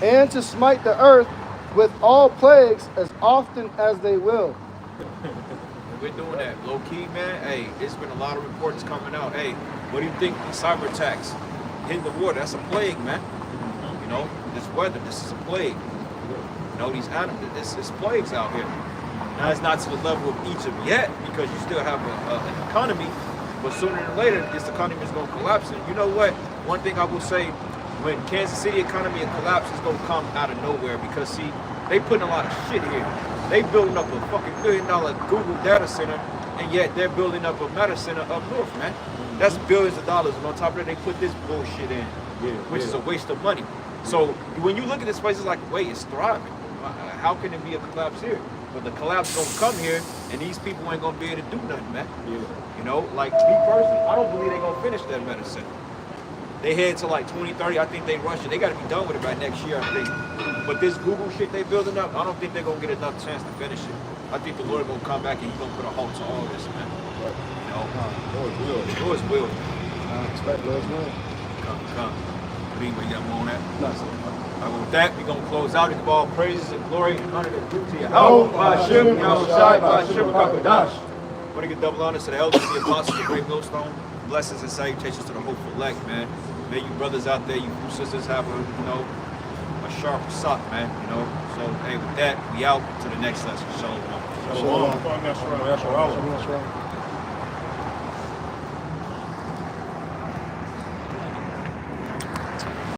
and to smite the earth with all plagues as often as they will. We're doing that low key, man. Hey, there's been a lot of reports coming out. Hey, what do you think these cyber attacks hitting the water? That's a plague, man. This weather, this is a plague. These animals, it's plagues out here. Now it's not to the level of Egypt yet, because you still have an economy, but sooner or later this economy is going to collapse. And you know what? One thing I will say, when Kansas City economy collapse, it's going to come out of nowhere, because see, they putting a lot of shit here. They building up a fucking $1 billion Google data center, and yet they're building up a meta center up north, man. That's billions of dollars, and on top of that, they put this bullshit in, which is a waste of money. So when you look at this place, it's like, wait, it's thriving. How can it be a collapse here? But the collapse is gonna come here, and these people ain't gonna be able to do nothing, man. Like me personally, I don't believe they're gonna finish that meta center. They head to like 2030. I think they rush it. They got to be done with it by next year, I think. But this Google shit they building up, I don't think they're gonna get enough chance to finish it. I think the Lord gonna come back and he's gonna put a halt to all this, man. Lord's will. I expect Lord's will. Come. Anyway, you got more on that? No, sir. With that, we're going to close out. We give all praises and glory and honor that's due to you. Ba'ashem, Yahushai, Ba'ashem, Kakadash. I want to give double honors to the elders, the apostles, the great millstone. Blessings and salutations to the hopeful elect, man. May you brothers out there, you sisters have a sharp sock, man. So, hey, with that, we out to the next lesson. Shalom. Shalom. Shalom.